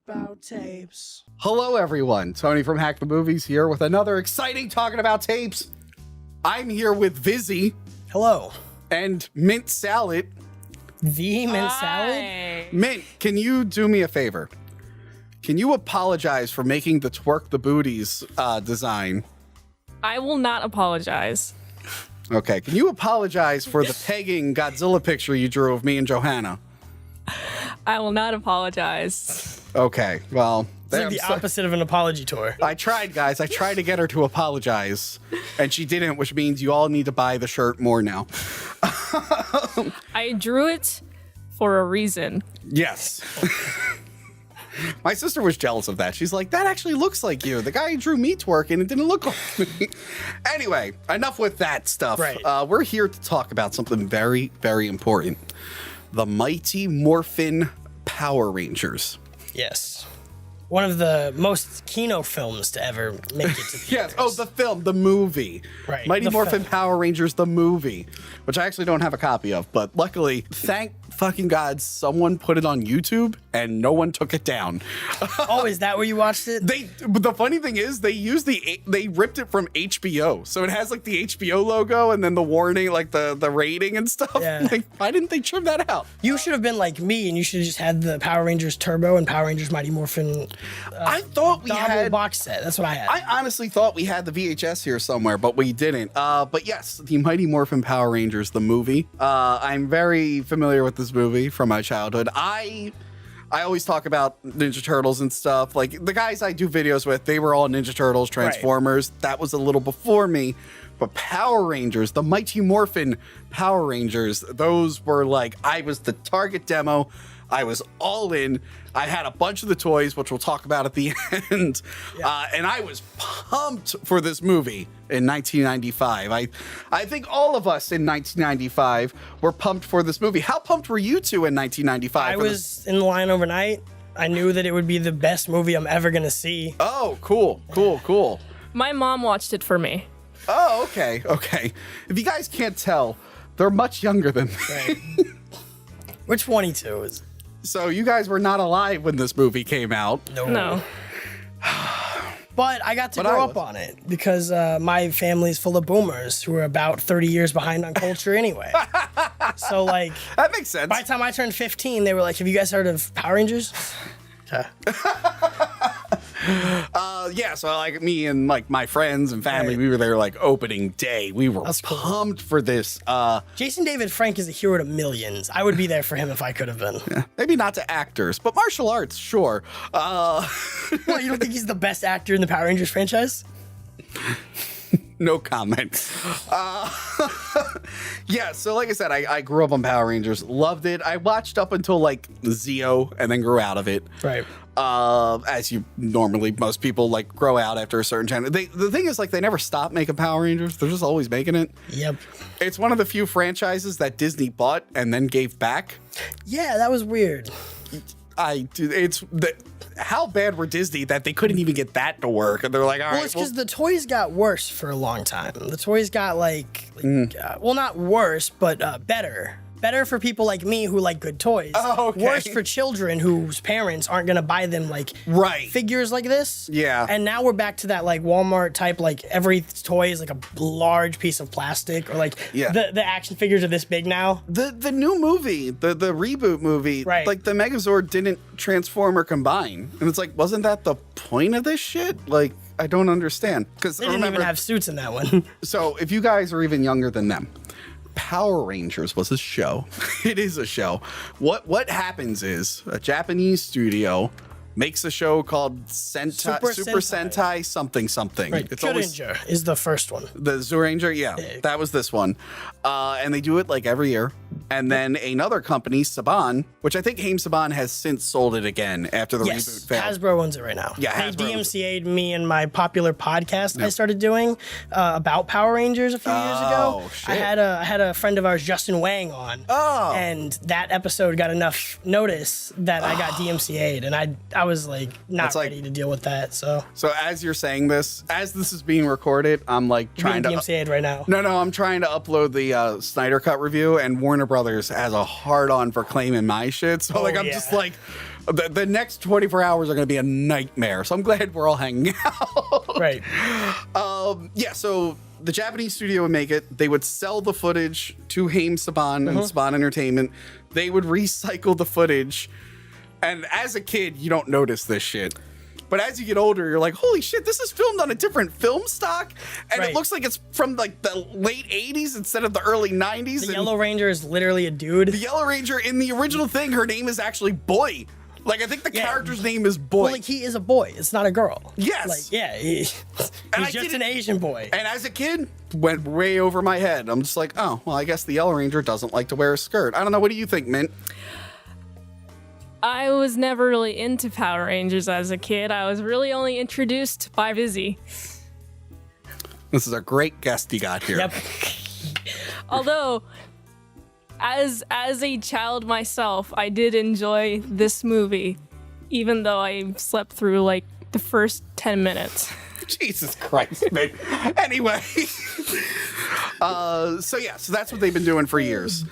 about tapes. Hello, everyone. Tony from Hack the Movies here with another exciting Talking About Tapes. I'm here with Vizzy. Hello. And Mint Salad. The mint salad? Mint, can you do me a favor? Can you apologize for making the twerk the booties design? I will not apologize. Okay, can you apologize for the pegging Godzilla picture you drew of me and Johanna? I will not apologize. Okay, well... It's like the opposite of an apology tour. I tried, guys. I tried to get her to apologize, and she didn't, which means you all need to buy the shirt more now. I drew it for a reason. Yes. My sister was jealous of that. She's like, that actually looks like you. The guy who drew me twerking, it didn't look like me. Anyway, enough with that stuff. Right. We're here to talk about something very, very important. The Mighty Morphin Power Rangers. Yes. One of the most Kino films to ever make it to theaters. Yes. Oh, the film, the movie. Right. Mighty The Morphin film. Power Rangers, the movie, which I actually don't have a copy of, but luckily, thank fucking God, someone put it on YouTube and no one took it down. Oh, is that where you watched it? But the funny thing is, they ripped it from HBO, so it has like the HBO logo and then the warning, like the rating and stuff. Yeah. Like, why didn't they trim that out? You should have been like me, and you should have just had the Power Rangers Turbo and Power Rangers Mighty Morphin I thought we double had. box set. That's what I had. I honestly thought we had the VHS here somewhere, but we didn't. But yes, the Mighty Morphin Power Rangers, the movie. I'm very familiar with this movie from my childhood. I always talk about Ninja Turtles and stuff. Like, the guys I do videos with, they were all Ninja Turtles, Transformers. Right. That was a little before me. But Power Rangers, the Mighty Morphin Power Rangers, those were like, I was the target demo. I was all in. I had a bunch of the toys, which we'll talk about at the end. Yeah. And I was pumped for this movie in 1995. I think all of us in 1995 were pumped for this movie. How pumped were you two in 1995? I was in the line overnight. I knew that it would be the best movie I'm ever going to see. Oh, cool. My mom watched it for me. Oh, okay. If you guys can't tell, they're much younger than me. Right. We're 22. So you guys were not alive when this movie came out. No. But I got to grow up on it because my family's full of boomers who are about 30 years behind on culture anyway. So, like... That makes sense. By the time I turned 15, they were like, have you guys heard of Power Rangers? Yeah, so like me and like my friends and family, right. We were there like opening day. We were pumped for this. Jason David Frank is a hero to millions. I would be there for him if I could have been. Yeah, maybe not to actors, but martial arts, sure. What, you don't think he's the best actor in the Power Rangers franchise? No comment. Yeah, so like I said, I grew up on Power Rangers, loved it. I watched up until like Zeo and then grew out of it. Right. As you normally, most people like grow out after a certain time. The thing is, like, they never stop making Power Rangers. They're just always making it. Yep. It's one of the few franchises that Disney bought and then gave back. Yeah, that was weird. How bad were Disney that they couldn't even get that to work? And they're like, all right. Well, it's because the toys got worse for a long time. The toys got well, not worse, but better. Better for people like me who like good toys. Oh, okay. Worse for children whose parents aren't going to buy them like figures like this. Yeah. And now we're back to that like Walmart type, like every toy is like a large piece of plastic, or like the action figures are this big now. The new movie, the reboot movie, right. Like the Megazord didn't transform or combine. And it's like, wasn't that the point of this shit? Like, I don't understand. Because they didn't even have suits in that one. So if you guys are even younger than them, Power Rangers was a show. It is a show. What happens is a Japanese studio makes a show called Super Sentai something. Right. It's Kyuranger is the first one. The Zyuranger, yeah, that was this one. And they do it like every year. And then another company, Saban, which I think Haim Saban has since sold it again after the reboot failed. Hasbro owns it right now. Yeah, they DMCA'd me and my popular podcast I started doing about Power Rangers a few years ago. Shit. I had a friend of ours, Justin Wang, on. Oh. And that episode got enough notice that I got DMCA'd, and I was like not ready to deal with that. So as you're saying this, as this is being recorded, I'm like trying to DMCA'd right now. No, I'm trying to upload the Snyder Cut review, and Warner Brothers has a hard on for claiming my shit. So I'm just like, The next 24 hours are going to be a nightmare. So I'm glad we're all hanging out. Right. Yeah, so the Japanese studio would make it. They would sell the footage to Haim Saban and Saban Entertainment. They would recycle the footage. And as a kid, you don't notice this shit. But as you get older, you're like, holy shit, this is filmed on a different film stock. And it looks like it's from like the late 80s instead of the early 90s. The Yellow Ranger is literally a dude. The Yellow Ranger in the original thing, her name is actually Boy. Like, I think the character's name is Boy. Well, like, he is a boy. It's not a girl. Yes. Like, yeah, he's just an Asian boy. And as a kid, went way over my head. I'm just like, oh, well, I guess the Yellow Ranger doesn't like to wear a skirt. I don't know. What do you think, Mint? I was never really into Power Rangers as a kid. I was really only introduced by Vizzy. This is a great guest you got here. Yep. Although, as a child myself, I did enjoy this movie, even though I slept through like the first 10 minutes. Jesus Christ, man. Anyway. So that's what they've been doing for years.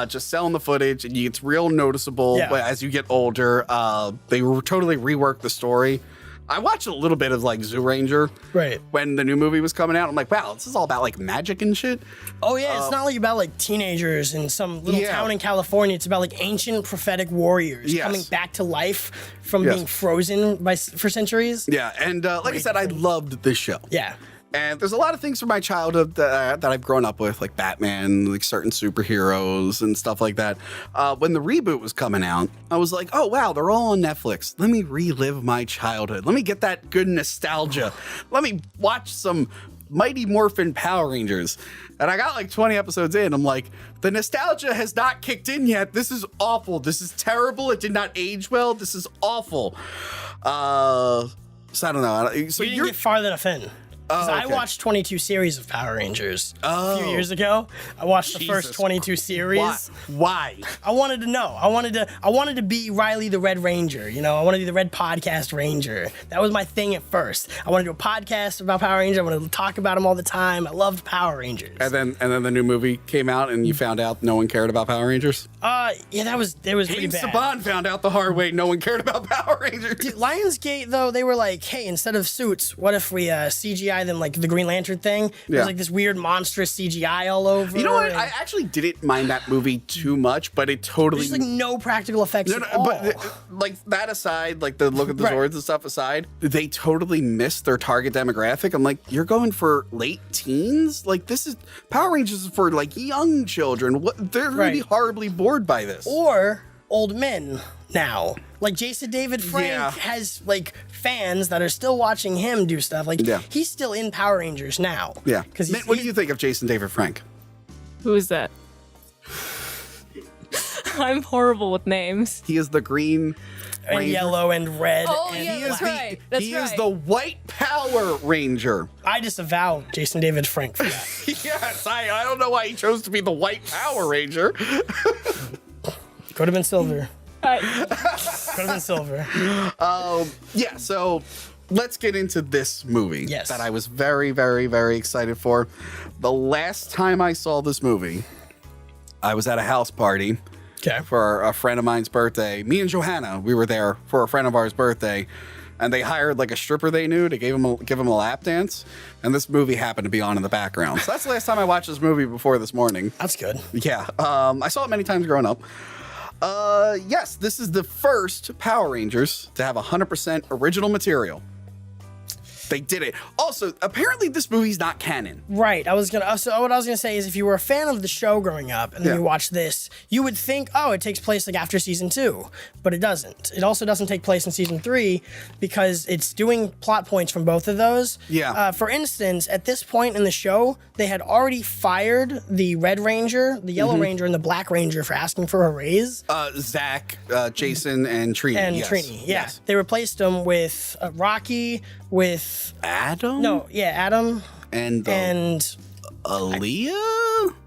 Just selling the footage, and it's real noticeable as you get older. They totally reworked the story. I watched a little bit of like Zoo Ranger when the new movie was coming out. I'm like, wow, this is all about like magic and shit. Oh yeah, it's not like about like teenagers in some little town in California. It's about like ancient prophetic warriors coming back to life from being frozen for centuries. Yeah, and like I said, I loved this show. Yeah. And there's a lot of things from my childhood that I've grown up with, like Batman, like certain superheroes and stuff like that. When the reboot was coming out, I was like, oh, wow, they're all on Netflix. Let me relive my childhood. Let me get that good nostalgia. Let me watch some Mighty Morphin Power Rangers. And I got like 20 episodes in. I'm like, the nostalgia has not kicked in yet. This is awful. This is terrible. It did not age well. This is awful. So I don't know. So you didn't get farther than a fin. I watched 22 series of Power Rangers a few years ago. I watched the first 22 series. Why? I wanted to know. I wanted to be Riley the Red Ranger. You know, I wanted to be the Red Podcast Ranger. That was my thing at first. I wanted to do a podcast about Power Rangers. I wanted to talk about them all the time. I loved Power Rangers. And then the new movie came out, and you found out no one cared about Power Rangers. Yeah, it was pretty bad. Saban found out the hard way. No one cared about Power Rangers. Dude, Lionsgate though, they were like, hey, instead of suits, what if we CGI them like the Green Lantern thing? There's like this weird monstrous CGI all over. You know what? I actually didn't mind that movie too much, but it totally there's like no practical effects at all. But like that aside, like the look at the Zords and stuff aside, they totally missed their target demographic. I'm like, you're going for late teens? Like this is Power Rangers is for like young children. What they're gonna be horribly bored by this. Or old men now. Like Jason David Frank has like fans that are still watching him do stuff. Like he's still in Power Rangers now. Yeah. What do you think of Jason David Frank? Who is that? I'm horrible with names. He is the Green and Ranger. Yellow and red. Oh, and yeah, that's right. He is the White Power Ranger. I disavow Jason David Frank for that. Yes, I don't know why he chose to be the White Power Ranger. Could have been silver. Could have been silver. Yeah, so let's get into this movie that I was very, very, very excited for. The last time I saw this movie, I was at a house party for a friend of mine's birthday. Me and Johanna, we were there for a friend of ours' birthday, and they hired like a stripper they knew to give him a lap dance, and this movie happened to be on in the background. So that's the last time I watched this movie before this morning. That's good. Yeah, I saw it many times growing up. Yes, this is the first Power Rangers to have 100% original material. They did it. Also, apparently this movie's not canon. Right. So what I was gonna say is, if you were a fan of the show growing up and then you watch this, you would think, oh, it takes place like after season 2, but it doesn't. It also doesn't take place in season 3 because it's doing plot points from both of those. Yeah. For instance, at this point in the show, they had already fired the Red Ranger, the Yellow Ranger, and the Black Ranger for asking for a raise. Zach, Jason, and Trini. And Trini, yeah. Yes. They replaced them with Rocky, with Adam? No, yeah, Adam. And Aaliyah?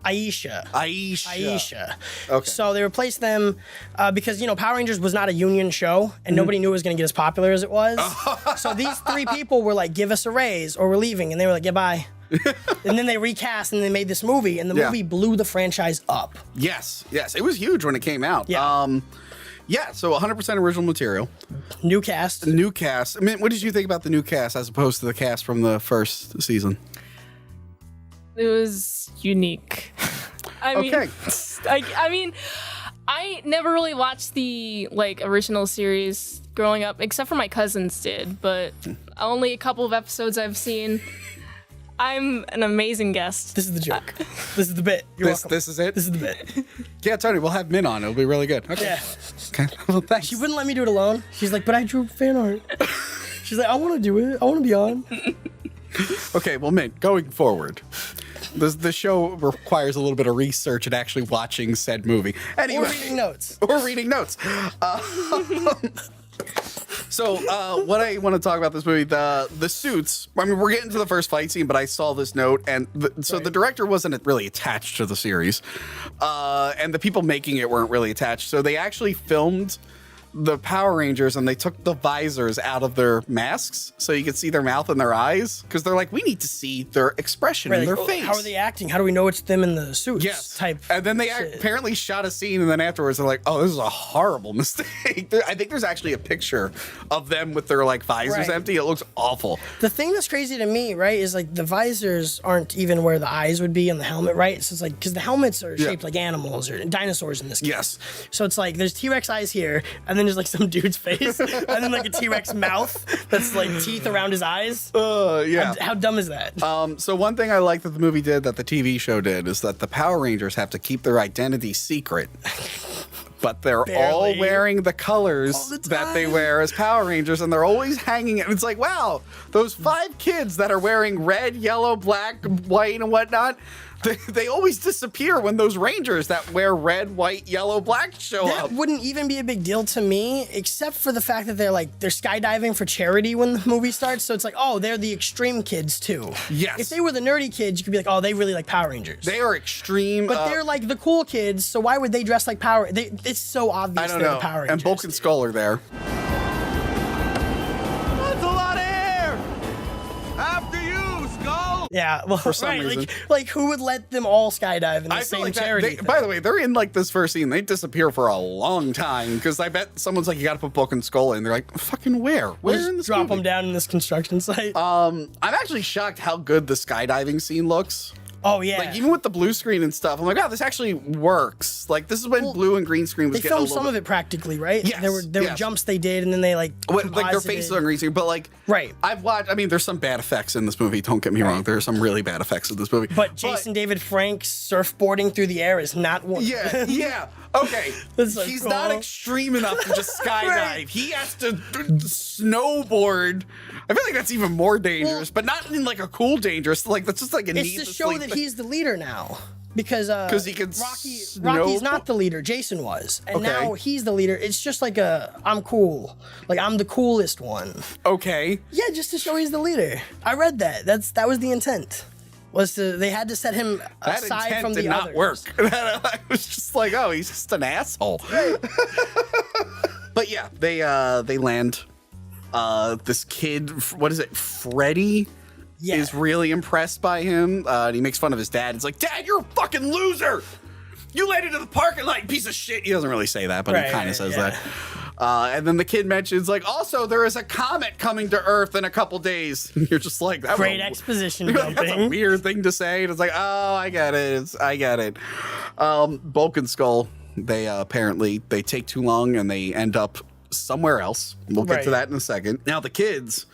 Aisha. Okay. So they replaced them because, Power Rangers was not a union show and nobody knew it was going to get as popular as it was. So these 3 people were like, give us a raise or we're leaving. And they were like, yeah, bye. And then they recast and they made this movie, and the movie blew the franchise up. Yes. It was huge when it came out. Yeah. Yeah, so 100% original material. New cast. New cast. I mean, what did you think about the new cast as opposed to the cast from the first season? It was unique. I mean, Okay. I mean, I never really watched the original series growing up, except for my cousins did, but only a couple of episodes I've seen. I'm an amazing guest. This is the joke. This is the bit. You're welcome. This is it? This is the bit. Yeah, Tony, we'll have Min on. It'll be really good. Okay. Yeah. Okay. Well, thanks. She wouldn't let me do it alone. She's like, but I drew fan art. She's like, I want to do it. I want to be on. Okay, well, Min, going forward, the show requires a little bit of research and actually watching said movie. Anyway, Or reading notes. Or reading notes. So what I want to talk about this movie, the suits. I mean, we're getting to the first fight scene, but I saw this note, and the director wasn't really attached to the series, and the people making it weren't really attached. So they actually filmed the Power Rangers and they took the visors out of their masks so you could see their mouth and their eyes, because they're like, we need to see their expression in their face. How are they acting? How do we know it's them in the suits? Yes. Type. And then they shit. apparently shot a scene, and then afterwards they're like, oh, this is a horrible mistake. I think there's actually a picture of them with their visors empty. It looks awful. The thing that's crazy to me, right, is the visors aren't even where the eyes would be on the helmet, right? So it's because the helmets are shaped like animals or dinosaurs in this case. Yes. So it's there's T-Rex eyes here, and then there's some dude's face, and then a T-Rex mouth that's teeth around his eyes. Yeah. How dumb is that? So one thing I like that the movie did, that the TV show did, is that the Power Rangers have to keep their identity secret. But they're all wearing the colors that they wear as Power Rangers, and they're always hanging it. And it's like, wow, those 5 kids that are wearing red, yellow, black, white, and whatnot, they always disappear when those Rangers that wear red, white, yellow, black show That up. wouldn't even be a big deal to me, except for the fact that they're skydiving for charity when the movie starts. So it's oh, they're the extreme kids too. Yes. If they were the nerdy kids, you could be oh, they really like Power Rangers. They are extreme. But they're the cool kids, so why would they dress like Power? It's so obvious they're the Power Rangers. And Bulk and Skull are there. That's a lot of air! After you, Skull! Yeah, well, For some reason. who would let them all skydive in the I feel same like charity? by the way, they're in this first scene. They disappear for a long time because I bet someone's you got to put Bulk and Skull in. They're like, fucking where? Where in this drop movie? them down in this construction site. I'm actually shocked how good the skydiving scene looks. Oh yeah, Even with the blue screen and stuff, I'm like, wow, this actually works. This is when blue and green screen was they getting filmed some of it practically, right? Yes, there were jumps they did, and then they their faces on green screen, but right. I've watched. I mean, there's some bad effects in this movie. Don't get me wrong. There are some really bad effects in this movie. But Jason David Frank surfboarding through the air is not one. Yeah. Okay. That's so He's cool. not extreme enough to just skydive. Right. He has to snowboard. I feel like that's even more dangerous, but not in a cool dangerous. That's just a It's neat. to show that he's the leader now. Because he can Rocky's not the leader. Jason was, and now he's the leader. It's just I'm cool, I'm the coolest one. Okay. Yeah, just to show he's the leader. I read that. That was the intent. They had to set him That aside intent from did the not others. work. I was just oh, he's just an asshole. But yeah, they land. This kid, what is it, Freddy? Yeah. Is really impressed by him. And he makes fun of his dad. He's like, Dad, you're a fucking loser. You landed in the parking lot, piece of shit. He doesn't really say that, but he kind of says that. And then the kid mentions, also, there is a comet coming to Earth in a couple days. And you're just like, that's Great exposition That's a dumping. weird thing to say. And it's oh, I get it. I get it. Bulk and Skull, they apparently, they take too long and they end up somewhere else. We'll get to that in a second. Now, the kids,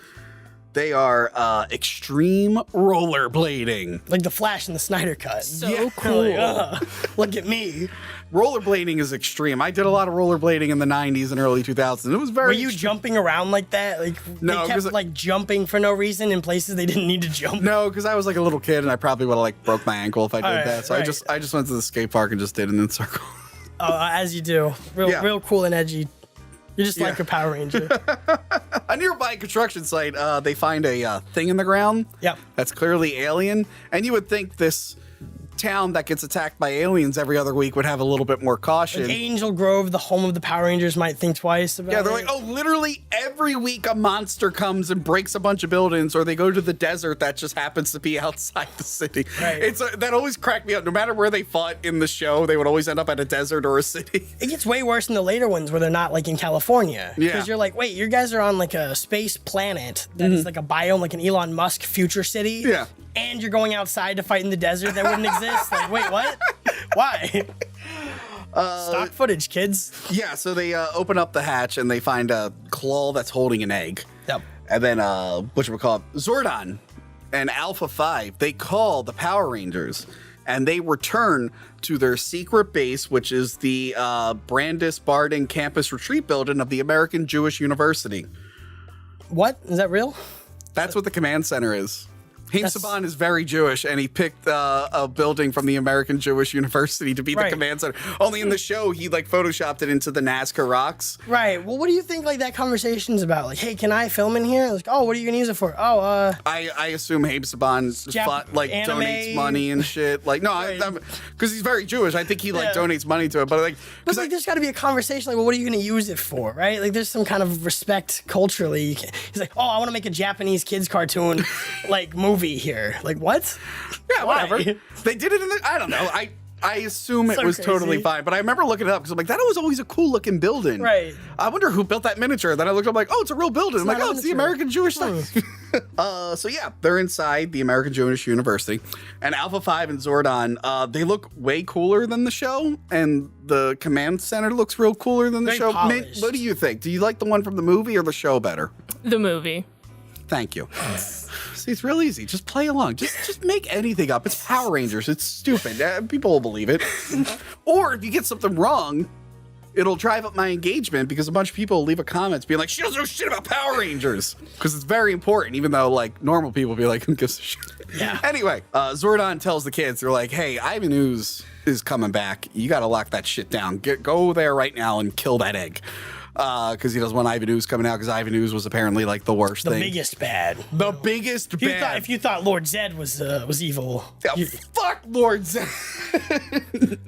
they are extreme rollerblading. Like the Flash in the Snyder Cut. So cool. Look at me. Rollerblading is extreme. I did a lot of rollerblading in the 90s and early 2000s. It was very Were you jumping around like that? No, they kept jumping for no reason in places they didn't need to jump. No, because I was a little kid and I probably would have broke my ankle if I did that. So I just went to the skate park and just did it in a circle. As you do. Real cool and edgy. You're just like a Power Ranger. A nearby construction site, they find a thing in the ground. Yep. That's clearly alien, and you would think this town that gets attacked by aliens every other week would have a little bit more caution. Like Angel Grove, the home of the Power Rangers, might think twice about it. Yeah, they're like, oh, literally every week a monster comes and breaks a bunch of buildings, or they go to the desert that just happens to be outside the city. Right. That always cracked me up. No matter where they fought in the show, they would always end up at a desert or a city. It gets way worse in the later ones where they're not like in California. Yeah. Because you're like, wait, you guys are on like a space planet that is like a biome, like an Elon Musk future city. Yeah. And you're going outside to fight in the desert that wouldn't exist. Like, wait, what? Why? Stock footage, kids. Yeah, so they open up the hatch and they find a claw that's holding an egg. Yep. And then, whatchamacallit, Zordon and Alpha 5, they call the Power Rangers and they return to their secret base, which is the Brandis Bardin Campus Retreat Building of the American Jewish University. What? Is that real? That's what the command center is. Haim Saban is very Jewish, and he picked a building from the American Jewish University to be the command center. Only in the show, he like photoshopped it into the Nazca rocks. Right. Well, what do you think like that conversation's about? Like, hey, can I film in here? Like, oh, what are you gonna use it for? Oh, I assume Haim Saban donates money and shit. Like, no, because he's very Jewish. I think he donates money to it. But like, there's got to be a conversation. Like, well, what are you gonna use it for? Right. Like, there's some kind of respect culturally. He's like, oh, I want to make a Japanese kids cartoon, like movie here. Like, what? Yeah, whatever. They did it in the, I don't know. I assume it was crazy. Totally fine, but I remember looking it up because I'm like, that was always a cool looking building. Right. I wonder who built that miniature. Then I looked up like, oh, it's a real building. I'm like, oh, it's the American Jewish thing. So yeah, they're inside the American Jewish University, and Alpha 5 and Zordon, they look way cooler than the show, and the command center looks real cooler than the show. Polished. What do you think? Do you like the one from the movie or the show better? The movie. Thank you. See, it's real easy. Just play along. Just make anything up. It's Power Rangers. It's stupid. People will believe it. Or if you get something wrong, it'll drive up my engagement because a bunch of people will leave a comment being like, she doesn't know shit about Power Rangers. Because it's very important, even though like normal people be like, who gives a shit? Yeah. Anyway, Zordon tells the kids, they're like, hey, Ivan Ooze is coming back. You got to lock that shit down. Go there right now and kill that egg. Because he doesn't want Ivan Ooze coming out because Ivan Ooze was apparently like the worst thing. The biggest bad. The biggest bad. If you thought Lord Zed was evil, fuck Lord Zed.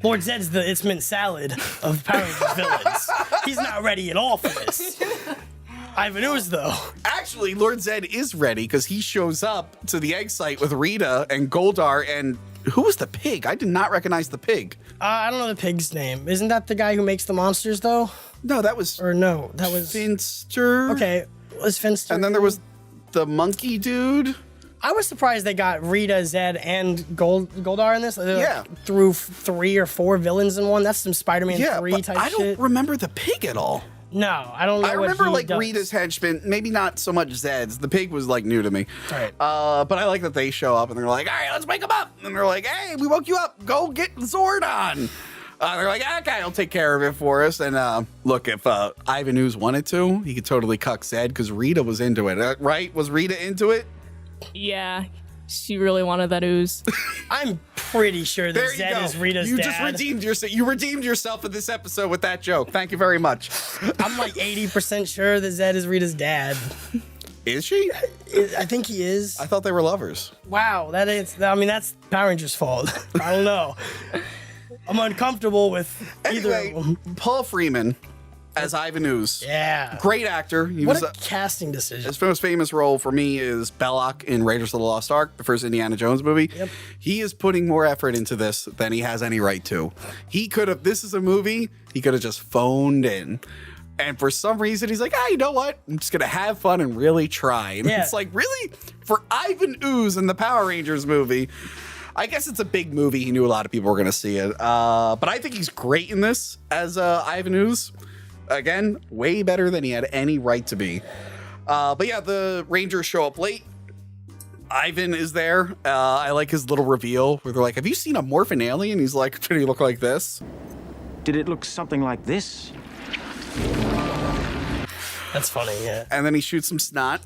Lord Zed's the it's mint salad of Power Rangers villains. He's not ready at all for this. Ivan Ooze, though. Actually, Lord Zed is ready because he shows up to the egg site with Rita and Goldar and who was the pig? I did not recognize the pig. I don't know the pig's name. Isn't that the guy who makes the monsters, though? No, that was... Or no, that was... Finster. Okay, was Finster. And then there was the monkey dude. I was surprised they got Rita, Zed, and Goldar in this. They threw 3 or 4 villains in one. That's some Spider-Man 3 type shit. I don't remember the pig at all. No, I don't know. I remember like Rita's henchman, maybe not so much Zed's. The pig was like new to me. Right. But I like that they show up and they're like, all right, let's wake him up. And they're like, hey, we woke you up. Go get Zordon. They're like, okay, I'll take care of it for us. And look, if Ivan Ooze wanted to, he could totally cuck Zed because Rita was into it, right? Was Rita into it? Yeah, she really wanted that ooze. I'm pretty sure that Zed is Rita's dad. You just redeemed yourself. You redeemed yourself in this episode with that joke. Thank you very much. I'm like 80% sure that Zed is Rita's dad. Is she? I think he is. I thought they were lovers. Wow, that's Power Rangers' fault. I don't know. I'm uncomfortable with either of them. Paul Freeman as Ivan Ooze. Yeah. Great actor. What a casting decision. His most famous role for me is Belloc in Raiders of the Lost Ark, the first Indiana Jones movie. Yep. He is putting more effort into this than he has any right to. He could have, this is a movie, he could have just phoned in. And for some reason, he's like, you know what? I'm just going to have fun and really try. And it's like, really? For Ivan Ooze in the Power Rangers movie, I guess it's a big movie. He knew a lot of people were going to see it. But I think he's great in this as Ivan Ooze. Again, way better than he had any right to be. But yeah, the Rangers show up late. Ivan is there. I like his little reveal where they're like, have you seen a Morphin alien? He's like, did he look like this? Did it look something like this? That's funny, yeah. And then he shoots some snot.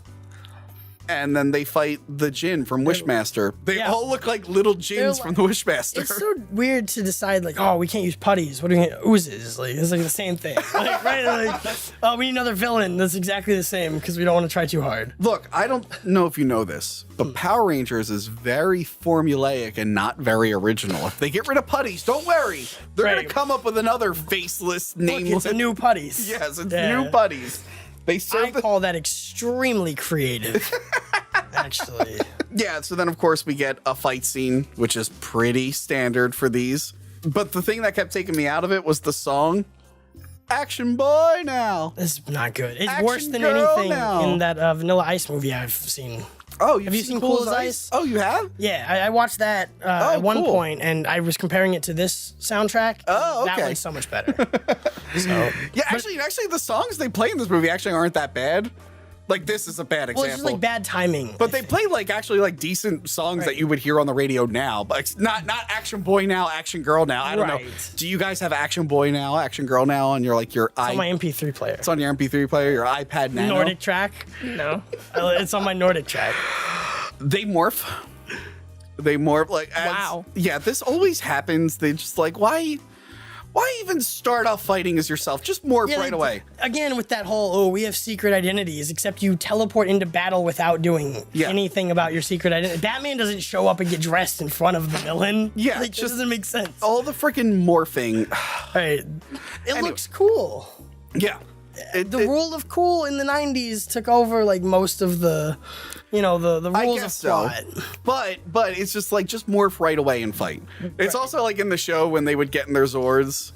and then they fight the Jinn from Wishmaster. They Yeah. all look like little Jinns from the Wishmaster. It's so weird to decide, like, oh, we can't use putties. What do we oozes? Like, it's like the same thing. Like, right? Like, oh, we need another villain that's exactly the same because we don't want to try too hard. Look, I don't know if you know this, but Power Rangers is very formulaic and not very original. If they get rid of putties, don't worry. They're going Right. to come up with another faceless, Look, nameless. it's a new putties. Yes, it's Yeah. new putties. They serve I call that extremely creative, actually. Yeah, so then of course we get a fight scene, which is pretty standard for these. But the thing that kept taking me out of it was the song, Action Boy Now. This is not good. It's Action worse than girl anything now. in that Vanilla Ice movie I've seen. Oh, Have you seen Cool as Ice? Oh, you have? Yeah, I watched that at one cool. point, and I was comparing it to this soundtrack. Oh, That okay. one's so much better. So, Yeah, actually, the songs they play in this movie actually aren't that bad. Like, this is a bad example. well, it's just like bad timing. But they play like decent songs that you would hear on the radio now, but it's not Action Boy Now, Action Girl Now. I don't know. Right. Do you guys have Action Boy Now, Action Girl Now on your on my MP3 player. It's on your MP3 player, your iPad Nano? Nordic track. No. It's on my Nordic track. They morph. They morph like as, Wow. Yeah, this always happens. They just like why even start off fighting as yourself? Just morph Yeah, right away. Again, with that whole, we have secret identities, except you teleport into battle without doing Yeah. anything about your secret identity. Batman doesn't show up and get dressed in front of the villain. Yeah, Like, just- it doesn't make sense. All the freaking morphing. Right. It looks cool. Yeah. The rule of cool in the 90s took over like most of the, the I rules of guess so. plot. But it's just like just morph right away and fight. It's also like in the show when they would get in their Zords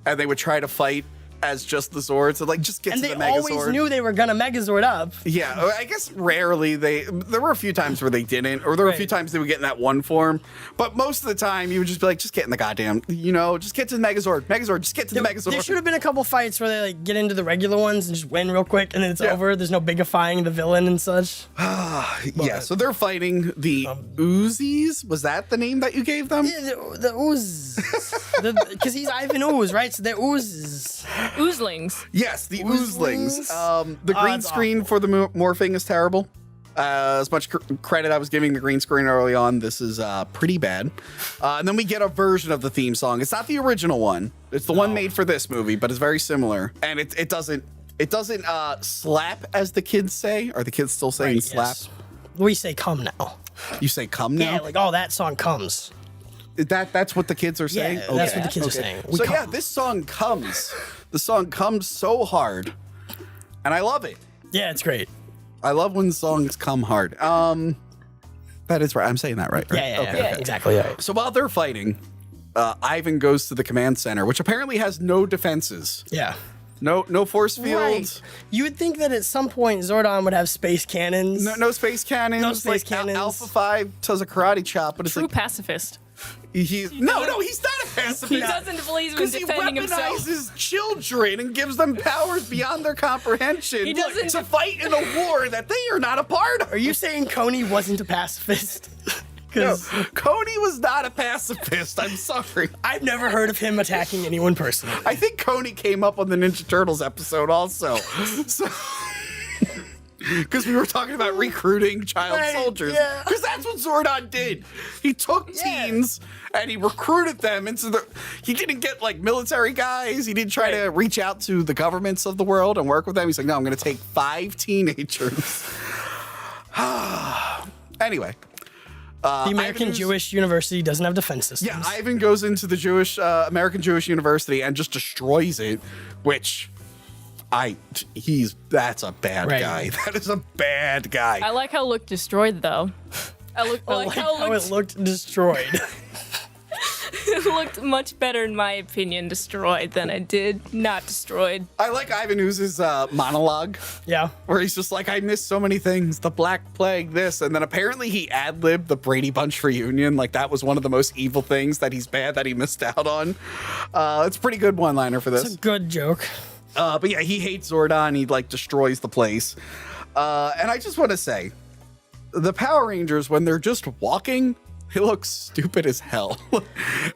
and they would try to fight as just the Zords. So like just get And to they the Megazord. always knew they were gonna Megazord up. Yeah, I guess rarely there were a few times where they didn't, or there were a few Right. times they would get in that one form. But most of the time you would just be like, just get in the goddamn, just get to the Megazord. Megazord, just get to the Megazord. There should have been a couple fights where they like get into the regular ones and just win real quick, and then it's Yeah. over. There's no bigifying the villain and such. Yeah, so they're fighting the Uzis. Was that the name that you gave them? Yeah, the ooze, because he's Ivan Ooze, right? So they're oozes. Oozlings. Yes, the Oozlings. Oozlings. The green it's screen awful. for the morphing is terrible. As much credit I was giving the green screen early on, this is pretty bad. And then we get a version of the theme song. It's not the original one. It's the one made for this movie, but it's very similar. And it doesn't slap, as the kids say. Are the kids still saying slap? Yes. We say come now. You say come now? Yeah, like that song comes. That's what the kids are saying? Yeah, that's what the kids are saying. We So come. yeah, this song comes. The song comes so hard. And I love it. Yeah, it's great. I love when songs come hard. That is right. I'm saying that right? Yeah, Okay, okay. exactly right. So while they're fighting, Ivan goes to the command center, which apparently has no defenses. Yeah. No force fields. Right. You would think that at some point Zordon would have space cannons. No space cannons. No space cannons. Alpha 5 does a karate chop, but it's True like pacifist. he's he's not a pacifist. He doesn't believe in Because he defending himself. weaponizes children and gives them powers beyond their comprehension He doesn't to fight in a war that they are not a part of. Are you saying Coney wasn't a pacifist? No, Because Coney was not a pacifist. I'm sorry. I've never heard of him attacking anyone personally. I think Coney came up on the Ninja Turtles episode also. So, because we were talking about recruiting child Right, soldiers. yeah. Because that's what Zordon did. He took Yeah. teens and he recruited them into the. He didn't get like military guys. He didn't try to reach out to the governments of the world and work with them. He's like, no, I'm going to take 5 teenagers. Anyway. The American Ivan's- Jewish University doesn't have defense systems. Yeah, Ivan goes into the American Jewish University and just destroys it, which that's a bad Right. guy. That is a bad guy. I like how it looked destroyed, though. I like how it looked destroyed. it looked much better, in my opinion, destroyed than it did not destroyed. I like Ivan Ooze's monologue Yeah. where he's just like, I missed so many things, the Black Plague, this, and then apparently he ad-libbed the Brady Bunch reunion. Like that was one of the most evil things that he's bad that he missed out on. It's a pretty good one-liner for this. It's a good joke. But yeah, he hates Zordon. He like destroys the place. And I just want to say, the Power Rangers, when they're just walking, It looks stupid as hell.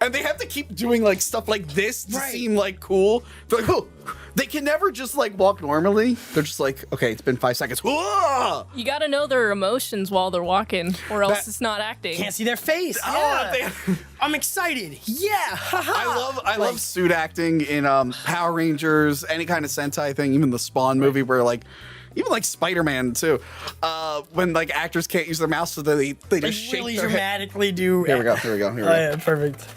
And they have to keep doing like stuff like this to seem like cool. They're like, oh, they can never just like walk normally. They're just like, okay, it's been 5 seconds. Whoa! You gotta know their emotions while they're walking, or else it's not acting. Can't see their face. Oh, Yeah. I'm excited. Yeah. I love suit acting in Power Rangers, any kind of Sentai thing, even the Spawn movie where like even like Spider-Man too, when like actors can't use their mouth, so they just shake really their head. dramatically do. Here we go. Oh yeah, perfect.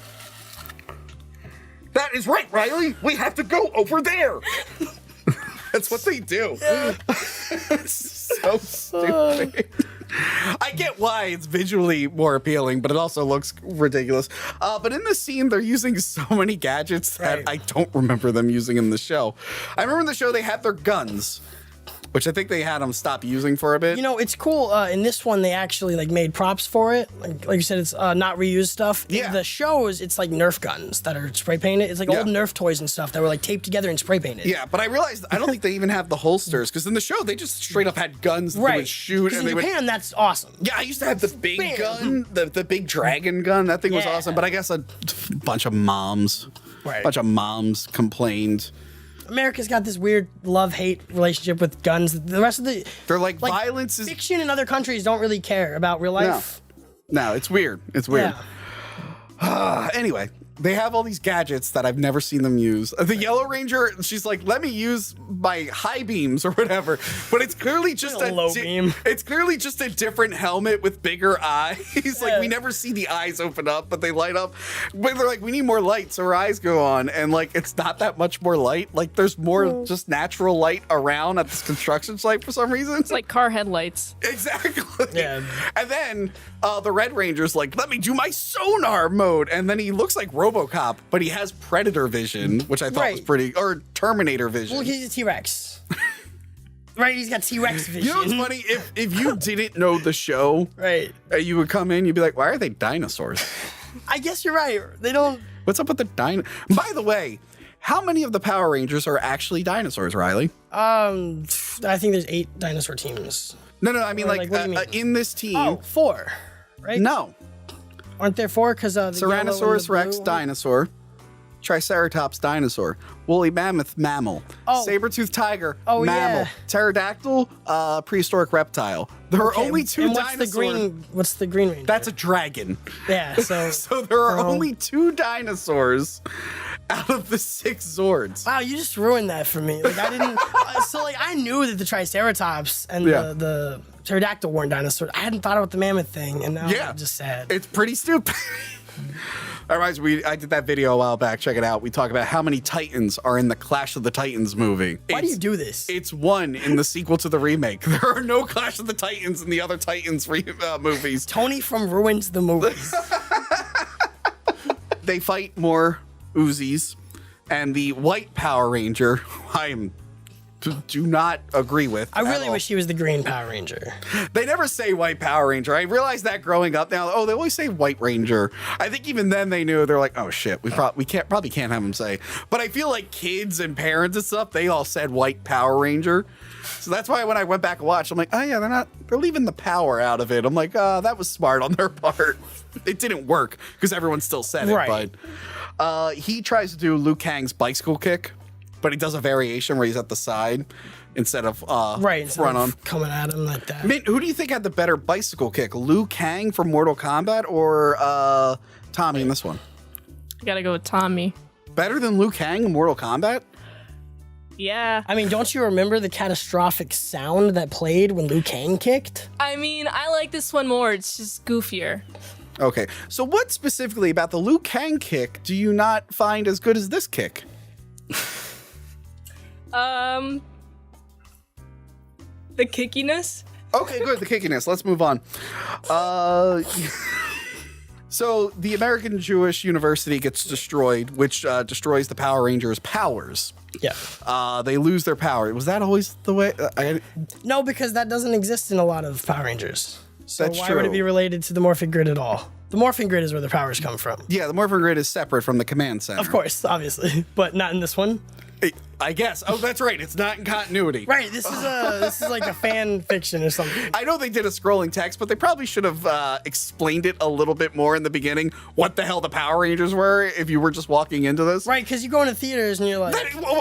That is right, Riley. We have to go over there. That's what they do. It's so stupid. I get why it's visually more appealing, but it also looks ridiculous. But in this scene, they're using so many gadgets that I don't remember them using in the show. I remember in the show they had their guns, which I think they had them stop using for a bit. You know, it's cool. In this one, they actually like made props for it. Like you said, it's not reused stuff. Yeah. In the shows, it's like Nerf guns that are spray painted. It's like old Nerf toys and stuff that were like taped together and spray painted. Yeah, but I realized I don't think they even have the holsters, because in the show they just straight up had guns that they would shoot. 'Cause And in they Japan, that's awesome. Yeah, I used to have the big gun, the big dragon gun. That thing was awesome. But I guess a bunch of moms complained. America's got this weird love-hate relationship with guns. The rest of they're like violence is fiction in other countries don't really care about real life. No, it's weird. It's weird. Anyway, they have all these gadgets that I've never seen them use. The Yellow Ranger, she's like, let me use my high beams or whatever, but it's clearly just a low beam. It's clearly just a different helmet with bigger eyes. Like we never see the eyes open up, but they light up. But they're like, we need more light so her eyes go on, and like it's not that much more light. Like there's more just natural light around at this construction site for some reason. It's like car headlights. Exactly. Yeah. And then the Red Ranger's like, let me do my sonar mode. And then he looks like RoboCop, but he has Predator vision, which I thought was pretty, or Terminator vision. Well, he's a T-Rex. Right, he's got T-Rex vision. You know what's funny? If you didn't know the show, you would come in, you'd be like, why are they dinosaurs? I guess you're right. They don't... What's up with the dino? By the way, how many of the Power Rangers are actually dinosaurs, Riley? I think there's 8 dinosaur teams. No, I mean, like what do you mean? in this team. Oh, 4, right? No. Aren't there 4? Because the Tyrannosaurus yellow and Rex, the blue one? dinosaur. Triceratops, dinosaur. Woolly mammoth, mammal. Oh. Saber-toothed tiger, Oh, mammal. yeah. Pterodactyl, prehistoric reptile. There are only 2 and dinosaurs. What's the green ranger? That's a dragon. Yeah, so... So there are only 2 dinosaurs out of the 6 Zords. Wow, you just ruined that for me. Like, I didn't... so, like, I knew that the Triceratops and the pterodactyl weren't dinosaurs. I hadn't thought about the mammoth thing, and now I'm just sad. It's pretty stupid. That reminds me, I did that video a while back. Check it out. We talk about how many Titans are in the Clash of the Titans movie. Why do you do this? It's 1 in the sequel to the remake. There are no Clash of the Titans in the other Titans movies. Tony from Ruins the Movies. They fight more Uzis, and the White Power Ranger, do not agree with. I really wish he was the Green Power Ranger. They never say White Power Ranger. I realized that growing up now. Oh, they always say White Ranger. I think even then they knew. They're like, oh shit, we probably can't have them say. But I feel like kids and parents and stuff, they all said White Power Ranger. So that's why when I went back and watched, I'm like, oh yeah, they're leaving the power out of it. I'm like, that was smart on their part. It didn't work because everyone still said it. Right. But he tries to do Liu Kang's bicycle kick, but he does a variation where he's at the side instead of front on. Coming at him like that. I mean, who do you think had the better bicycle kick? Liu Kang from Mortal Kombat or Tommy in this one? You gotta go with Tommy. Better than Liu Kang in Mortal Kombat? Yeah. I mean, don't you remember the catastrophic sound that played when Liu Kang kicked? I mean, I like this one more. It's just goofier. Okay, so what specifically about the Liu Kang kick do you not find as good as this kick? The kickiness. Okay, good. The kickiness. Let's move on. So the American Jewish University gets destroyed, which destroys the Power Rangers' powers. Yeah. They lose their power. Was that always the way? No, because that doesn't exist in a lot of Power Rangers. So That's why true. would it be related to the Morphin Grid at all? The Morphin Grid is where the powers come from. Yeah, the Morphin Grid is separate from the command center. Of course, obviously, but not in this one. I guess. Oh, that's right. It's not in continuity. Right. This is like a fan fiction or something. I know they did a scrolling text, but they probably should have explained it a little bit more in the beginning. What the hell the Power Rangers were if you were just walking into this. Right, because you go into theaters and you're like,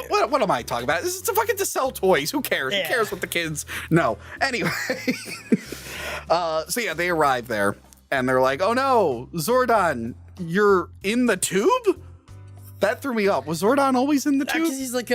What am I talking about? This is fucking to sell toys. Who cares? Yeah. Who cares what the kids know? Anyway. So yeah, they arrive there and they're like, oh no, Zordon, you're in the tube? That threw me off. Was Zordon always in the tube? because he's like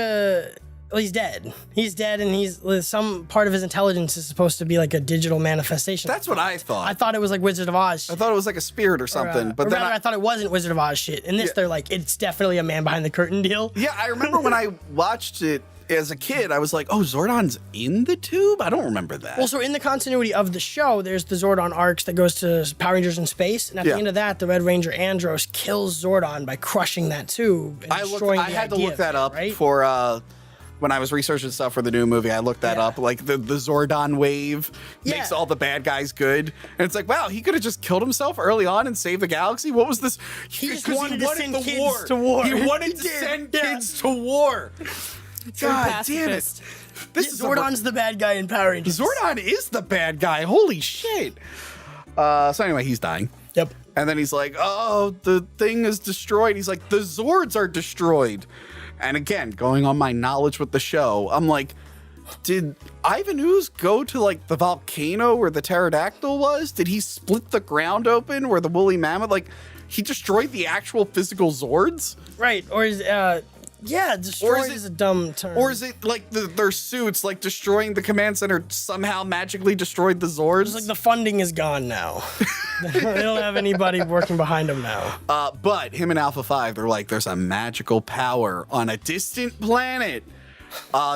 he's dead. He's dead, and he's some part of his intelligence is supposed to be like a digital manifestation. That's what I thought. I thought it was like Wizard of Oz. I thought it was like a spirit or something. But then rather, I thought it wasn't Wizard of Oz shit. In this, they're like, it's definitely a man behind the curtain deal. yeah, I remember when I watched it as a kid, I was like, oh, Zordon's in the tube? I don't remember that. Well, so in the continuity of the show, there's the Zordon arcs that goes to Power Rangers in space, and at the end of that, the Red Ranger Andros kills Zordon by crushing that tube and destroying I the had to idea look of that it, up right? for when I was researching stuff for the new movie. I looked that up. Like the Zordon wave makes all the bad guys good, and it's like, wow, he could have just killed himself early on and saved the galaxy. What was this? He just 'cause wanted to send the kids to war. He wanted to did, send yeah. kids to war. God damn it! Pacifist. This is Zordon's the bad guy in Power Rangers. Zordon is the bad guy. Holy shit! So anyway, he's dying. Yep. And then he's like, oh, the thing is destroyed. He's like, the Zords are destroyed. And again, going on my knowledge with the show, I'm like, did Ivan Ooze go to like the volcano where the pterodactyl was? Did he split the ground open where the woolly mammoth, like he destroyed the actual physical Zords? Right. Or is destroyed is a dumb term. Or is it like their suits, like destroying the command center somehow magically destroyed the Zords? It's like the funding is gone now. They don't have anybody working behind them now. But him and Alpha 5, they're like, there's a magical power on a distant planet.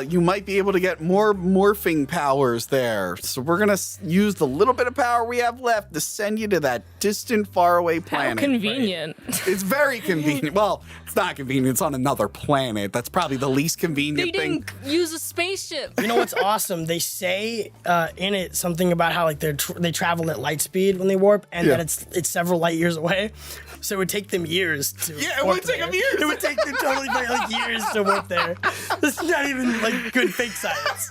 You might be able to get more morphing powers there. So we're going to use the little bit of power we have left to send you to that distant, faraway How planet. convenient. It's very convenient. Well, it's not convenient. It's on another planet. That's probably the least They convenient thing. didn't use a spaceship. You know what's awesome? They say in it something about how like they travel at light speed when they warp, and that it's several light years away. So it would take them years to. Yeah, it warp would take there. them years. It would take them totally like years to warp there. This is not even like good fake science.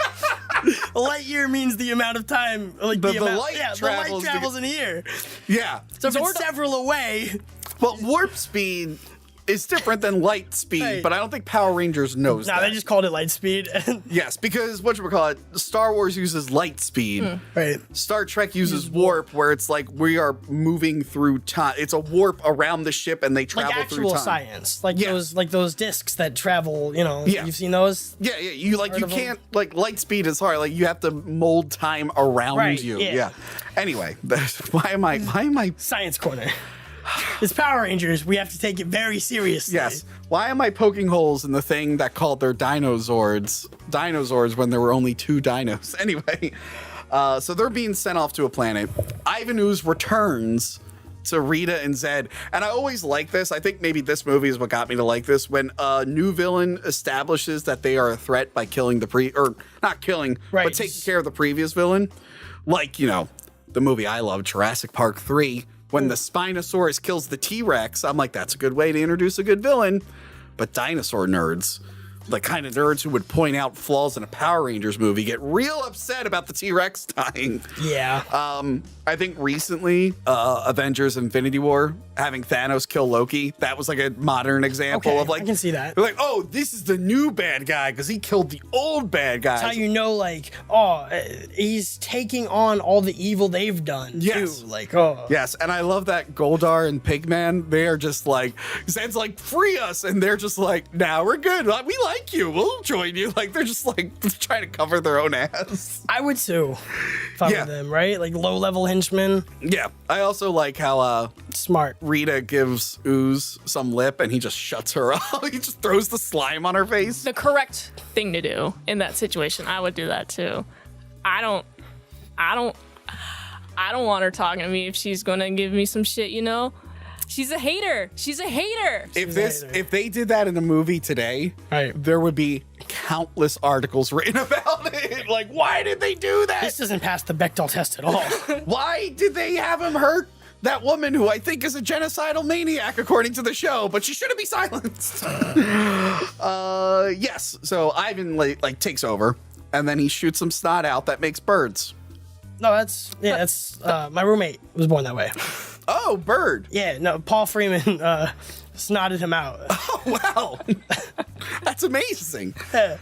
A light year means the amount of time, like the amount. light the light travels in a year. Yeah. So if it's several away, Well, warp speed is different than light speed, Right. but I don't think Power Rangers knows that. they just called it light speed. Yes, because whatchamacallit, Star Wars uses light speed. Right. Star Trek uses warp, where it's like we are moving through time. It's a warp around the ship, and they travel Like through actual time. science, like Yeah. those discs that travel. You know, Yeah. you've seen those. Yeah, yeah. You Heard of 'em? can't like light speed is hard. Like you have to mold time around Right, you. yeah. Anyway, why am I? Science corner. It's Power Rangers. We have to take it very seriously. Yes. Why am I poking holes in the thing that called their dinosaurs when there were only 2 dinos? Anyway, so they're being sent off to a planet. Ivan Ooze returns to Rita and Zed. And I always like this. I think maybe this movie is what got me to like this. When a new villain establishes that they are a threat by killing or not killing, Right. but taking care of the previous villain. Like, you know, the movie I love, Jurassic Park 3. When the Spinosaurus kills the T-Rex, I'm like, that's a good way to introduce a good villain. But dinosaur nerds, the kind of nerds who would point out flaws in a Power Rangers movie, get real upset about the T-Rex dying. Yeah. I think recently, Avengers Infinity War, having Thanos kill Loki, that was like a modern example Okay, of like, I can see that. They're like, oh, this is the new bad guy because he killed the old bad guy. That's how you know, like, he's taking on all the evil they've done. Yes. Too. Like, oh. Yes, and I love that Goldar and Pigman, they are just like, Zed's like, free us, and they're just like, nah, we're good. We like you. We'll join you. Like, they're just like trying to cover their own ass. I would too. If I were them, right? Like low-level henchmen. Yeah. I also like how Smart. Rita gives Ooze some lip, and he just shuts her up. He just throws the slime on her face. The correct thing to do in that situation. I would do that too. I don't want her talking to me if she's gonna give me some shit, you know? She's a hater. She's a hater. If they did that in a movie today, Right. there would be countless articles written about it. Like, why did they do that? This doesn't pass the Bechdel test at all. Why did they have him hurt that woman who I think is a genocidal maniac according to the show, but she shouldn't be silenced. Yes. So Ivan like takes over, and then he shoots some snot out that makes birds. No, that's my roommate was born that way. Oh, bird. Yeah, no, Paul Freeman snotted him out. Oh, wow. That's amazing. Yeah,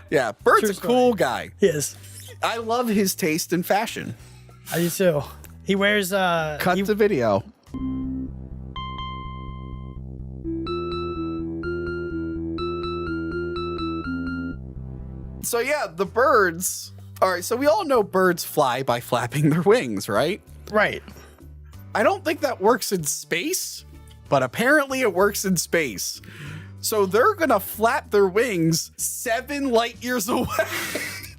Yeah, Bird's True a story. cool guy. he is. I love his taste in fashion. I do too. He wears Cut the video. So yeah, the birds. All right, so we all know birds fly by flapping their wings, right? right. I don't think that works in space, but apparently it works in space. So they're gonna flap their wings 7 light years away.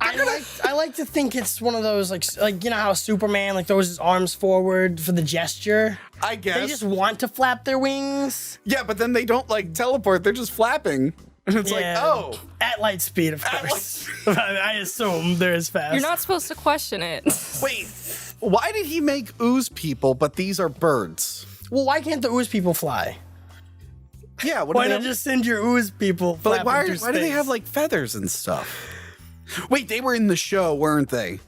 I like to think it's one of those like you know how Superman like throws his arms forward for the gesture. I guess. They just want to flap their wings. Yeah, but then they don't like teleport, they're just flapping. And it's like, oh. At light speed, of course. I assume they're as fast. You're not supposed to question it. Wait, why did he make ooze people, but these are birds? Well, why can't the ooze people fly? Yeah, what Why do they not have? just send your ooze people? But like, flapping why through do they space? have like feathers and stuff? Wait, they were in the show, weren't they?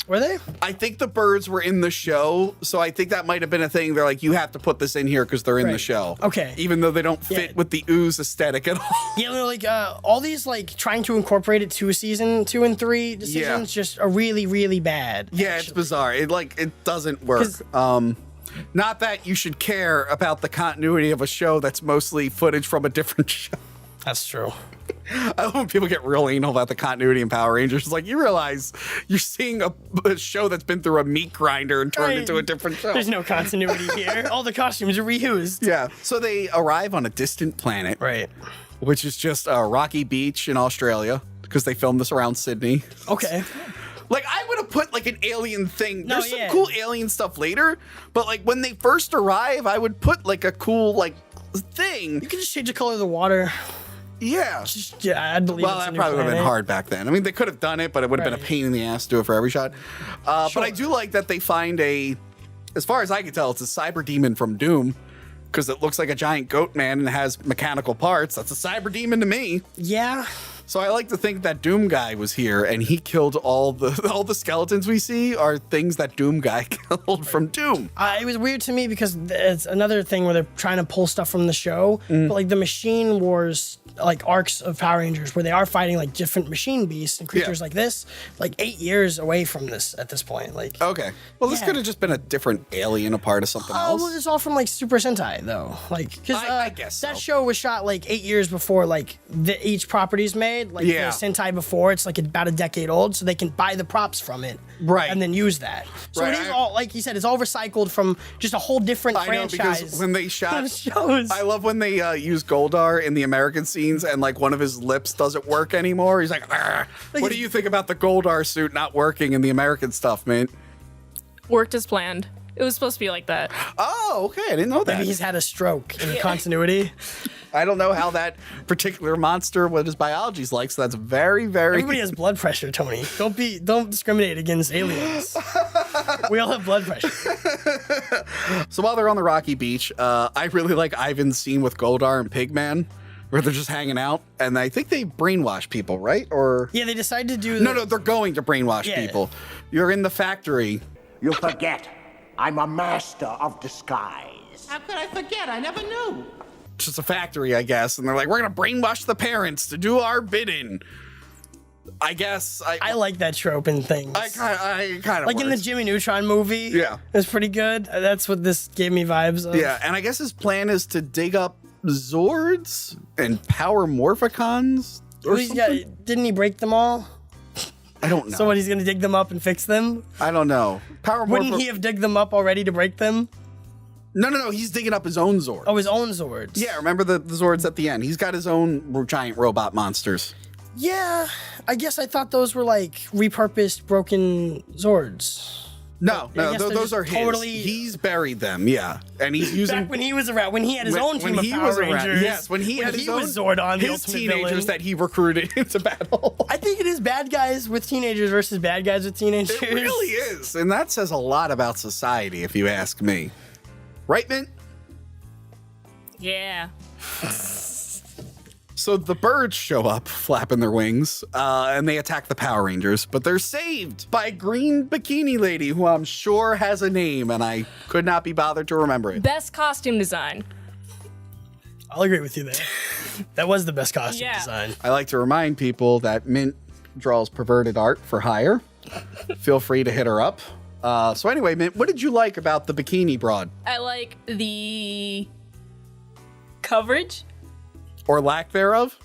Were they? I think the birds were in the show, so I think that might have been a thing. They're like, you have to put this in here because they're in the Right. show. Okay. Even though they don't fit Yeah. with the ooze aesthetic at all. Yeah, they're like all these like trying to incorporate it to season 2 and 3 decisions just are really really bad. Yeah, it's bizarre. It doesn't work. 'Cause- Not that you should care about the continuity of a show that's mostly footage from a different show. That's true. I love when people get real anal about the continuity in Power Rangers. It's like, you realize you're seeing a show that's been through a meat grinder and turned Right. into a different show. There's no continuity here. All the costumes are reused. Yeah. So they arrive on a distant planet, Right. which is just a rocky beach in Australia, because they filmed this around Sydney. Okay. Like, I would have put like an alien thing. No, There's some yeah. cool alien stuff later, but like when they first arrive, I would put like a cool like thing. You can just change the color of the water. Yeah. Yeah, I'd believe Well, it's a that new probably would have been planet. hard back then. I mean, they could have done it, but it would have been a Right. pain in the ass to do it for every shot. But Sure. I do like that they find as far as I can tell, it's a cyber demon from Doom, because it looks like a giant goat man and has mechanical parts. That's a cyber demon to me. Yeah. So I like to think that Doom guy was here and he killed all the skeletons we see are things that Doom guy killed from Doom. It was weird to me because it's another thing where they're trying to pull stuff from the show, Mm. but like the Machine Wars like arcs of Power Rangers where they are fighting like different machine beasts and creatures Yeah. like this, like 8 years away from this at this point. Like, Okay. Well, this Yeah. could have just been a different alien, a part of something oh, else. well, it's all from like Super Sentai though. Like, because I guess that so. show was shot like 8 years before like each property's made. Like Yeah. the Sentai before, it's like about a decade old, so they can buy the props from it, Right. and then use that. So Right, it is I- all like you said, it's all recycled from just a whole different I know, franchise. because when they shot of shows. I love when they use Goldar in the American scenes and like one of his lips doesn't work anymore. He's like, "Argh." Like What do it's- you think about the Goldar suit not working in the American stuff, man? Worked as planned. It was supposed to be like that. Oh, okay. I didn't know that. Maybe he's had a stroke in continuity. I don't know how that particular monster, what his biology's like, so that's very, very... Everybody has blood pressure, Tony. Don't discriminate against aliens. We all have blood pressure. So while they're on the rocky beach, I really like Ivan's scene with Goldar and Pigman, where they're just hanging out, and I think they brainwash people, right? Or... Yeah, they decided to do. No, they're going to brainwash Yeah. people. You're in the factory. You forget, I'm a master of disguise. How could I forget? I never knew. It's just a factory, I guess, and they're like, we're gonna brainwash the parents to do our bidding. I guess I like that trope in things. I kind of like in the Jimmy Neutron movie. Yeah. it's pretty good. That's what this gave me vibes of. Yeah, and I guess his plan is to dig up Zords and power Morphicons or Well, he's got, something. didn't he break them all? I don't know. So what? He's gonna dig them up and fix them? I don't know. Power Wouldn't he have digged them up already to break them? No. He's digging up his own Zord. Oh, his own Zords. Yeah, remember the Zords at the end? He's got his own giant robot monsters. Yeah, I guess I thought those were like repurposed broken Zords. No, I guess they're those just are his. totally- He's buried them, yeah, and he's using. Back when he was around, when he had his own team of he Power was around. Rangers. Yes, when he had his own, was Zordon, the his ultimate teenagers villain. that he recruited into battle. I think it is bad guys with teenagers versus bad guys with teenagers. It really is, and that says a lot about society, if you ask me. Right, Mint? Yeah. So the birds show up, flapping their wings, and they attack the Power Rangers, but they're saved by a green bikini lady who I'm sure has a name, and I could not be bothered to remember it. Best costume design. I'll agree with you there. That was the best costume design. I like to remind people that Mint draws perverted art for hire. Feel free to hit her up. So anyway, Mint, what did you like about the bikini broad? I like the coverage. Or lack thereof?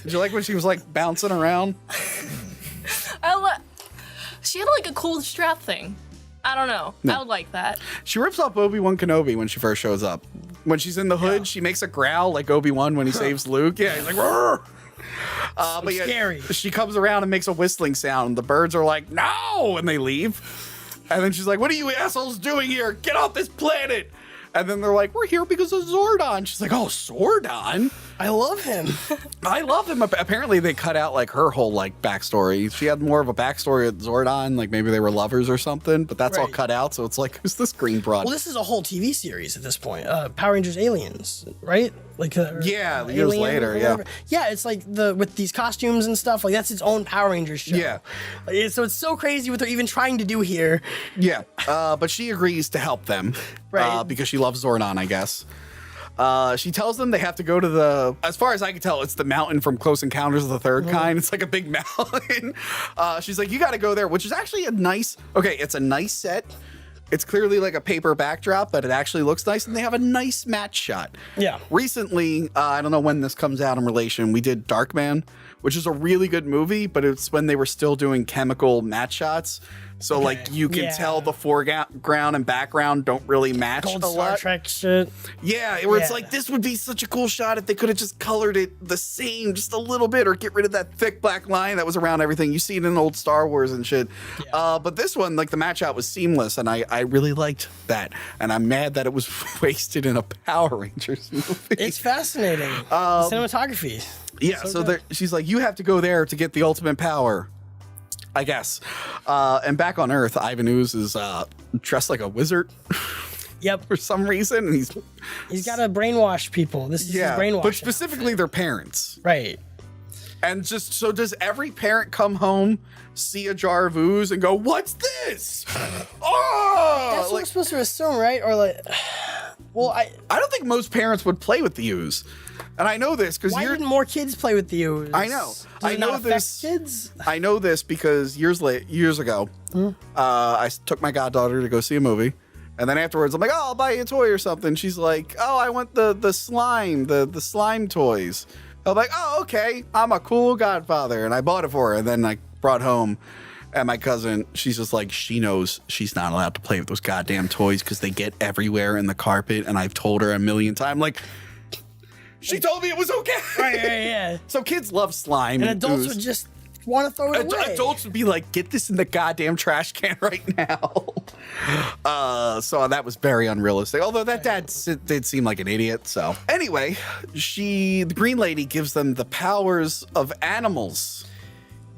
Did you like when she was like bouncing around? She had like a cool strap thing. I don't know. No. I would like that. She rips off Obi-Wan Kenobi when she first shows up. When she's in the hood, she makes a growl like Obi-Wan when he saves Luke. Yeah, he's like, roar. But yeah, scary. She comes around and makes a whistling sound. The birds are like, no, and they leave. And then she's like, what are you assholes doing here? Get off this planet. And then they're like, we're here because of Zordon. She's like, oh, Zordon? I love him. I love him. Apparently, they cut out like her whole like backstory. She had more of a backstory with Zordon, like maybe they were lovers or something. But that's all Right. cut out. So it's like, who's this green broad? Well, this is a whole TV series at this point. Power Rangers Aliens, right? Like Yeah, years Alien later, or yeah. whatever. Yeah, it's like with these costumes and stuff. Like that's its own Power Rangers show. Yeah. So it's so crazy what they're even trying to do here. Yeah, but she agrees to help them, Right. Because she loves Zordon, I guess. She tells them they have to go to as far as I can tell, it's the mountain from Close Encounters of the Third Kind. It's like a big mountain. She's like, you got to go there, which is actually it's a nice set. It's clearly like a paper backdrop, but it actually looks nice, and they have a nice match shot. Yeah. Recently, I don't know when this comes out in relation, we did Darkman, which is a really good movie, but it's when they were still doing chemical match shots. So, like, you can tell the foreground and background don't really match Old a Star lot. Trek shit. Yeah, where it's Yeah. like, this would be such a cool shot if they could have just colored it the same, just a little bit, or get rid of that thick black line that was around everything. You see it in old Star Wars and shit. But this one, like, the match out was seamless, and I really liked that. And I'm mad that it was wasted in a Power Rangers movie. It's fascinating. Cinematography. Yeah, so she's like, you have to go there to get the ultimate power, I guess. And back on Earth, Ivan Ooze is dressed like a wizard Yep. for some reason. And He's got to brainwash people. This is his brainwashing. but specifically their parents. Right. And just, so does every parent come home, see a jar of ooze, and go, what's this? Oh! That's what we're supposed to assume, right? Or like, well, I don't think most parents would play with the ooze. And I know this because why didn't more kids play with the ooze? I know. Does I it know not affect this. kids? I know this because years ago, I took my goddaughter to go see a movie, and then afterwards, I'm like, "Oh, I'll buy you a toy or something." She's like, "Oh, I want the slime, the slime toys." I'm like, "Oh, okay. I'm a cool godfather," and I bought it for her. And then I brought home, and my cousin, she's just like, she knows she's not allowed to play with those goddamn toys because they get everywhere in the carpet, and I've told her a million times, like. She told me it was okay. Right, yeah. So kids love slime. And adults ooze. would just want to throw it away. Adults would be like, get this in the goddamn trash can right now. So that was very unrealistic. Although that dad did seem like an idiot. So anyway, the green lady gives them the powers of animals.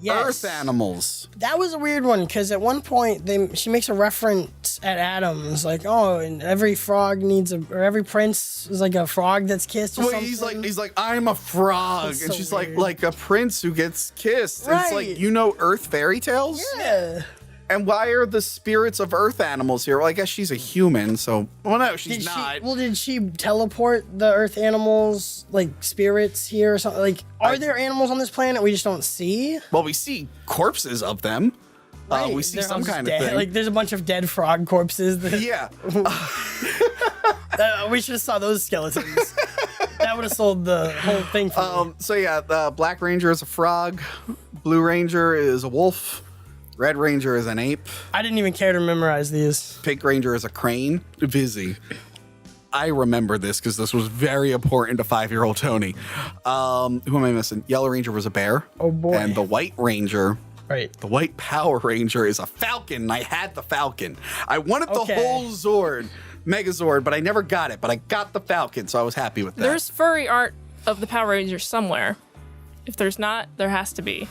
Yes. Earth animals. That was a weird one because at one point she makes a reference at Adams, like, oh, and every frog needs or every prince is like a frog that's kissed or Well, something. he's like, I'm a frog, That's and so she's weird. like a prince who gets kissed. And it's Right. like, you know, Earth fairy tales. Yeah. And why are the spirits of Earth animals here? Well, I guess she's a human, so well, no, she's not. Did she teleport the Earth animals, like spirits here or something? Like, are there animals on this planet we just don't see? Well, we see corpses of them. Right, We see they're some all kind dead. of thing. Like, there's a bunch of dead frog corpses. That, Yeah. we should have saw those skeletons. That would have sold the whole thing for me. So yeah, the Black Ranger is a frog. Blue Ranger is a wolf. Red Ranger is an ape. I didn't even care to memorize these. Pink Ranger is a crane. Busy. I remember this because this was very important to 5-year-old Tony. Who am I missing? Yellow Ranger was a bear. Oh, boy. And the White Ranger, Right. the White Power Ranger, is a falcon. And I had the falcon. I wanted the Okay. whole Zord, Megazord, but I never got it. But I got the falcon, so I was happy with that. There's furry art of the Power Rangers somewhere. If there's not, there has to be.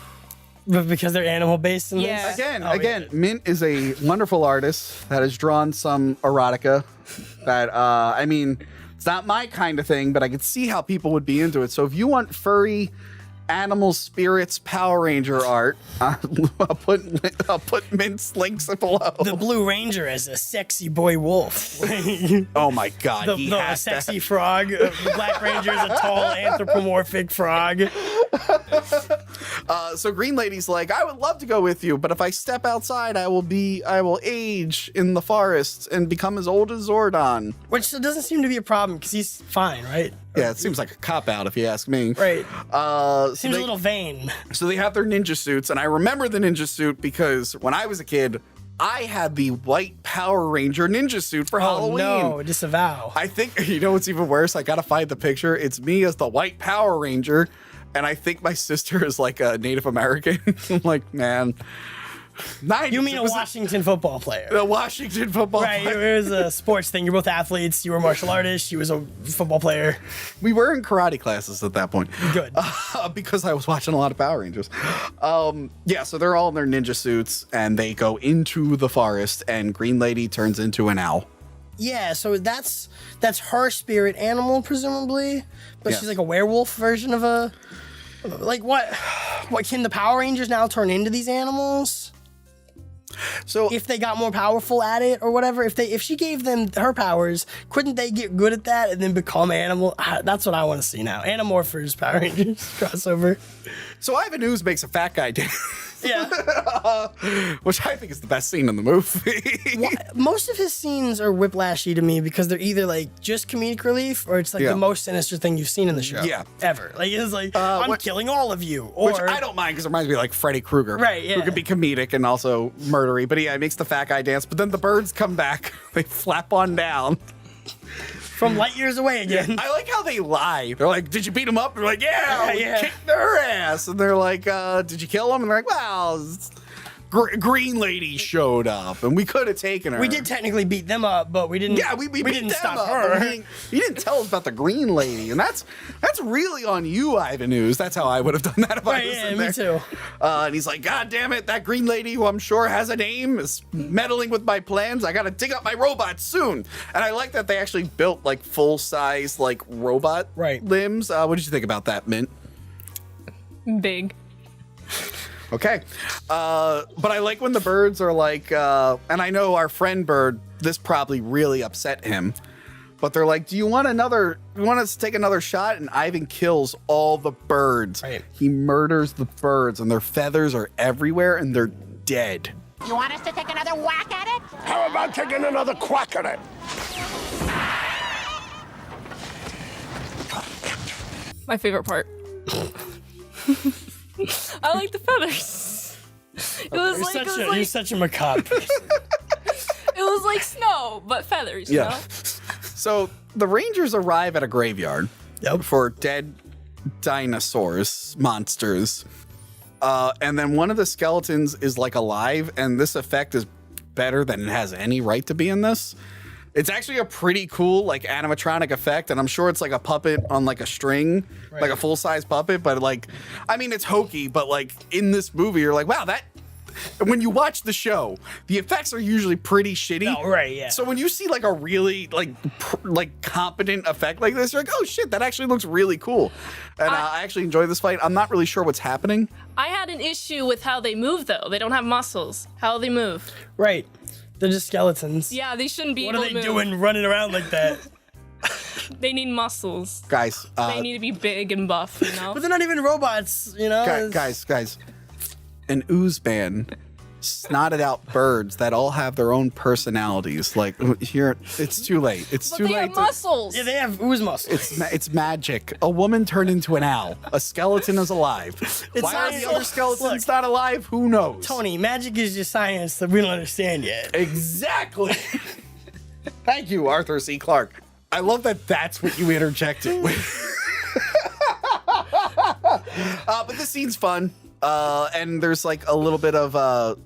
But because they're animal based in Yeah. this? Again, Mint is a wonderful artist that has drawn some erotica that, I mean, it's not my kind of thing, but I could see how people would be into it. So if you want furry animal spirits Power Ranger art, I'll put Mint's links below. The Blue Ranger is a sexy boy wolf. Oh my God, he the has sexy that. frog. The Black Ranger is a tall anthropomorphic frog. So Green Lady's like, I would love to go with you, but if I step outside, I will age in the forest and become as old as Zordon. Which doesn't seem to be a problem because he's fine, right? Yeah, it seems like a cop-out if you ask me. Right. So Seems they- a little vain. So they have their ninja suits, and I remember the ninja suit because when I was a kid, I had the white Power Ranger ninja suit for Halloween. Oh no, disavow. I think, you know what's even worse? I gotta find the picture. It's me as the white Power Ranger, and I think my sister is like a Native American. I'm like, man. You mean a Washington football player? The Washington football Right, player. it was a sports thing. You're both athletes. You were a martial artist. She was a football player. We were in karate classes at that point. Good. Because I was watching a lot of Power Rangers. Yeah, so they're all in their ninja suits, and they go into the forest, and Green Lady turns into an owl. Yeah, so that's her spirit animal, presumably, but Yes. she's like a werewolf version of a. Like what? What can the Power Rangers now turn into these animals? So If they got more powerful at it or whatever, if she gave them her powers, couldn't they get good at that and then become animal? That's what I want to see now. Animorphers, Power Rangers crossover. So Ivan Ooze makes a fat guy dance, Yeah. which I think is the best scene in the movie. Most of his scenes are whiplashy to me because they're either like just comedic relief or it's like Yeah. the most sinister thing you've seen in the show. Yeah. Ever. Like it's like I'm what- killing all of you. Or Which I don't mind because it reminds me of like Freddy Krueger. Right, yeah. Who can be comedic and also murdery. But yeah, he makes the fat guy dance. But then the birds come back. They flap on down. from light years away again. I like how they lie. They're like, did you beat him up? They're like, yeah, we Yeah. kicked their ass. And they're like, did you kill him? And they're like, well, Green Lady showed up and we could have taken her. We did technically beat them up, but we didn't. Yeah, we beat didn't them stop up. her. You didn't tell us about the Green Lady, and that's really on you, Ivan Ooze. That's how I would have done that if I Right, was yeah, in me there. too. And he's like, God damn it, that Green Lady, who I'm sure has a name, is meddling with my plans. I gotta dig up my robots soon. And I like that they actually built like full size like robot Right. limbs. What did you think about that, Mint? Big. Okay. But I like when the birds are like, and I know our friend Bird, this probably really upset him, but they're like, do you want us to take another shot? And Ivan kills all the birds. Right. He murders the birds and their feathers are everywhere and they're dead. You want us to take another whack at it? How about taking another quack at it? My favorite part. I like the feathers. It was You're such a macabre. it was like snow, but feathers, you know? So the Rangers arrive at a graveyard Yep. for dead dinosaurs, monsters. And then one of the skeletons is like alive, and this effect is better than it has any right to be in this. It's actually a pretty cool like animatronic effect, and I'm sure it's like a puppet on like a string, like a full-size puppet, but like, I mean, it's hokey, but like in this movie, you're like, wow, that. And when you watch the show, the effects are usually pretty shitty. Oh, right, yeah. So when you see like a really like competent effect like this, you're like, oh shit, that actually looks really cool. And I actually enjoy this fight. I'm not really sure what's happening. I had an issue with how they move, though. They don't have muscles. How they move. Right. They're just skeletons. Yeah, they shouldn't be What able are they to move. doing running around like that? They need muscles. Guys, They need to be big and buff, you know? But they're not even robots, you know? guys, an ooze band snotted out birds that all have their own personalities. Like here, it's too late. It's But too they late. have muscles. Yeah, they have ooze muscles. It's magic. A woman turned into an owl. A skeleton is alive. Why are science. the other skeletons Look. not alive? Who knows? Tony, magic is just science that we don't understand yet. Exactly. Thank you, Arthur C. Clarke. I love that that's what you interjected with. But this scene's fun. And there's like a little bit of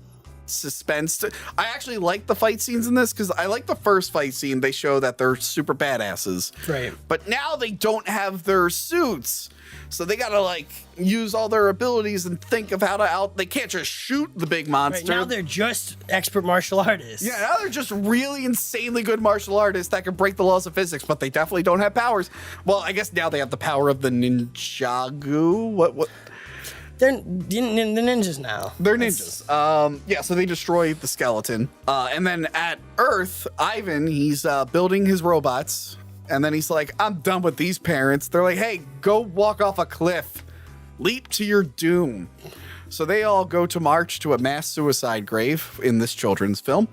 suspense. I actually like the fight scenes in this because I like the first fight scene. They show that they're super badasses. Right. But now they don't have their suits. So they gotta like use all their abilities and think of how to they can't just shoot the big monster. Right, now they're just expert martial artists. Yeah, now they're just really insanely good martial artists that can break the laws of physics, but they definitely don't have powers. Well, I guess now they have the power of the ninjago. What? They're the ninjas now. They're ninjas. Yeah, so they destroy the skeleton. And then at Earth, Ivan, he's building his robots. And then he's like, I'm done with these parents. They're like, hey, go walk off a cliff. Leap to your doom. So they all go to march to a mass suicide grave in this children's film.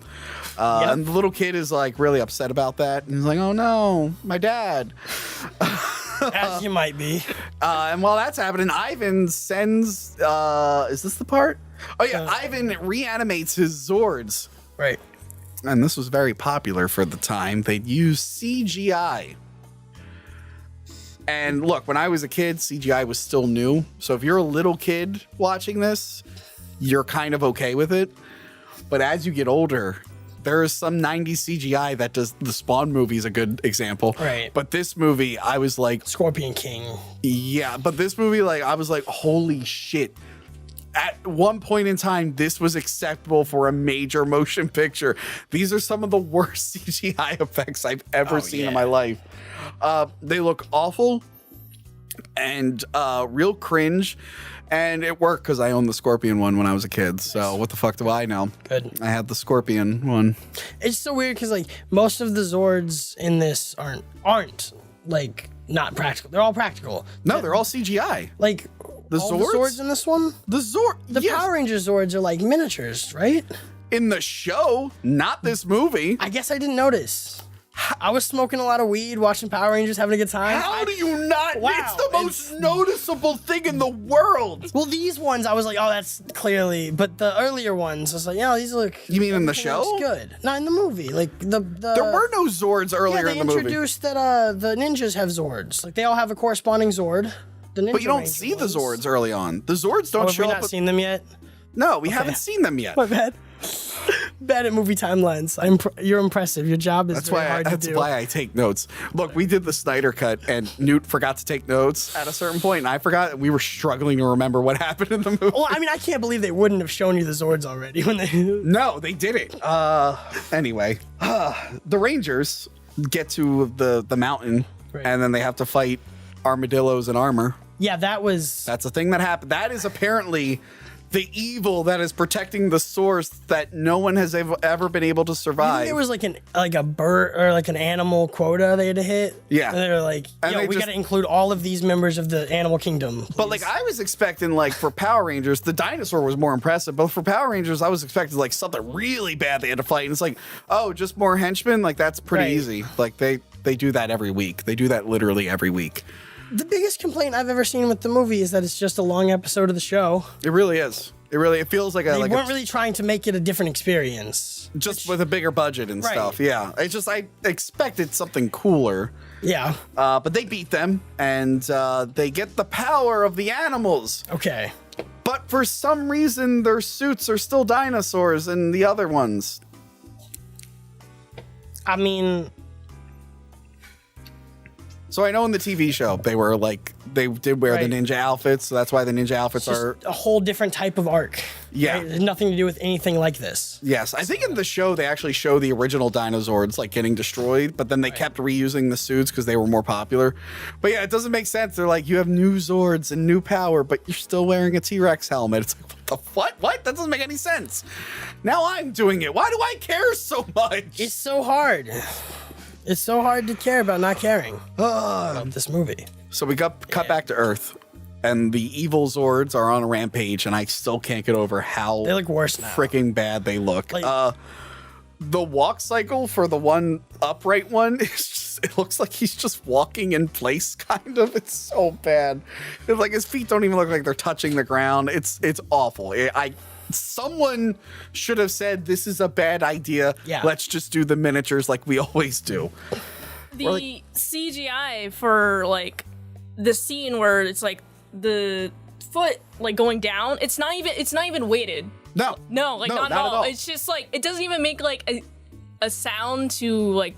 And the little kid is like really upset about that. And he's like, oh no, my dad. As you might be. And while that's happening, Ivan sends, is this the part? Oh yeah, Ivan reanimates his Zords. Right. And this was very popular for the time. They'd use CGI. And look, when I was a kid, CGI was still new. So if you're a little kid watching this, you're kind of okay with it. But as you get older, there is some 90s CGI that does. The Spawn movie is a good example. Right. But this movie, I was like, Scorpion King. yeah, but this movie, like, I was like, holy shit. At one point in time, this was acceptable for a major motion picture. These are some of the worst CGI effects I've ever seen in my life. They look awful and real cringe. And it worked because I owned the Scorpion one when I was a kid. Nice. So what the fuck do I know? Good. I had the Scorpion one. It's so weird because like most of the Zords in this aren't like not practical. They're all practical. No, they're all CGI. Like the all Zords? the Zords in this one? The yes. Power Ranger Zords are like miniatures, right? In the show, not this movie. I guess I didn't notice. I was smoking a lot of weed, watching Power Rangers, having a good time. How do you not? Wow, it's the most noticeable thing in the world. Well, these ones, I was like, oh, that's clearly. But the earlier ones, I was like, yeah, these look. You mean in the show? Looks good. Not in the movie. Like the. There were no Zords earlier in the movie. They introduced that the ninjas have Zords. Like they all have a corresponding Zord. The Ninja but you don't Ranger see ones. the Zords early on. The Zords don't Have show we up. not seen them yet? No, we haven't seen them yet. My bad. Bad at movie timelines. You're impressive. Your job is very hard to do. That's why I take notes. Look, we did the Snyder cut, and Newt forgot to take notes at a certain point, and I forgot. We were struggling to remember what happened in the movie. Well, I mean, I can't believe they wouldn't have shown you the Zords already when they. No, they didn't. Anyway, the Rangers get to the mountain, Right. and then they have to fight armadillos in armor. Yeah, that's a thing that happened. That is apparently the evil that is protecting the source that no one has ever been able to survive. There was like a bird or like an animal quota they had to hit. Yeah. And they were like, yo, we got to include all of these members of the animal kingdom. Please. But like I was expecting like for Power Rangers, the dinosaur was more impressive. But for Power Rangers, I was expecting like something really bad they had to fight. And it's like, oh, just more henchmen? Like that's pretty easy. Like they do that every week. They do that literally every week. The biggest complaint I've ever seen with the movie is that it's just a long episode of the show. It really is. It feels like they weren't really trying to make it a different experience. Just with a bigger budget and stuff. Yeah. It's just I expected something cooler. Yeah. But they beat them and they get the power of the animals. Okay. But for some reason their suits are still dinosaurs and the other ones. I mean, so I know in the TV show they were like they did wear the ninja outfits, so that's why the ninja outfits are a whole different type of arc. Yeah, right? It has nothing to do with anything like this. Yes, I think in the show they actually show the original dinosaurs like getting destroyed, but then they kept reusing the suits because they were more popular. But yeah, it doesn't make sense. They're like, you have new Zords and new power, but you're still wearing a T-Rex helmet. It's like, what the what? What? That doesn't make any sense. Now I'm doing it. Why do I care so much? It's so hard. It's so hard to care about not caring about this movie. So we cut back to Earth, and the evil Zords are on a rampage, and I still can't get over how they look worse now. Freaking bad they look. Like, the walk cycle for the one upright one is just, it looks like he's just walking in place, kind of. It's so bad. It's like his feet don't even look like they're touching the ground. It's awful. Someone should have said, this is a bad idea. Yeah. Let's just do the miniatures like we always do. The CGI for like the scene where it's like the foot like going down, it's not even weighted. No. No, like not at all. It's just like it doesn't even make like a sound to like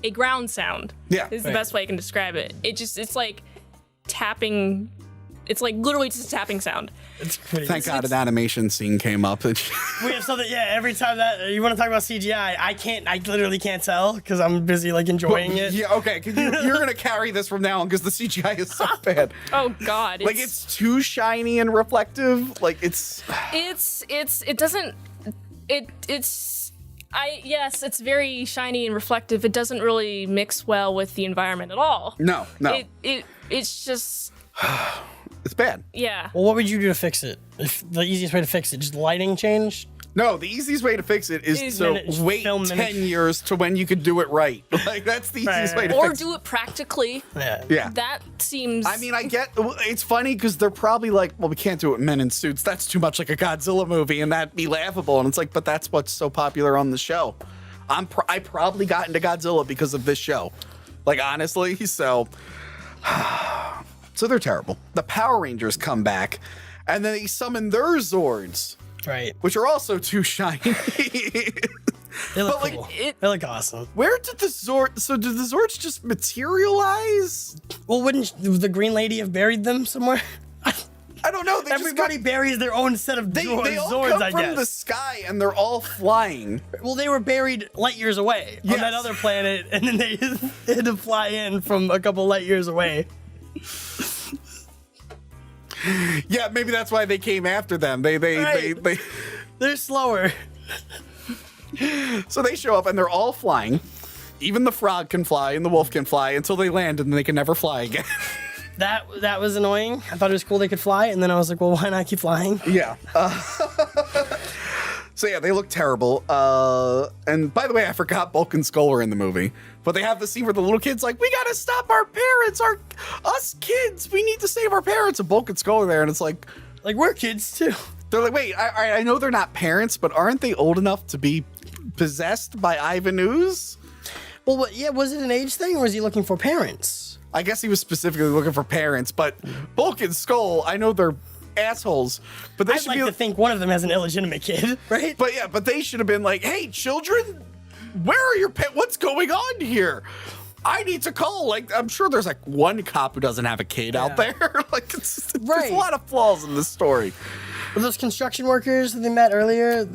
a ground sound. Yeah. Is the best way I can describe it. It's like tapping. It's like literally just a tapping sound. Thank God an animation scene came up. We have something, every time that you want to talk about CGI, I literally can't tell because I'm busy like enjoying it. Yeah, okay. You're going to carry this from now on because the CGI is so bad. Oh God. Like it's too shiny and reflective. Like it's very shiny and reflective. It doesn't really mix well with the environment at all. No. It's just it's bad. Yeah. Well, what would you do to fix it? If the easiest way to fix it, just lighting change? No, the easiest way to fix it is to wait 10 years to when you could do it right. Like that's the easiest way to fix it. Or do it practically. Yeah. That seems. I mean, I get it's funny because they're probably like, well, we can't do it with men in suits. That's too much like a Godzilla movie, and that'd be laughable. And it's like, but that's what's so popular on the show. I probably got into Godzilla because of this show. Like honestly, so they're terrible. The Power Rangers come back, and then they summon their Zords. Right. Which are also too shiny. They look cool. They look awesome. Where did the Zords... So did the Zords just materialize? Well, wouldn't the Green Lady have buried them somewhere? I don't know. Everybody buries their own set of they all Zords, come I guess. from the sky, and they're all flying. Well, they were buried light years away on that other planet, and then they had to fly in from a couple light years away. Yeah, maybe that's why they came after them. They're slower. So they show up and they're all flying. Even the frog can fly and the wolf can fly until they land and then they can never fly again. That was annoying. I thought it was cool they could fly, and then I was like, well, why not keep flying? Yeah. So yeah, they look terrible. And by the way, I forgot Bulk and Skull are in the movie. But they have the scene where the little kid's like, we gotta stop our parents, us kids. We need to save our parents. And Bulk and Skull are there, and it's like we're kids too. They're like, wait, I know they're not parents, but aren't they old enough to be possessed by Ivan Ooze? Well, was it an age thing, or was he looking for parents? I guess he was specifically looking for parents, but Bulk and Skull, I know they're assholes, but they I'd like to think one of them has an illegitimate kid, right? But they should have been like, hey, children, where are your pets? What's going on here? I need to call. Like, I'm sure there's like one cop who doesn't have a kid out there. Like, there's a lot of flaws in this story. Were those construction workers that they met earlier?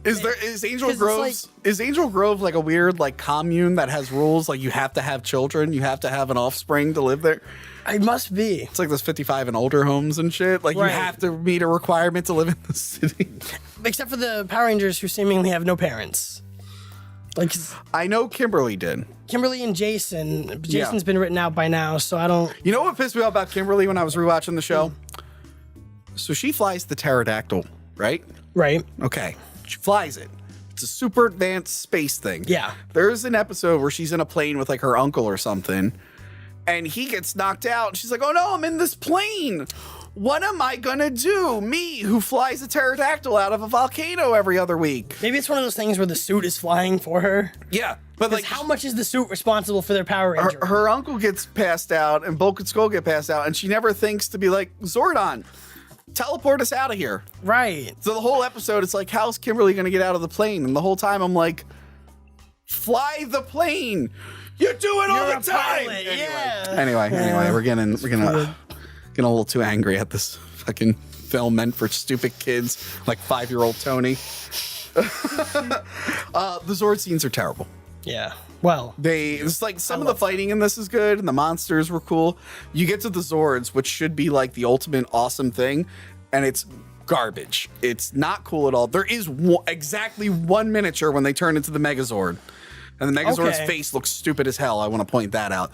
Is Angel Grove like a weird like commune that has rules? Like you have to have children, you have to have an offspring to live there. It must be. It's like those 55 and older homes and shit. Like you have to meet a requirement to live in the city. Except for the Power Rangers who seemingly have no parents. Like I know Kimberly did. Kimberly and Jason. Jason's been written out by now, so I don't. You know what pissed me off about Kimberly when I was rewatching the show? So she flies the pterodactyl, right? Right. Okay. She flies it. It's a super advanced space thing. Yeah. There's an episode where she's in a plane with like her uncle or something, and he gets knocked out. And she's like, oh no, I'm in this plane. What am I gonna do? Me, who flies a pterodactyl out of a volcano every other week. Maybe it's one of those things where the suit is flying for her. Yeah. But like, how much is the suit responsible for their Power Ranger? Her uncle gets passed out and Bulk and Skull get passed out, and she never thinks to be like, Zordon, teleport us out of here. Right. So the whole episode, it's like, how's Kimberly gonna get out of the plane? And the whole time I'm like, fly the plane. You do it all the time. Pilot, Anyway, we're getting a little too angry at this fucking film meant for stupid kids like 5-year-old Tony. The Zord scenes are terrible. Yeah. Well, it's like some of the fighting in this is good and the monsters were cool. You get to the Zords, which should be like the ultimate awesome thing, and it's garbage. It's not cool at all. There is exactly one miniature when they turn into the Megazord, and the Megazord's face looks stupid as hell. I want to point that out.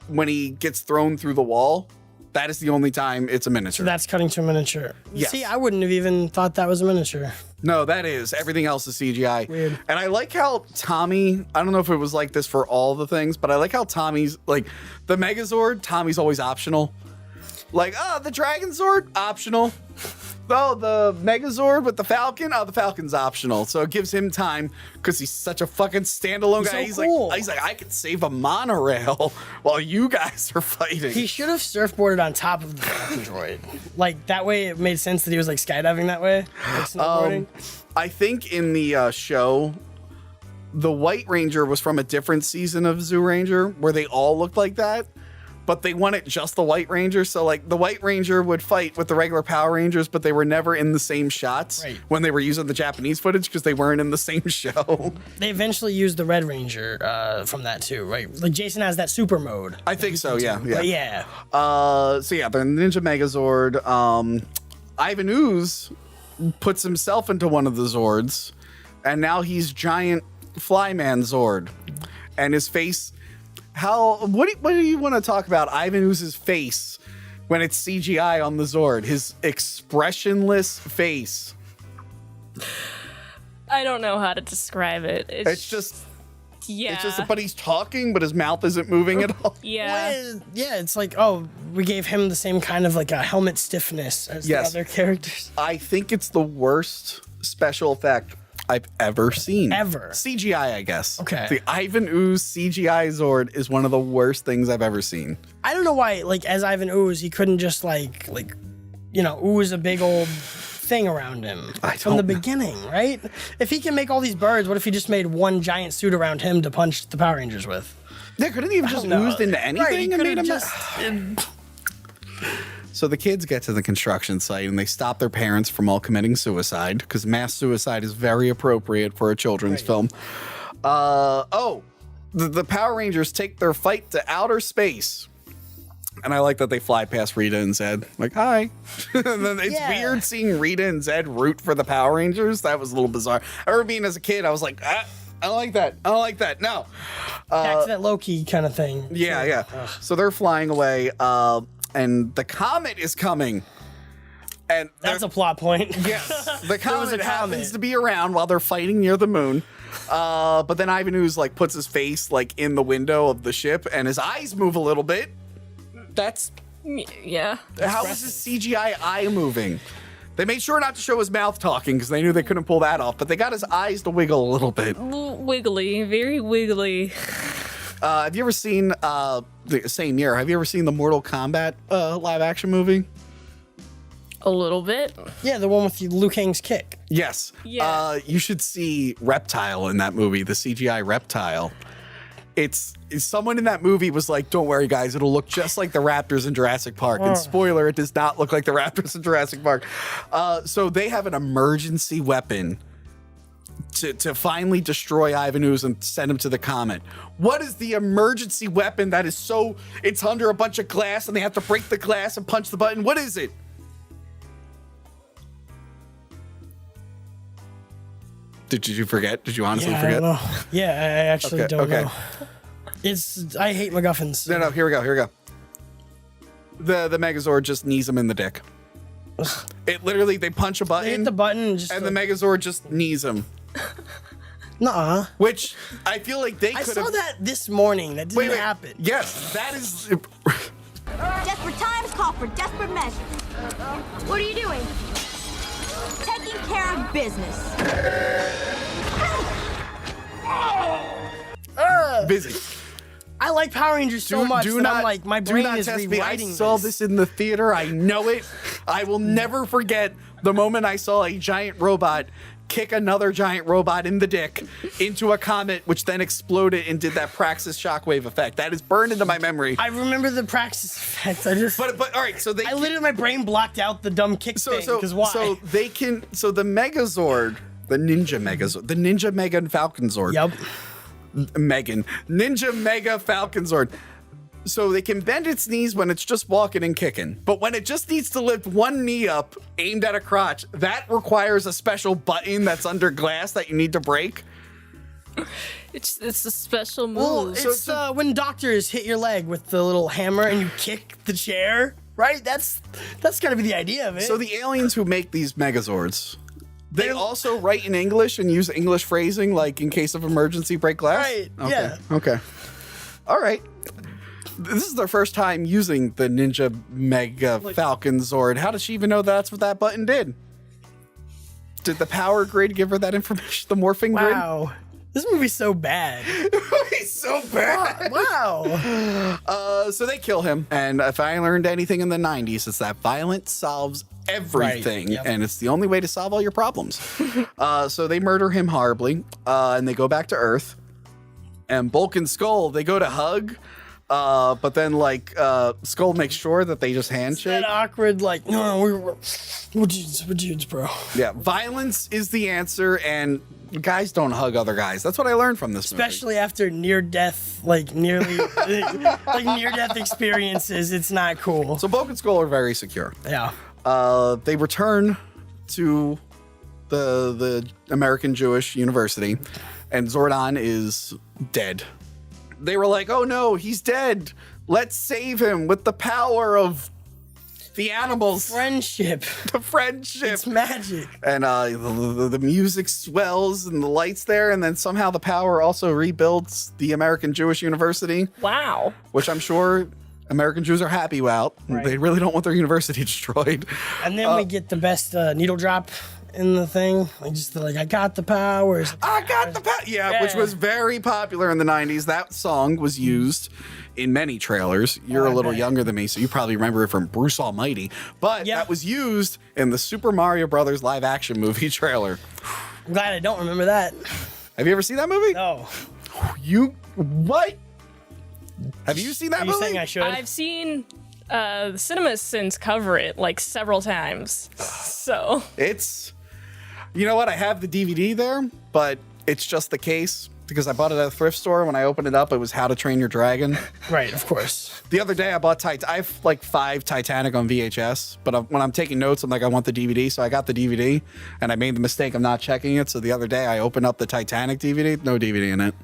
When he gets thrown through the wall, that is the only time it's a miniature. So that's cutting to a miniature. Yes. See, I wouldn't have even thought that was a miniature. No, that is. Everything else is CGI. Weird. And I like how Tommy, I don't know if it was like this for all the things, but I like how Tommy's, like, the Megazord, Tommy's always optional. Like, the Dragon Zord, optional. Oh, the Megazord with the Falcon? Oh, the Falcon's optional. So it gives him time because he's such a fucking standalone guy. so cool. He's like, I could save a monorail while you guys are fighting. He should have surfboarded on top of the Falcon droid. Like, that way it made sense that he was, like, skydiving that way. Like snowboarding. I think in the show, the White Ranger was from a different season of Zoo Ranger where they all looked like that. But they wanted just the White Ranger. So, like, the White Ranger would fight with the regular Power Rangers, but they were never in the same shots when they were using the Japanese footage because they weren't in the same show. They eventually used the Red Ranger from that, too, right? Like, Jason has that super mode. I think so, yeah. But yeah. So, yeah, the Ninja Megazord. Ivan Ooze puts himself into one of the Zords, and now he's giant Flyman Zord. And his face... What do you want to talk about Ivan Ooze's face when it's CGI on the Zord? His expressionless face. I don't know how to describe it. It's just, yeah. but he's talking, but his mouth isn't moving at all. Yeah. Well, yeah, it's like, oh, we gave him the same kind of like a helmet stiffness as the other characters. I think it's the worst special effect I've ever seen. Ever. CGI, I guess. Okay. The Ivan Ooze CGI Zord is one of the worst things I've ever seen. I don't know why, like, as Ivan Ooze, he couldn't just, like, ooze a big old thing around him from the beginning, right? If he can make all these birds, what if he just made one giant suit around him to punch the Power Rangers with? Yeah, couldn't he have just oozed into anything Right, and made him just... So the kids get to the construction site and they stop their parents from all committing suicide because mass suicide is very appropriate for a children's film. The Power Rangers take their fight to outer space. And I like that they fly past Rita and Zed. Like, hi. And then it's weird seeing Rita and Zed root for the Power Rangers. That was a little bizarre. I remember being as a kid, I was like, I don't like that. I don't like that. No. Back to that Loki kind of thing. Yeah. So they're flying away. And the comet is coming. And that's a plot point. Yes. The comet happens to be around while they're fighting near the moon. But then Ivan Ooze like puts his face like in the window of the ship and his eyes move a little bit. That's How is his CGI eye moving? They made sure not to show his mouth talking because they knew they couldn't pull that off, but they got his eyes to wiggle a little bit. Wiggly, very wiggly. Have you ever seen the same year? Have you ever seen the Mortal Kombat live action movie? A little bit. Yeah, the one with Liu Kang's kick. Yes. Yeah. You should see Reptile in that movie, the CGI Reptile. It's someone in that movie was like, don't worry, guys, it'll look just like the raptors in Jurassic Park. And spoiler, it does not look like the raptors in Jurassic Park. So they have an emergency weapon to finally destroy Ivan Ooze and send him to the comet. What is the emergency weapon that is so... It's under a bunch of glass and they have to break the glass and punch the button. What is it? Did you forget? Did you honestly forget? I don't know. Yeah, I actually don't know. I hate MacGuffins. No, here we go. The Megazord just knees him in the dick. It literally, they punch a button. They hit the button and the Megazord just knees him. Nuh-uh. Which I feel like they could have... I saw that this morning. That didn't happen. Yes, that is... Desperate times call for desperate measures. What are you doing? Taking care of business. Busy. I like Power Rangers so much that I'm like, my brain is rewriting I saw this in the theater. I know it. I will never forget the moment I saw a giant robot kick another giant robot in the dick into a comet, which then exploded and did that Praxis shockwave effect. That is burned into my memory. I remember the Praxis effect. But all right, so I literally, my brain blocked out the dumb kick thing, because why? So the Megazord, the Ninja Mega Falcon Zord. Yep. Ninja Mega Falcon Zord. So they can bend its knees when it's just walking and kicking. But when it just needs to lift one knee up aimed at a crotch, that requires a special button that's under glass that you need to break. It's a special move. Well, it's when doctors hit your leg with the little hammer and you kick the chair, right? That's gotta be the idea of it. So the aliens who make these Megazords, they also write in English and use English phrasing, like in case of emergency, break glass? Right, okay. yeah. Okay. All right. this is their first time using the Ninja Mega Falcon Zord. How does she even know that's what that button did? Did the power grid give her that information? The morphing grid? Wow. This movie's so bad. He's so bad. Wow. So they kill him. And if I learned anything in the 90s, it's that violence solves everything. Right, yep. And it's the only way to solve all your problems. So they murder him horribly. And they go back to Earth. And Bulk and Skull, they go to hug. But then, like, Skull makes sure that they just handshake. That awkward, like, no, we're dudes, bro. Yeah, violence is the answer, and guys don't hug other guys. That's what I learned from this movie. Especially after near-death, like, near-death experiences. It's not cool. So Bulk and Skull are very secure. Yeah. They return to the American Jewish University, and Zordon is dead. They were like, oh no, he's dead. Let's save him with the power of the animals. Friendship. The friendship. It's magic. And the music swells and the lights there, and then somehow the power also rebuilds the American Jewish University. Wow. Which I'm sure American Jews are happy about. Right. They really don't want their university destroyed. And then we get the best needle drop in the thing. I got the powers. I got the power. Yeah, which was very popular in the 90s. That song was used in many trailers. You're a little younger than me, so you probably remember it from Bruce Almighty. But that was used in the Super Mario Brothers live action movie trailer. I'm glad I don't remember that. Have you ever seen that movie? No. What? Have you seen that movie? Are you saying I should? I've seen the cinemas since cover it like several times. So it's, you know what? I have the DVD there, but it's just the case because I bought it at a thrift store. When I opened it up, it was How to Train Your Dragon. Right, of course. The other day I bought I have like 5 Titanic on VHS, but when I'm taking notes, I'm like, I want the DVD. So I got the DVD and I made the mistake of not checking it. So the other day I opened up the Titanic DVD, no DVD in it.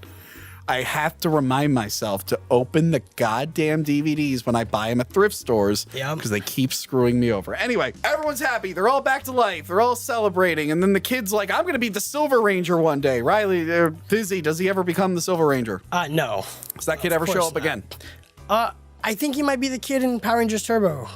I have to remind myself to open the goddamn DVDs when I buy them at thrift stores because they keep screwing me over. Anyway, everyone's happy. They're all back to life. They're all celebrating. And then the kid's like, I'm going to be the Silver Ranger one day. Riley, Busy, does he ever become the Silver Ranger? No. Does that kid ever show up again? I think he might be the kid in Power Rangers Turbo.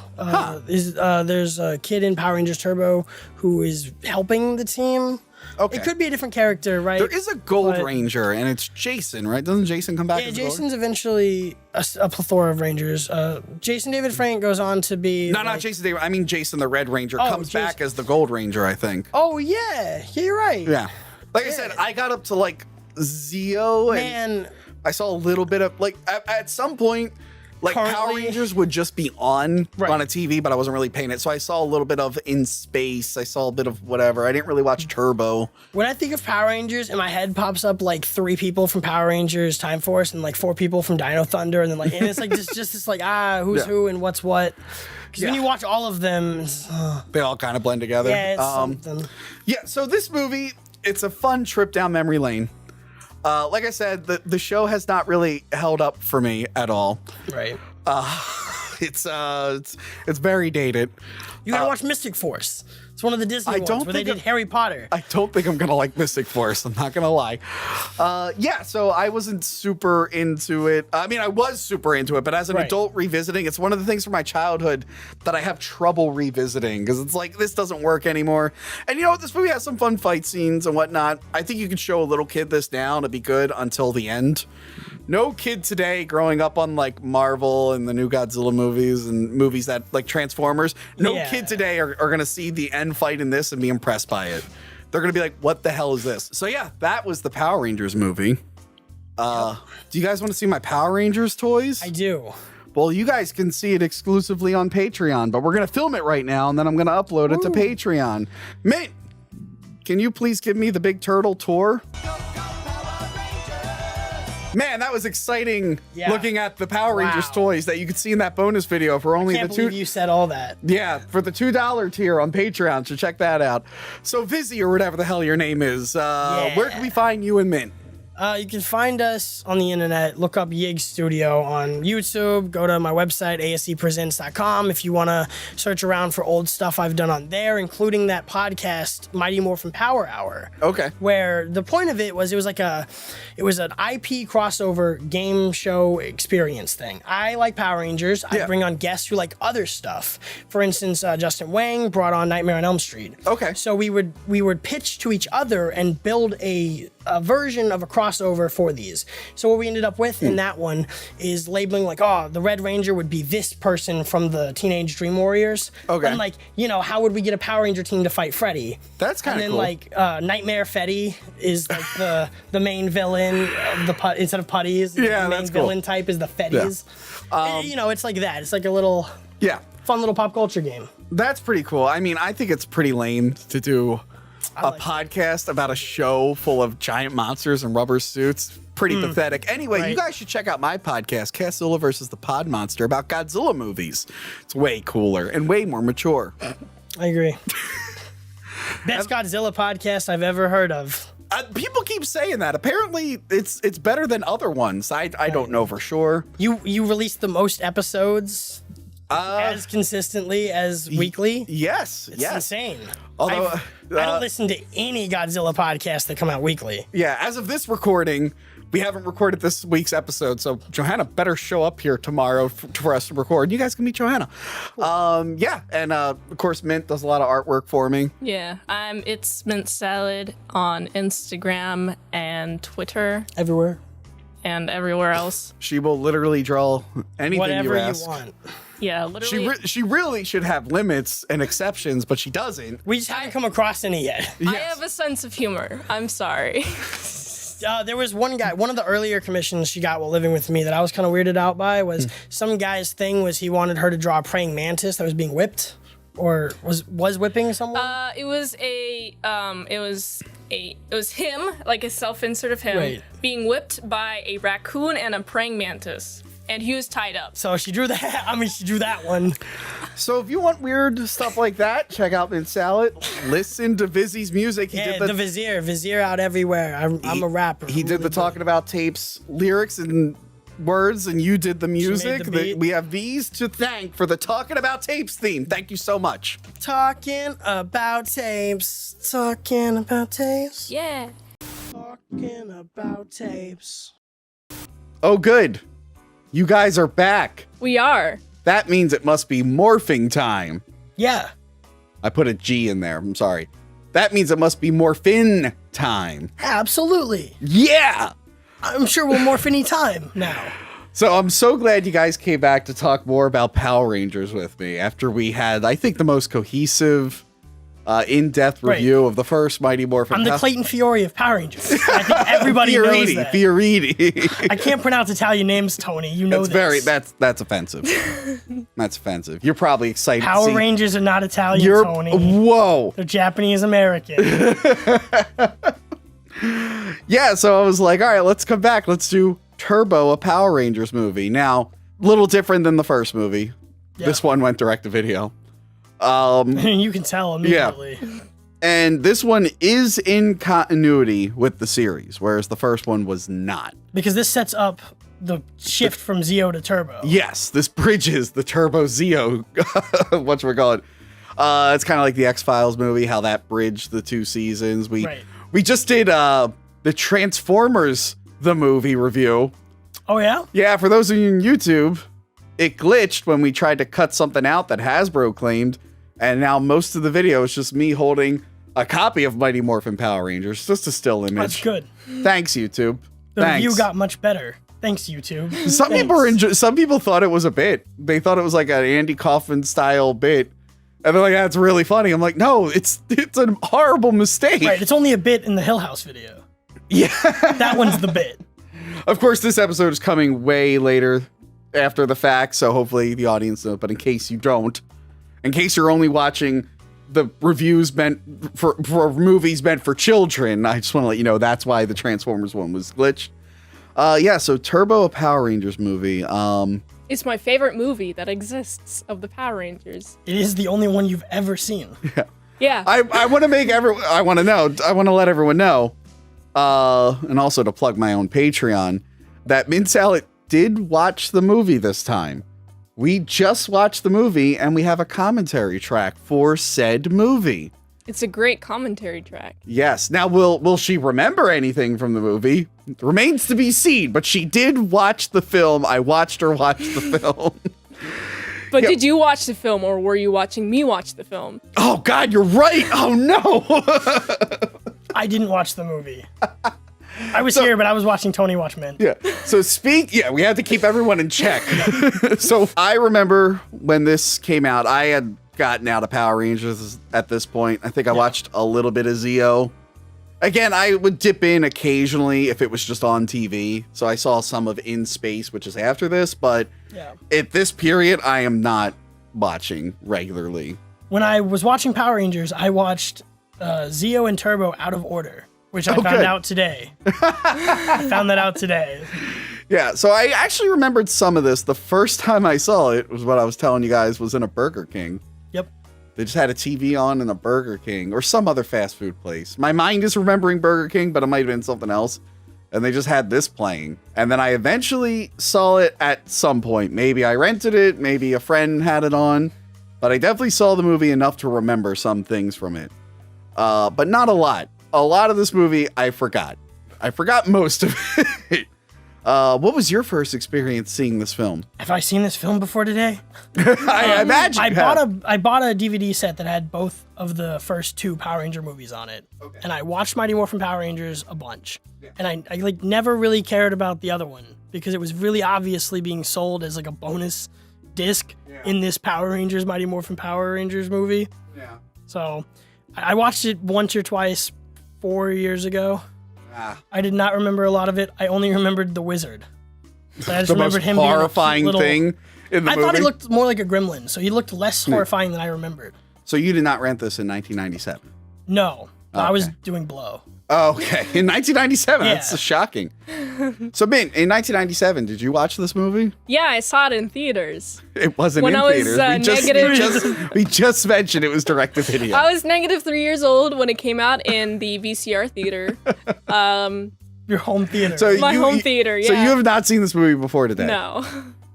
There's a kid in Power Rangers Turbo who is helping the team. Okay. It could be a different character, right? There is a Gold Ranger, and it's Jason, right? Doesn't Jason come back? Yeah, as Jason's eventually a plethora of Rangers. Jason David Frank goes on to be... not Jason David. I mean Jason the Red Ranger comes back as the Gold Ranger, I think. Oh, yeah. You're right. Yeah. Like I said, I got up to like Zeo, and I saw a little bit of, like, at some point... Like, Power Rangers would just be on a TV, but I wasn't really paying it. So I saw a little bit of In Space. I saw a bit of whatever. I didn't really watch Turbo. When I think of Power Rangers, in my head pops up like 3 people from Power Rangers Time Force and like 4 people from Dino Thunder. And then and it's like just this like, who's who and what's what. Because when you watch all of them, they all kind of blend together. Yeah, it's something. Yeah, so this movie, it's a fun trip down memory lane. Like I said, the show has not really held up for me at all. Right. It's very dated. You gotta watch Mystic Force. It's one of the Disney ones where they did Harry Potter. I don't think I'm gonna like Mystic Force. I'm not gonna lie. Yeah, so I wasn't super into it. I mean, I was super into it, but as an adult revisiting, it's one of the things from my childhood that I have trouble revisiting because it's like, this doesn't work anymore. And you know what? This movie has some fun fight scenes and whatnot. I think you could show a little kid this now and it'd be good until the end. No kid today growing up on like Marvel and the new Godzilla movies and movies that like Transformers, no kid today are going to see the end fight in this and be impressed by it. They're going to be like, what the hell is this? So yeah, that was the Power Rangers movie. Do you guys want to see my Power Rangers toys? I do. Well, you guys can see it exclusively on Patreon, but we're going to film it right now and then I'm going to upload it to Patreon. Mint, can you please give me the big turtle tour? Man, that was exciting looking at the Power Rangers toys that you could see in that bonus video for only I can't believe you said all that. Yeah, for the $2 tier on Patreon, so check that out. So Vizzy, or whatever the hell your name is, where can we find you and Mint? You can find us on the internet. Look up Yig Studio on YouTube. Go to my website, ascpresents.com, if you want to search around for old stuff I've done on there, including that podcast, Mighty Morphin Power Hour. Okay. Where the point of it was an IP crossover game show experience thing. I like Power Rangers. I bring on guests who like other stuff. For instance, Justin Wang brought on Nightmare on Elm Street. Okay. So we would pitch to each other and build a version of a crossover for these. So what we ended up with in that one is labeling like, oh, the Red Ranger would be this person from the Teenage Dream Warriors. Okay. And like, how would we get a Power Ranger team to fight Freddy? That's kind of cool. And then like Nightmare Freddy is like the main villain of the instead of putties. Yeah, the main that's cool. villain type is the Feddies. Yeah. It's like that. It's like a little fun little pop culture game. That's pretty cool. I mean, I think it's pretty lame to do a podcast about a show full of giant monsters and rubber suits. Pretty pathetic. Anyway, you guys should check out my podcast, Castzilla versus the Pod Monster, about Godzilla movies. It's way cooler and way more mature. I agree. Best Godzilla podcast I've ever heard of. People keep saying that. Apparently, it's better than other ones. I don't know for sure. You released the most episodes as consistently as weekly. Yes, it's insane. Although I don't listen to any Godzilla podcasts that come out weekly. Yeah, as of this recording, we haven't recorded this week's episode, so Johanna better show up here tomorrow for us to record. You guys can meet Johanna. Cool. Yeah, and of course, Mint does a lot of artwork for me. Yeah, it's Mint Salad on Instagram and Twitter. Everywhere. And everywhere else. She will literally draw anything whatever you ask. You want. Yeah, literally. She really should have limits and exceptions, but she doesn't. We just haven't come across any yet. Yes. I have a sense of humor. I'm sorry. There was one guy, one of the earlier commissions she got while living with me that I was kind of weirded out by was some guy's thing was he wanted her to draw a praying mantis that was being whipped or was whipping someone. It was him, like a self-insert of him being whipped by a raccoon and a praying mantis. And he was tied up. So she drew that. I mean, she drew that one. So if you want weird stuff like that, check out Mint Salad. Listen to Vizzy's music. He did the Vizier out everywhere. I'm a rapper. He did the Talking About Tapes lyrics and words, and you did the music. We have these to thank for the Talking About Tapes theme. Thank you so much. Talking about tapes. Talking about tapes. Yeah. Talking about tapes. Oh, good. You guys are back. We are. That means it must be morphing time. Yeah. I put a G in there. I'm sorry. That means it must be morphin time. Absolutely. Yeah. I'm sure we'll morph any time now. So I'm so glad you guys came back to talk more about Power Rangers with me after we had, I think, the most cohesive, in-depth review of the first Mighty Morphin. I'm the Clayton Fiore of Power Rangers. I think everybody knows that. Fioriti. I can't pronounce Italian names, Tony. You know this. That's offensive. That's offensive. You're probably excited. Power Rangers are not Italian, Tony. Whoa. They're Japanese American. Yeah, so I was like, all right, let's come back. Let's do Turbo, a Power Rangers movie. Now, a little different than the first movie. Yeah. This one went direct to video. You can tell immediately. Yeah. And this one is in continuity with the series, whereas the first one was not. Because this sets up the shift from Zeo to Turbo. Yes, this bridges the Turbo Zeo, whatchamacallit. It's kind of like the X-Files movie, how that bridged the two seasons. We just did the Transformers, the movie review. Oh, yeah? Yeah, for those of you on YouTube, it glitched when we tried to cut something out that Hasbro claimed. And now most of the video is just me holding a copy of Mighty Morphin Power Rangers, just a still image. That's good. Thanks, YouTube. The review got much better. Thanks, YouTube. Some people thought it was a bit. They thought it was like an Andy Kaufman style bit. And they're like, that's really funny. I'm like, no, it's a horrible mistake. Right, it's only a bit in the Hill House video. Yeah. That one's the bit. Of course, this episode is coming way later after the fact, so hopefully the audience knows. But in case you don't, in case you're only watching the reviews meant for movies meant for children, I just want to let you know that's why the Transformers one was glitched. Yeah, so Turbo, a Power Rangers movie. It's my favorite movie that exists of the Power Rangers. It is the only one you've ever seen. Yeah. Yeah. I want to make I want to let everyone know. and also to plug my own Patreon, that Mint Salad did watch the movie this time. We just watched the movie and we have a commentary track for said movie. It's a great commentary track. Yes. Now, will she remember anything from the movie? Remains to be seen, but she did watch the film. I watched her watch the film. But did you watch the film, or were you watching me watch the film? Oh, God, you're right. Oh, no. I didn't watch the movie. I was here, but I was watching Tony watch Mint. Yeah. So we had to keep everyone in check. So I remember when this came out, I had gotten out of Power Rangers at this point. I think I watched a little bit of Zeo. Again, I would dip in occasionally if it was just on TV. So I saw some of In Space, which is after this, but at this period, I am not watching regularly. When I was watching Power Rangers, I watched Zeo and Turbo out of order, which I found out today. I found that out today. Yeah, so I actually remembered some of this. The first time I saw it was what I was telling you guys was in a Burger King. Yep. They just had a TV on in a Burger King or some other fast food place. My mind is remembering Burger King, but it might have been something else. And they just had this playing. And then I eventually saw it at some point. Maybe I rented it, maybe a friend had it on. But I definitely saw the movie enough to remember some things from it. But not a lot. A lot of this movie, I forgot. I forgot most of it. What was your first experience seeing this film? Have I seen this film before today? I imagine I bought a DVD set that had both of the first two Power Ranger movies on it. Okay. And I watched Mighty Morphin Power Rangers a bunch. Yeah. And I like never really cared about the other one because it was really obviously being sold as like a bonus disc in this Power Rangers Mighty Morphin Power Rangers movie. Yeah. So I watched it once or twice 4 years ago. I did not remember a lot of it. I only remembered the wizard. So I just remembered him being a horrifying thing in the movie. I thought he looked more like a gremlin, so he looked less horrifying than I remembered. So you did not rent this in 1997? No. Okay. I was doing Blow. Okay. In 1997? Yeah. That's shocking. So, Mint, in 1997, did you watch this movie? Yeah, I saw it in theaters. It wasn't when in I theaters. Was, we just mentioned it was direct to video. I was -3 years old when it came out in the VCR theater. Your home theater. So My home theater, yeah. So you have not seen this movie before today? No.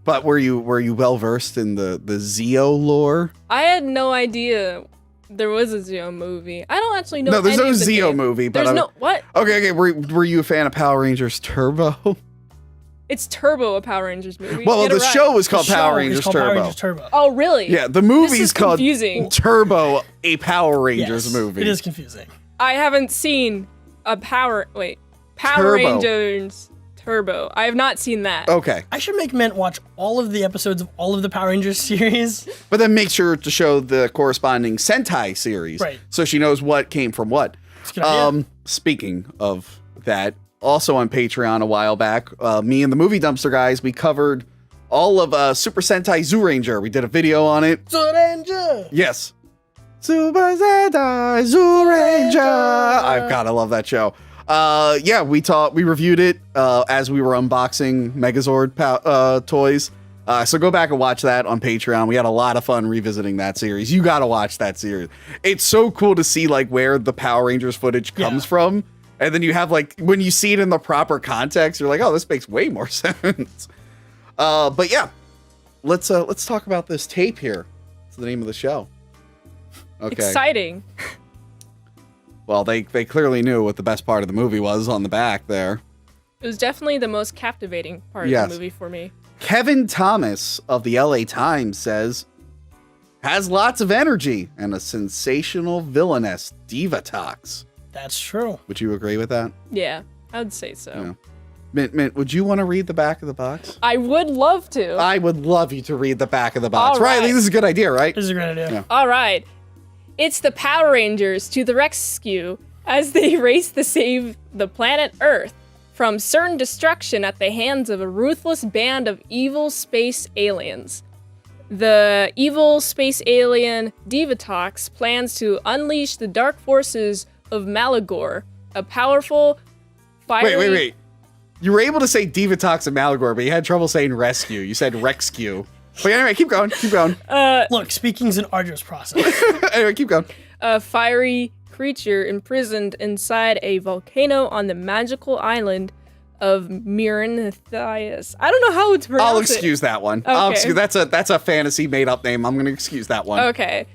But were you well versed in the Zeo lore? I had no idea there was a Zeo movie. I don't actually know. No, there's any no of the Zeo game. movie. But there's no what? Okay. Were you a fan of Power Rangers Turbo? It's Turbo, a Power Rangers movie. Well, the show was called Power Rangers Turbo. Oh, really? Yeah, the movie's called confusing. Turbo, a Power Rangers movie. It is confusing. I haven't seen a Power Rangers Turbo. I have not seen that. Okay. I should make Mint watch all of the episodes of all of the Power Rangers series. But then make sure to show the corresponding Sentai series. Right. So she knows what came from what. Speaking of that, also on Patreon a while back, me and the Movie Dumpster guys, we covered all of Super Sentai Zyuranger. We did a video on it. Zyuranger! Yes. Super Sentai Zyuranger! I've gotta love that show. We reviewed it as we were unboxing Megazord toys. So go back and watch that on Patreon. We had a lot of fun revisiting that series. You gotta watch that series. It's so cool to see like where the Power Rangers footage comes from. And then you have like, when you see it in the proper context, you're like, oh, this makes way more sense. But yeah, let's talk about this tape here. It's the name of the show. Okay. Exciting. Well, they clearly knew what the best part of the movie was on the back there. It was definitely the most captivating part of the movie for me. Kevin Thomas of the LA Times says, has lots of energy and a sensational villainess diva talks. That's true. Would you agree with that? Yeah, I would say so. Yeah. Mint, would you want to read the back of the box? I would love to. I would love you to read the back of the box. All right. Riley, this is a good idea, right? This is a great idea. Yeah. All right. It's the Power Rangers to the rescue as they race to save the planet Earth from certain destruction at the hands of a ruthless band of evil space aliens. The evil space alien Divatox plans to unleash the dark forces of Malagor, a powerful, fiery... Wait. You were able to say Divatox and Malagor, but you had trouble saying rescue. You said Rexcue. But anyway, keep going. Look, speaking's an arduous process. Anyway, keep going. A fiery creature imprisoned inside a volcano on the magical island of Miranthus. I don't know how to pronounce it. I'll excuse that one. Okay. That's a fantasy made-up name. I'm going to excuse that one. Okay.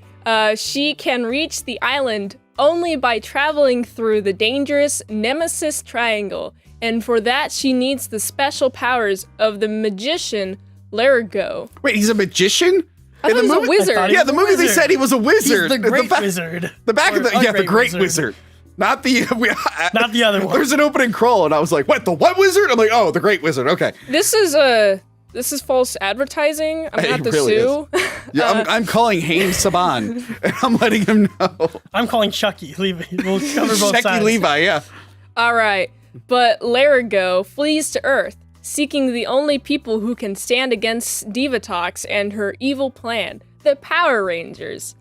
She can reach the island only by traveling through the dangerous Nemesis Triangle, and for that she needs the special powers of the magician Larigo. Wait, he's a magician? I thought he was a wizard. Yeah, the movie they said he was a wizard. He's the great wizard. The back of the Or a the great wizard. Not the Not the other one. There's an opening crawl, and I was like, "What? The what wizard?" I'm like, "Oh, the great wizard." Okay. This is false advertising. I'm gonna have to really sue. Yeah, I'm calling Haynes Saban, and I'm letting him know. I'm calling Chucky. Leave it. We'll cover both Chucky sides. Levi, yeah. All right, but Larigo flees to Earth, seeking the only people who can stand against Divatox and her evil plan, the Power Rangers.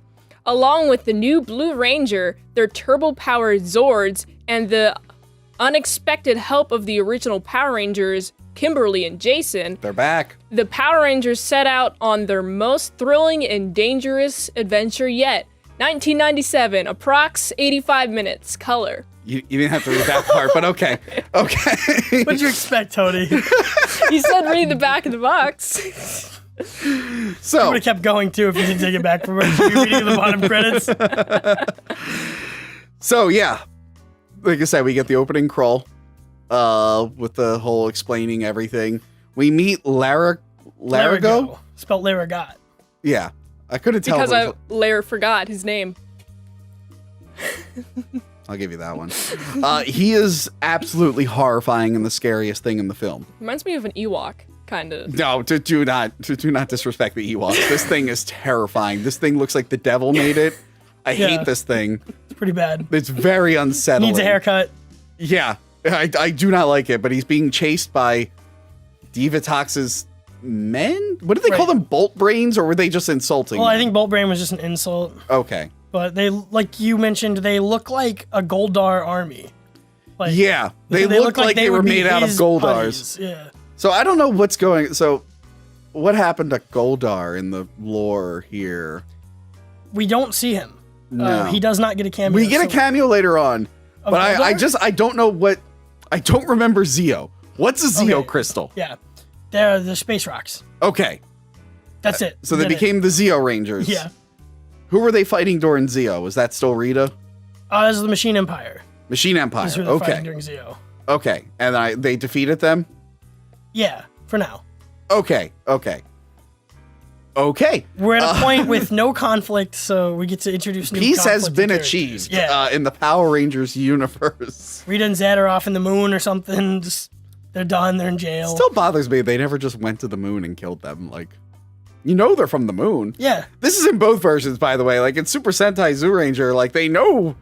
Along with the new Blue Ranger, their turbo-powered Zords, and the unexpected help of the original Power Rangers, Kimberly and Jason, They're back. the Power Rangers set out on their most thrilling and dangerous adventure yet. 1997, approx 85 minutes, color. You didn't have to read that part, but okay. Okay. What'd you expect, Tony? You said read the back of the box. So Would have kept going too if you didn't take it back from where you were reading the bottom credits. So yeah, like I said, we get the opening crawl, with the whole explaining everything. We meet Larigo. Spelled Larigot. Yeah, I couldn't tell. Because Lair forgot his name. I'll give you that one. He is absolutely horrifying and the scariest thing in the film. Reminds me of an Ewok, kind of. No, do not disrespect the Ewoks. This thing is terrifying. This thing looks like the devil made it. I hate this thing. It's pretty bad. It's very unsettling. Needs a haircut. Yeah, I do not like it, but he's being chased by Divatox's men? What did they call them? Bolt brains, or were they just insulting Well, them? I think Bolt Brain was just an insult. Okay. But they, like you mentioned, they look like a Goldar army. Like, Yeah, they look like they were would be made out of his Goldars. buddies. Yeah. So I don't know what's going. So, what happened to Goldar in the lore here? We don't see him. No. He does not get a cameo. We get a cameo later on, Of but I Goldar? I don't know what. I don't remember Zeo. What's a Zeo Okay. crystal? Yeah. They're the space rocks. Okay, That's it. so they Did it. became the Zeo Rangers. Yeah. Who were they fighting during Zeo? Was that still Rita? This is the Machine Empire. Machine Empire. That's who they're fighting Okay. during Zeo. Okay. And they defeated them? Yeah, for now. Okay. We're at a point with no conflict, so we get to introduce new Peace has conflicting been characters. achieved Yeah. in the Power Rangers universe. Rita and Zed are off in the moon or something. Just, they're done. They're in jail. Still bothers me they never just went to the moon and killed them. Like, you know they're from the moon. Yeah. This is in both versions, by the way. Like in Super Sentai Zoo Ranger, like they know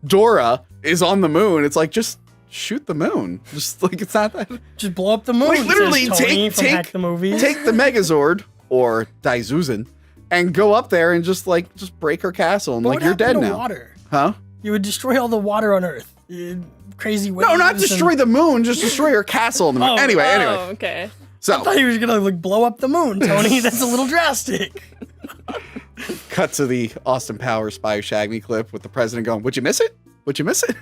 Dora is on the moon. It's like, just shoot the moon. Just like, it's not that. Just blow up the moon. Like literally says Tony from Hack the Movies. take the Megazord or Daizuzan and go up there and just break her castle and But like what you're dead happened to now. Water? Huh? You would destroy all the water on Earth. Crazy waves. No, not destroy the moon, just destroy her castle on the moon. Oh. anyway. Oh, okay. So I thought he was gonna like blow up the moon, Tony. That's a little drastic. cut to the Austin Powers Spy Who Shagged Me clip with the president going, "Would you miss it? Would you miss it?"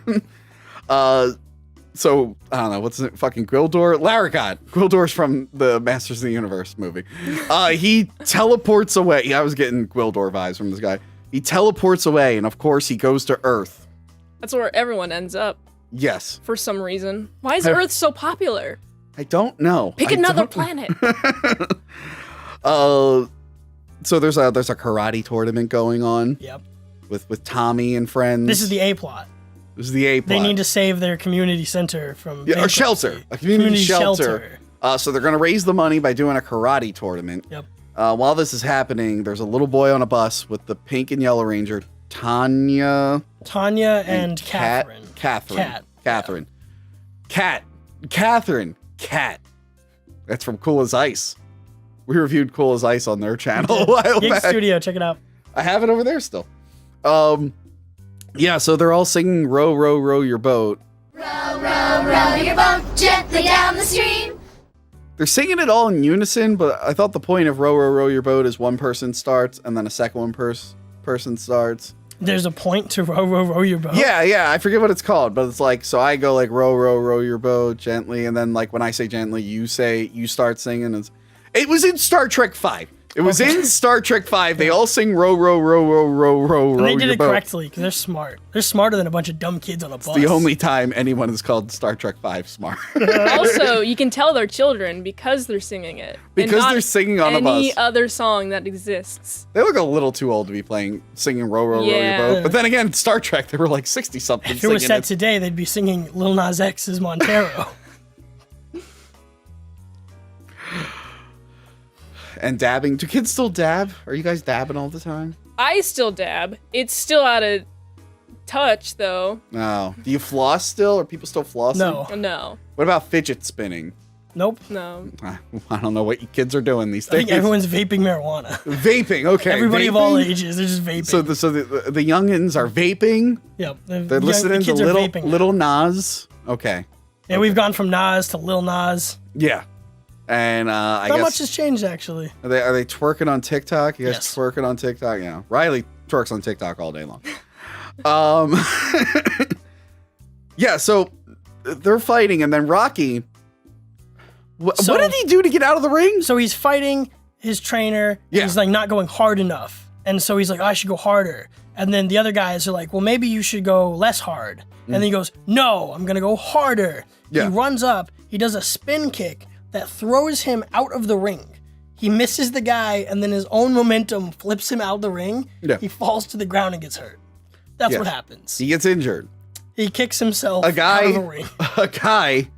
So I don't know what's it, fucking Gwildor, Larigot. Gwildor's from the Masters of the Universe movie. He teleports away. I was getting Gwildor vibes from this guy. He teleports away, and of course he goes to Earth. That's where everyone ends up Yes, for some reason. Why is Earth so popular? I don't know. Pick I another don't- planet. So there's a karate tournament going on Yep. with Tommy and friends. This is the A plot. This is the A plot. They need to save their community center from or bankruptcy. shelter, a community shelter. So they're going to raise the money by doing a karate tournament. Yep. While this is happening, there's a little boy on a bus with the pink and yellow ranger, Tanya Tanya and Catherine. Catherine. Cat. That's from Cool as Ice. We reviewed Cool as Ice on their channel a while Gig back. Studio, check it out. I have it over there still. Yeah, so they're all singing "Row, row, row your boat." Row your boat gently down the stream. They're singing it all in unison, but I thought the point of "Row, row, row your boat" is one person starts and then a second person starts. There's a point to row your boat. Yeah, I forget what it's called, but it's like, so I go like row your boat gently, and then like when I say gently, you start singing. It was in Star Trek 5. It was in Star Trek 5. They all sing row And they did your it boat. correctly because they're smart. They're smarter than a bunch of dumb kids on a bus. It's the only time anyone is called Star Trek 5 smart. Also, you can tell they're children because they're singing it. Because and not they're singing on a bus. Any other song that exists. They look a little too old to be singing row your boat. But then again, Star Trek, they were like 60 something. If it was set today, they'd be singing Lil Nas X's Montero. And dabbing. Do kids still dab? Are you guys dabbing all the time? I still dab. It's still out of touch, though. No. Do you floss still? Are people still flossing? No. No. What about fidget spinning? Nope. No. I don't know what you kids are doing these I days. think everyone's vaping marijuana. Vaping, okay. Everybody vaping? of all ages, they're just vaping. So the youngins are vaping? Yep. They're listening to kids are vaping. little Nas? Okay. Yeah, we've gone from Nas to Lil Nas. Yeah. And I Not guess... much has changed, actually. Are they twerking on TikTok? You guys Yes. twerking on TikTok? Yeah. Riley twerks on TikTok all day long. Yeah, so they're fighting, and then Rocky... what did he do to get out of the ring? So he's fighting his trainer. Yeah. He's like not going hard enough. And so he's like, I should go harder. And then the other guys are like, well, maybe you should go less hard. And then he goes, no, I'm going to go harder. Yeah. He runs up. He does a spin kick that throws him out of the ring. He misses the guy, and then his own momentum flips him out of the ring. Yeah. He falls to the ground and gets hurt. That's Yeah. what happens. He gets injured. He kicks himself A guy, out of the ring. a guy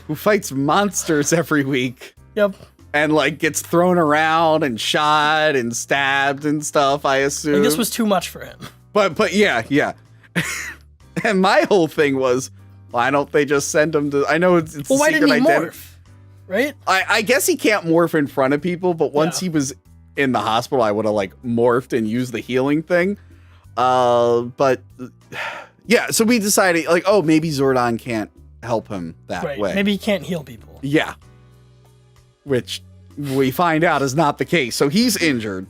who fights monsters every week Yep. and like gets thrown around and shot and stabbed and stuff, I assume. Like, this was too much for him. But yeah. And my whole thing was, why don't they just send him to... I know it's Well, a why secret didn't he identity. morph? Right? I guess he can't morph in front of people, but once Yeah. he was in the hospital, I would have like morphed and used the healing thing. But yeah, so we decided like, oh, maybe Zordon can't help him that Right. way. Maybe he can't heal people. Yeah. Which we find out is not the case. So he's injured.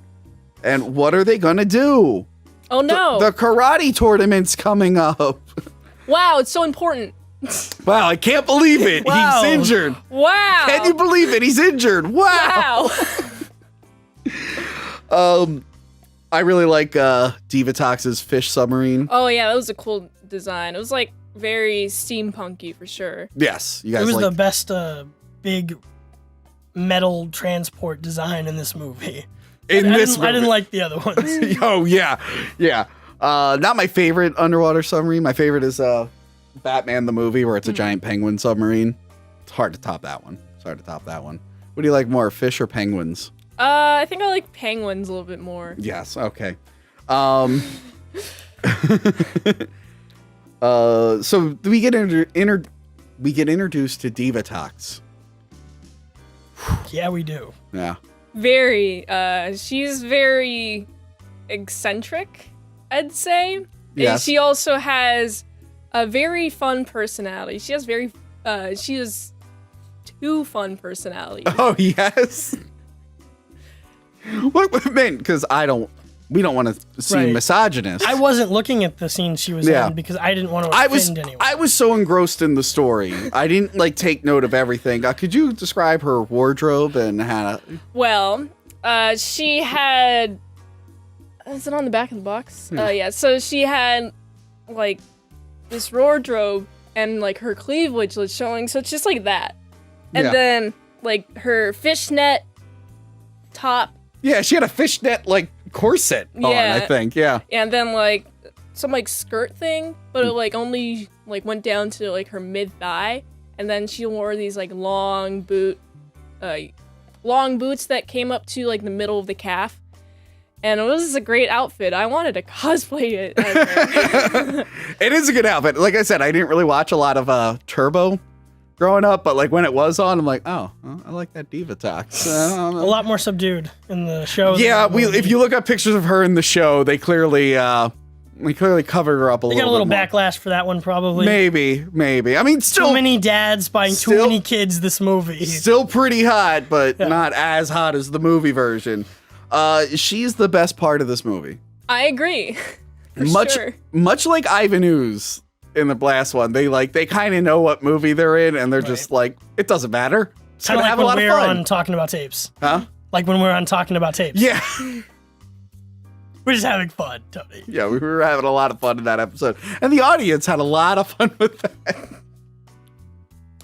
And what are they going to do? Oh no. The karate tournament's coming up. Wow, it's so important. Wow, I can't believe it. Wow. He's injured. Wow. Can you believe it? He's injured. Wow. Wow. I really like Divatox's fish submarine. Oh yeah, that was a cool design. It was like very steampunky for sure. Yes, you guys It was like the best big metal transport design in this movie. in I this didn't movie. like the other ones. Oh yeah. Not my favorite underwater submarine. My favorite is Batman the movie, where it's a giant penguin submarine. It's hard to top that one. What do you like more, fish or penguins? I think I like penguins a little bit more. Yes. Okay. So we get introduced to Divatox. Yeah, we do. Yeah. Very she's very eccentric, I'd say. Yes. And she also has a very fun personality. She has two fun personalities. Oh yes. What meant? Because we don't want to seem Right. misogynist. I wasn't looking at the scene she was Yeah. in because I didn't want to I offend anyone. was so engrossed in the story. I didn't like take note of everything. Could you describe her wardrobe and how? Well, she had. Is it on the back of the box? Yeah. So she had like this wardrobe and like her cleavage was showing. So it's just like that. And Yeah. then like her fishnet top. Yeah, she had a fishnet like corset on. Yeah. I think. Yeah. And then like some like skirt thing, but it like only like went down to like her mid thigh. And then she wore these like long boots that came up to like the middle of the calf. And it was a great outfit. I wanted to cosplay it. As her. It is a good outfit. Like I said, I didn't really watch a lot of Turbo growing up, but like when it was on, I'm like, oh, well, I like that Divatox. a lot more subdued in the show. than Yeah, the movie. if you look up pictures of her in the show, they clearly covered her up a They little. got a little bit more. backlash for that one, probably. Maybe. I mean, Too still many dads buying too still- many kids this movie. still pretty hot, but not as hot as the movie version. She's the best part of this movie. I agree. much like Ivan Ooze in the last one. They kind of know what movie they're in, and they're just like, it doesn't matter. Just Kind of like have a lot when of we're fun. on Talking About Tapes. Huh? Like when we're on Talking About Tapes. Yeah. We're just having fun, Tony. Yeah, we were having a lot of fun in that episode. And the audience had a lot of fun with that.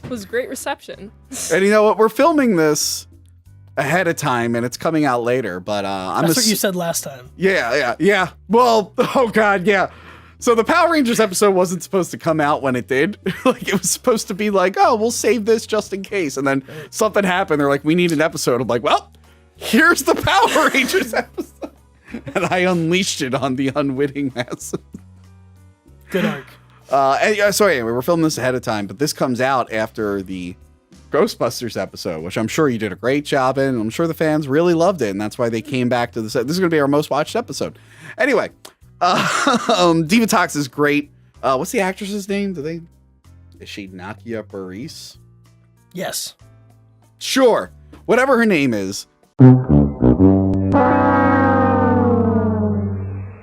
It was great reception. And you know what? We're filming this ahead of time, and it's coming out later. But That's what you said last time. Yeah. Well, oh God, yeah. So the Power Rangers episode wasn't supposed to come out when it did. Like, it was supposed to be like, oh, we'll save this just in case. And then something happened. They're like, we need an episode. I'm like, well, here's the Power Rangers episode. And I unleashed it on the unwitting masses. Good arc. So anyway, we're filming this ahead of time, but this comes out after the Ghostbusters episode, which I'm sure you did a great job in. I'm sure the fans really loved it, and that's why they came back to this. This is going to be our most watched episode. Anyway, Divatox is great. What's the actress's name? Is she Nakia Burris? Yes. Sure. Whatever her name is.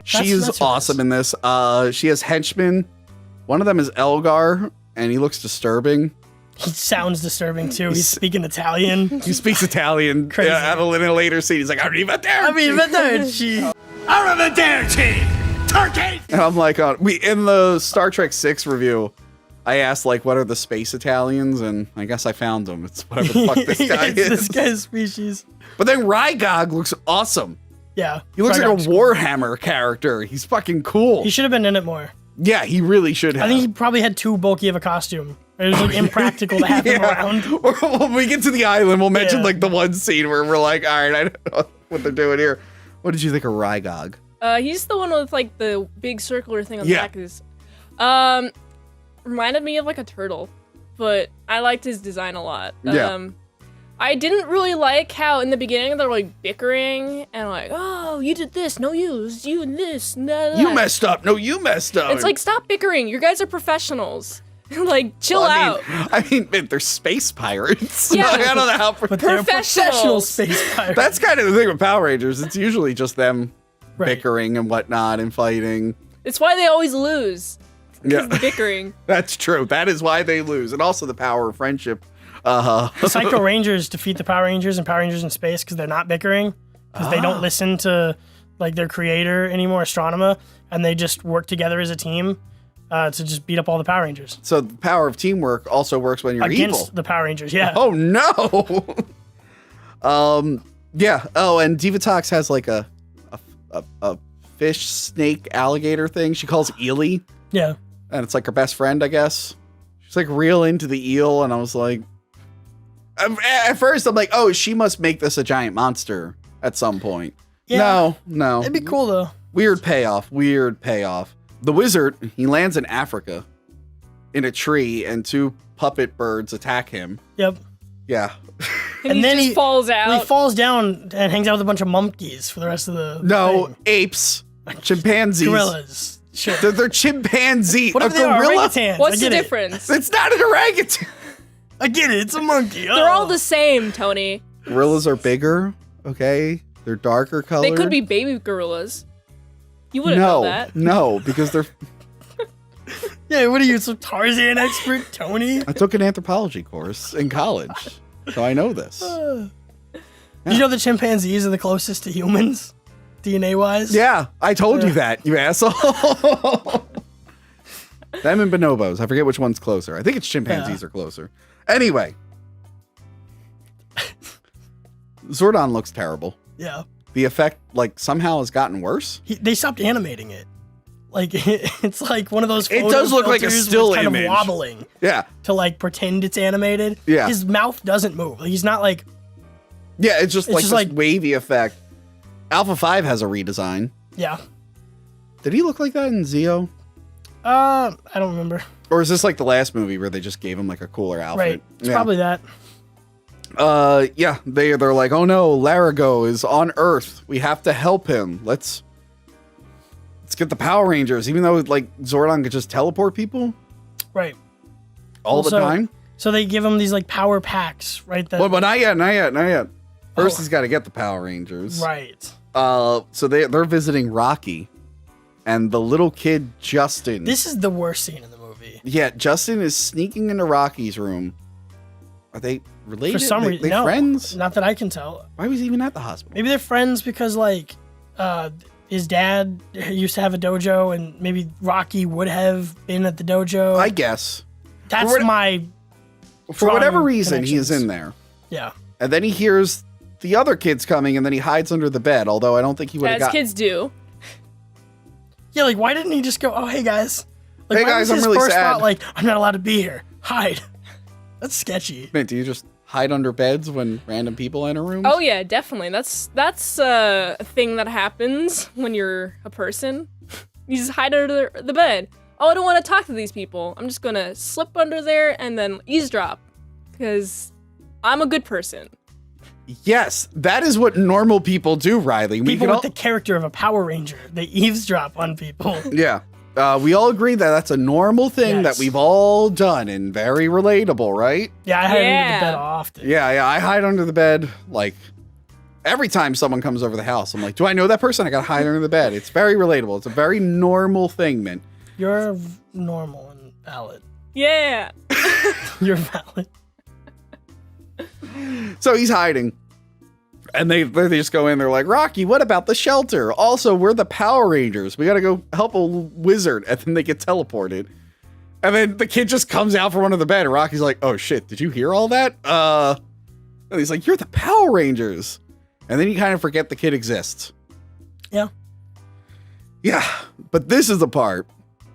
She's awesome in this. She has henchmen. One of them is Elgar, and he looks disturbing. He sounds disturbing too. He's speaking Italian. He speaks Italian. Crazy. At a later scene, he's like, Arrivederci. Arrivederci! Turkey! And I'm like, in the Star Trek 6 review, I asked, like, what are the space Italians? And I guess I found them. It's whatever the fuck this guy is. This guy's species. But then Rygog looks awesome. Yeah. He looks like a Rygog's Warhammer character. He's fucking cool. He should have been in it more. Yeah, he really should have. I think he probably had too bulky of a costume. It was like impractical to have him around. When we get to the island, we'll mention Yeah. like the one scene where we're like, all right, I don't know what they're doing here. What did you think of Rygog? He's the one with like the big circular thing on Yeah. the back of his. Reminded me of like a turtle, but I liked his design a lot. Yeah. I didn't really like how in the beginning they're like bickering and like, oh, you did this, no you and this, no. You messed up. No, you messed up. It's like, stop bickering. You guys are professionals. Like, chill out. I mean, they're space pirates. Yeah. I don't know how. But they're professional Professionals. space pirates. That's kind of the thing with Power Rangers. It's usually just them Right. bickering and whatnot and fighting. It's why they always lose. Yeah, Bickering. that's true. That is why they lose, and also the power of friendship. Psycho Rangers defeat the Power Rangers and Power Rangers in Space because they're not bickering, because they don't listen to like their creator anymore, Astronema, and they just work together as a team to just beat up all the Power Rangers. So the power of teamwork also works when you're Against evil. the Power Rangers, yeah. Oh no. Yeah. Oh, and Divatox has like a fish, snake, alligator thing. She calls Ely, Yeah. and it's like her best friend, I guess. She's like real into the eel, and I was like, at first I'm like, oh, she must make this a giant monster at some point. Yeah. No. It'd be cool though. Weird payoff. The wizard, he lands in Africa in a tree, and two puppet birds attack him. Yep. Yeah. And he then just falls out. He falls down and hangs out with a bunch of monkeys for the rest of the No, thing. apes, chimpanzees. Gorillas. Sure. They're chimpanzee. What A if they are gorilla? orangutans? What's I the get it. difference? It's not an orangutan. I get it. It's a monkey. They're all the same, Tony. Gorillas are bigger, okay? They're darker colored. They could be baby gorillas. You wouldn't know that. No, because they're. Yeah, what are you, some Tarzan expert, Tony? I took an anthropology course in college, so I know this. You know the chimpanzees are the closest to humans, DNA-wise? Yeah, I told you that, you asshole. Them and bonobos. I forget which one's closer. I think it's chimpanzees are closer. Anyway. Zordon looks terrible. Yeah. The effect, like, somehow has gotten worse. They stopped animating it. Like, it's like one of those It photo does look like a filters still where it's kind image. of wobbling Yeah. to, like, pretend it's animated. Yeah. His mouth doesn't move. He's not, like... Yeah, it's just like just this like- wavy effect. Alpha 5 has a redesign. Yeah. Did he look like that in Zeo? I don't remember. Or is this like the last movie where they just gave him like a cooler outfit? Right. It's Yeah. probably that. Yeah, they're like, oh no, Larago is on Earth. We have to help him. Let's get the Power Rangers, even though like Zordon could just teleport people Right. all the Also- time. So they give him these, like, power packs, right? That, Well, but not yet. First, Oh. he's got to get the Power Rangers. Right. So they're visiting Rocky, and the little kid Justin. This is the worst scene in the movie. Yeah, Justin is sneaking into Rocky's room. Are they related? For some reason, they no. friends? Not that I can tell. Why was he even at the hospital? Maybe they're friends because, like, his dad used to have a dojo, and maybe Rocky would have been at the dojo. I guess. That's my. For whatever drawing reason, he is connections. in there. Yeah. And then he hears the other kids coming, and then he hides under the bed, although I don't think he would have As got... kids do. Yeah, like, why didn't he just go, oh, hey, guys. Like, Hey, why guys, was his I'm really first sad. thought, like, I'm not allowed to be here. Hide. That's sketchy. Man, do you just hide under beds when random people enter rooms? Oh yeah, definitely. That's a thing that happens when you're a person. You just hide under the bed. Oh, I don't want to talk to these people. I'm just gonna slip under there and then eavesdrop because I'm a good person. Yes, that is what normal people do, Riley. People with the character of a Power Ranger, they eavesdrop on people. Yeah. We all agree that that's a normal thing that we've all done and very relatable, right? Yeah, I hide under the bed often. Yeah, I hide under the bed like every time someone comes over the house. I'm like, do I know that person? I gotta hide under the bed. It's very relatable. It's a very normal thing, man. You're normal and valid. Yeah. You're valid. So he's hiding. And they just go in, they're like, Rocky, what about the shelter? Also, we're the Power Rangers. We gotta go help a wizard. And then they get teleported. And then the kid just comes out from under the bed. And Rocky's like, oh shit, did you hear all that? And he's like, you're the Power Rangers. And then you kind of forget the kid exists. Yeah. Yeah. But this is the part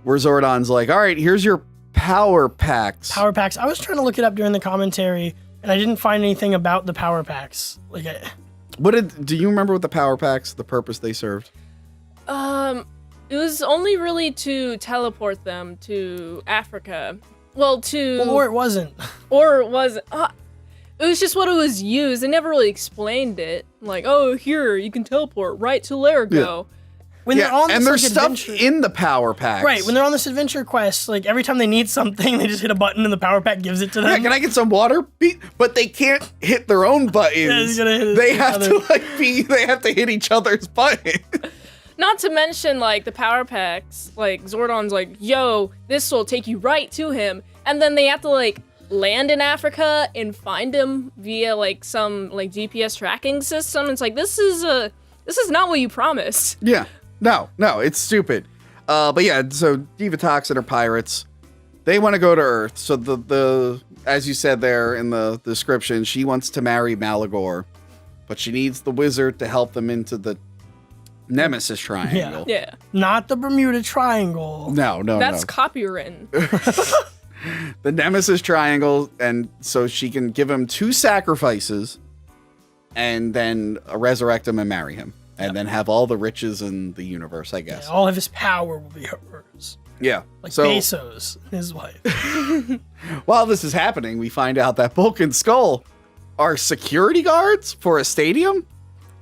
where Zordon's like, all right, here's your power packs. Power packs. I was trying to look it up during the commentary, and I didn't find anything about the power packs. Like, Do you remember what the power packs, the purpose they served? It was only really to teleport them to Africa. Well, or it wasn't. Or it wasn't. It was just what it was used. They never really explained it. Like, oh, here, you can teleport right to Largo. When they're on this, and there's like, stuff adventure, in the power packs. right? When they're on this adventure quest, like every time they need something, they just hit a button and the power pack gives it to them. Yeah, can I get some water? But they can't hit their own buttons. They have to hit each other's buttons. Not to mention, like, the power packs. Like, Zordon's like, yo, this will take you right to him. And then they have to, like, land in Africa and find him via, like, some, like, GPS tracking system. It's like, this is not what you promised. Yeah. No, it's stupid. But yeah, so Divatox and her pirates, they want to go to Earth. So the as you said there in the description, she wants to marry Malagor, but she needs the wizard to help them into the Nemesis Triangle. Yeah. Not the Bermuda Triangle. No. That's copywritten. The Nemesis Triangle, and so she can give him 2 sacrifices and then resurrect him and marry him. And then have all the riches in the universe, I guess. Yeah, all of his power will be hers. Yeah. Like so, Bezos, his wife. While this is happening, we find out that Bulk and Skull are security guards for a stadium.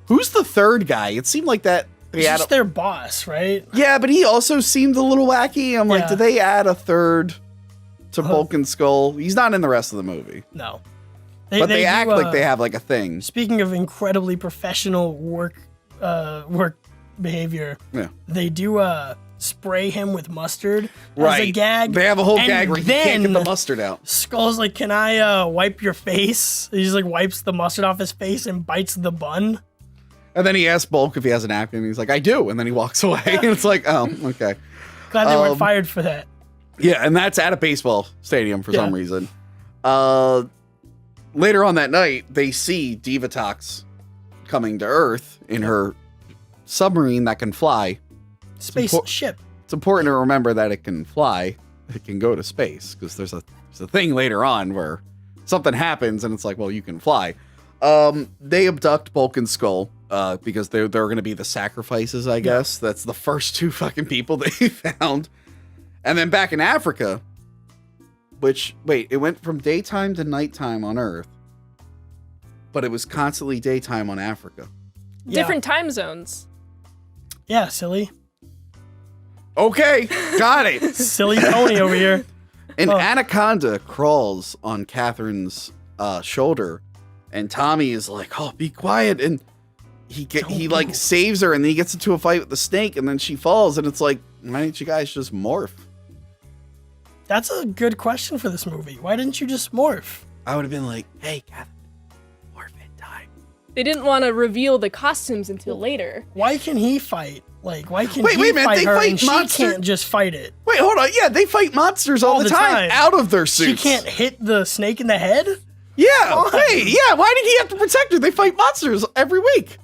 Who's the third guy? It seemed like that. He's just their boss, right? Yeah, but he also seemed a little wacky. I'm like, did they add a third to Bulk and Skull? He's not in the rest of the movie. No. But they act like they have like a thing. Speaking of incredibly professional work behavior, they do spray him with mustard as a gag. They have a whole gag where he can't get the mustard out. Skull's like, can I wipe your face? He just like wipes the mustard off his face and bites the bun. And then he asks Bulk if he has a napkin, and he's like, I do. And then he walks away. And it's like, oh, okay. Glad they weren't fired for that. Yeah, and that's at a baseball stadium for some reason. Later on that night, they see Divatox coming to Earth in her submarine that can fly. Spaceship. It's important to remember that it can fly. It can go to space, because there's a thing later on where something happens, and it's like, well, you can fly. They abduct Bulk and Skull because they're going to be the sacrifices, I guess. That's the first 2 fucking people they found. And then back in Africa, it went from daytime to nighttime on Earth, but it was constantly daytime on Africa. Different time zones. Yeah, silly. Okay, got it. Silly Tony over here. An anaconda crawls on Catherine's shoulder, and Tommy is like, oh, be quiet. And he like saves her, and then he gets into a fight with the snake, and then she falls, and it's like, why didn't you guys just morph? That's a good question for this movie. Why didn't you just morph? I would have been like, hey, Catherine, Morphin time. They didn't want to reveal the costumes until later. Why can he fight? Like, why can wait he a minute, fight they her fight and she monster- can't just fight it? Wait, hold on. Yeah, they fight monsters all the time out of their suits. She can't hit the snake in the head? Yeah, wait, yeah. Why did he have to protect her? They fight monsters every week.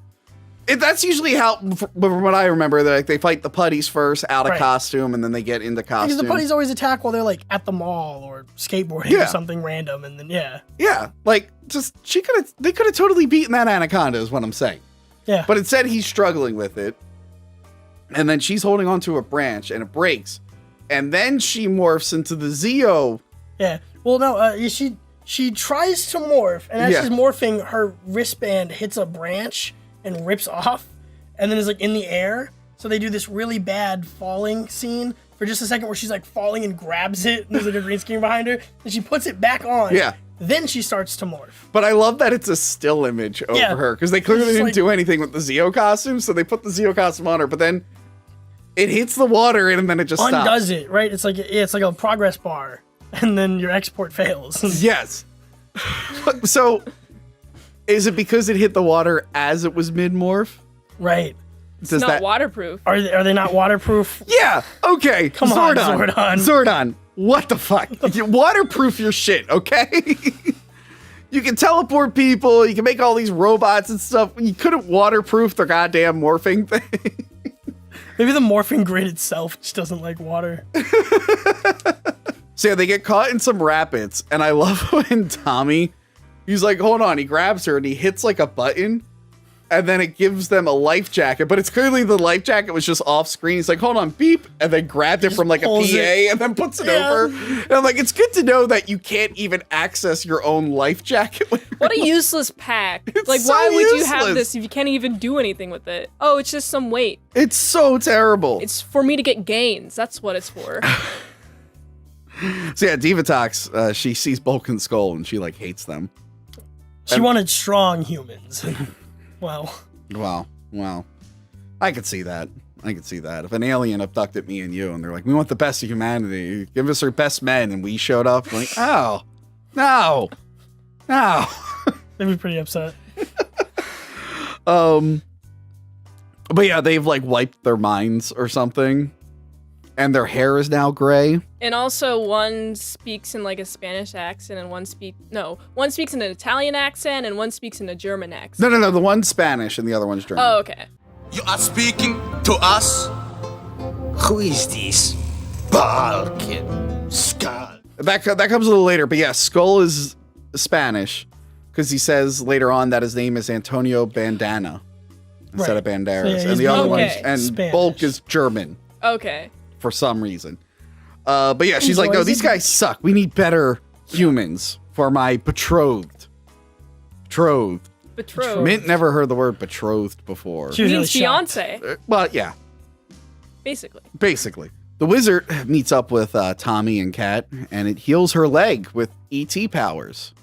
That's usually how, from what I remember, like they fight the putties first out of costume, and then they get into costume. Because the putties always attack while they're like at the mall or skateboarding or something random, and then yeah, like just they could have totally beaten that anaconda, is what I'm saying. Yeah, but instead he's struggling with it, and then she's holding onto a branch, and it breaks, and then she morphs into the Zeo. Yeah, well, no, she tries to morph, and as she's morphing, her wristband hits a branch and rips off, and then is like in the air. So they do this really bad falling scene for just a second where she's like falling and grabs it, and there's like a green screen behind her, and she puts it back on. Yeah. Then she starts to morph. But I love that it's a still image over her, because they clearly didn't do anything with the Zeo costume, so they put the Zeo costume on her, but then it hits the water and then it just undoes stops. it, right? It's like a progress bar, and then your export fails. Yes. So is it because it hit the water as it was mid-morph? Right. It's not waterproof. Are they not waterproof? Yeah. Okay. Come on, Zordon. Zordon. What the fuck? You waterproof your shit, okay? You can teleport people. You can make all these robots and stuff. You couldn't waterproof the goddamn morphing thing. Maybe the morphing grid itself just doesn't like water. So yeah, they get caught in some rapids, and I love when Tommy, he's like, hold on, he grabs her and he hits like a button, and then it gives them a life jacket, but it's clearly the life jacket was just off screen. He's like, hold on, beep, and then grabbed it from like a PA and then puts it over. And I'm like, it's good to know that you can't even access your own life jacket. What a useless pack. Like, so why would you have useless. this if you can't even do anything with it? Oh, it's just some weight. It's so terrible. It's for me to get gains. That's what it's for. So yeah, Divatox, she sees Bulk and Skull and she like hates them. She wanted strong humans. Well. Wow. I could see that. If an alien abducted me and you, and they're like, we want the best of humanity, give us our best men, and we showed up, like, oh, no. They'd be pretty upset. But yeah, they've like wiped their minds or something, and their hair is now gray. And also, one speaks in like a Spanish accent, and one speaks in an Italian accent, and one speaks in a German accent. No, the one's Spanish and the other one's German. Oh, okay. You are speaking to us? Who is this Balkan Skull? That comes a little later, but yeah, Skull is Spanish because he says later on that his name is Antonio Bandana instead of Banderas, and the other one's Bulk is German. Okay. For some reason. But yeah, she's like, no, these guys suck. We need better humans for my betrothed. Betrothed. Mint never heard the word betrothed before. She means fiance. Well, yeah. Basically. The wizard meets up with Tommy and Kat, and it heals her leg with ET powers.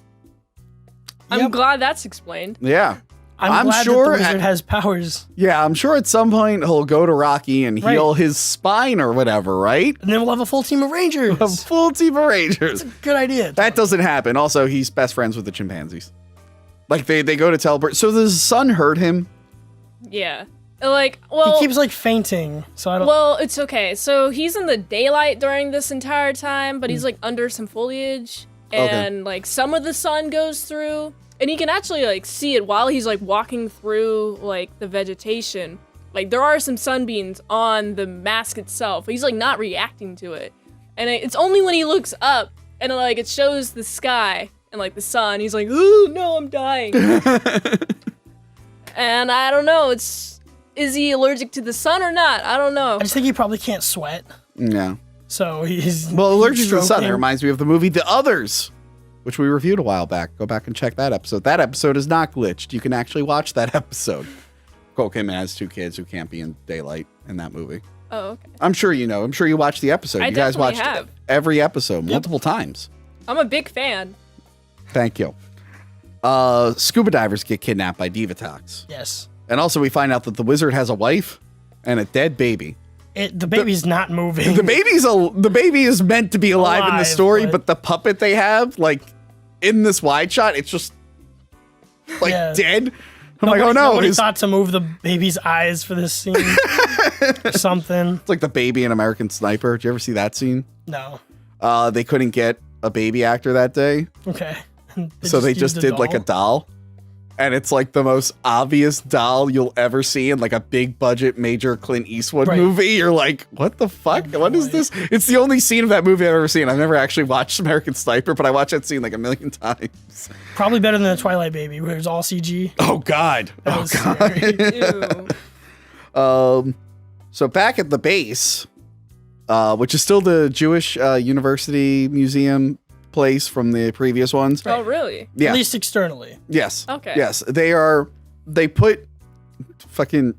I'm glad that's explained. Yeah. I'm glad sure that the wizard has powers. Yeah, I'm sure at some point he'll go to Rocky and heal his spine or whatever, right? And then we'll have a full team of Rangers. A full team of Rangers. That's a good idea. That doesn't happen. Also, he's best friends with the chimpanzees. Like, they go to teleport. So does the sun hurt him? Yeah. Like, well... He keeps, like, fainting, so I don't... Well, it's okay. So he's in the daylight during this entire time, but he's, like, under some foliage. And, like, some of the sun goes through... And he can actually, like, see it while he's, like, walking through, like, the vegetation. Like, there are some sunbeams on the mask itself. But he's, like, not reacting to it. And it's only when he looks up and, like, it shows the sky and, like, the sun. He's like, ooh, no, I'm dying. And I don't know. Is he allergic to the sun or not? I don't know. I just think he probably can't sweat. No. So he's... Well, allergic to the sun. That reminds me of the movie The Others, which we reviewed a while back. Go back and check that episode. That episode is not glitched. You can actually watch that episode. Cole Kidman has two kids who can't be in daylight in that movie. Oh, okay. I'm sure you know. I'm sure you watched the episode. I You guys definitely watched have. every episode multiple times. I'm a big fan. Thank you. Scuba divers get kidnapped by Divatox. Yes. And also we find out that the wizard has a wife and a dead baby. The baby's not moving. The baby is meant to be alive in the story, but the puppet they have, like in this wide shot, it's just like dead. I'm like, oh no! Nobody thought to move the baby's eyes for this scene or something. It's like the baby in American Sniper. Did you ever see that scene? No. They couldn't get a baby actor that day. Okay. They just did like a doll. And it's like the most obvious doll you'll ever see in like a big budget major Clint Eastwood movie. You're like, what the fuck? What is this? It's the only scene of that movie I've ever seen. I've never actually watched American Sniper, but I watched that scene like a million times. Probably better than the Twilight Baby, where it was all CG. Oh God. That So back at the base, which is still the Jewish University Museum place from the previous ones. Oh, really? Yeah. At least externally. Yes. Okay. Yes. They put fucking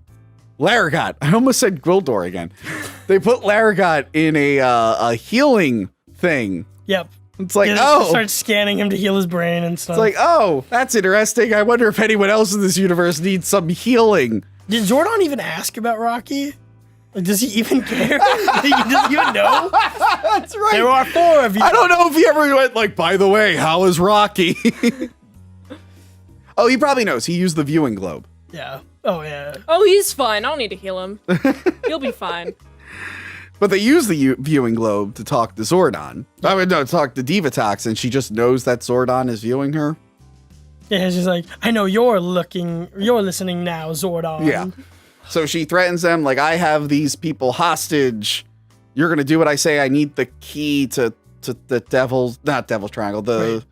Laragot. I almost said Gwildor again. They put Laragot in a healing thing. Yep. It's like, start scanning him to heal his brain and stuff. It's like, oh, that's interesting. I wonder if anyone else in this universe needs some healing. Did Zordon even ask about Rocky? Like, does he even care? Does he even know? That's right. There are 4 of you. I don't know if he ever went like, by the way, how is Rocky? Oh, he probably knows. He used the viewing globe. Yeah. Oh, yeah. Oh, he's fine. I don't need to heal him. He'll be fine. But they use the viewing globe to talk to Zordon. I mean, no, talk to Divatox, and she just knows that Zordon is viewing her. Yeah, she's like, I know you're listening now, Zordon. Yeah. So she threatens them, like, I have these people hostage. You're going to do what I say. I need the key to the not Devil's Triangle, the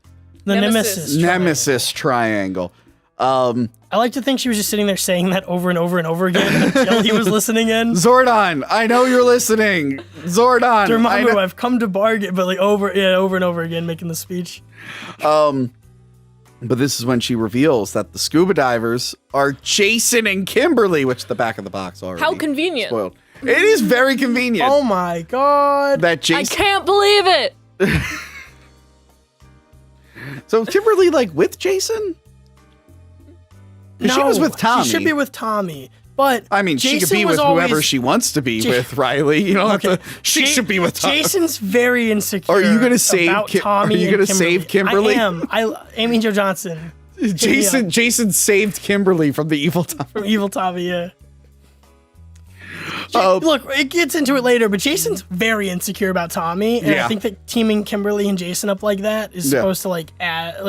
Nemesis Triangle. I like to think she was just sitting there saying that over and over and over again until he was listening in. Zordon, I know you're listening. Zordon. Dormammu, I've come to bargain, but like over and over again, making the speech. But this is when she reveals that the scuba divers are Jason and Kimberly, which the back of the box already How convenient. spoiled. It is very convenient. Oh my God. That Jason. I can't believe it. So Kimberly, like, with Jason? No, she was with Tommy. She should be with Tommy. But I mean, Jason she could be with whoever she wants to be with, Riley. You know, she should be with Tommy. Jason's very insecure. Are you going to save Tommy? Are you going to save Kimberly? I am. Amy Jo Johnson. Jason saved Kimberly from the evil Tommy. From evil Tommy, yeah. Look, it gets into it later, but Jason's very insecure about Tommy, and I think that teaming Kimberly and Jason up like that is supposed to like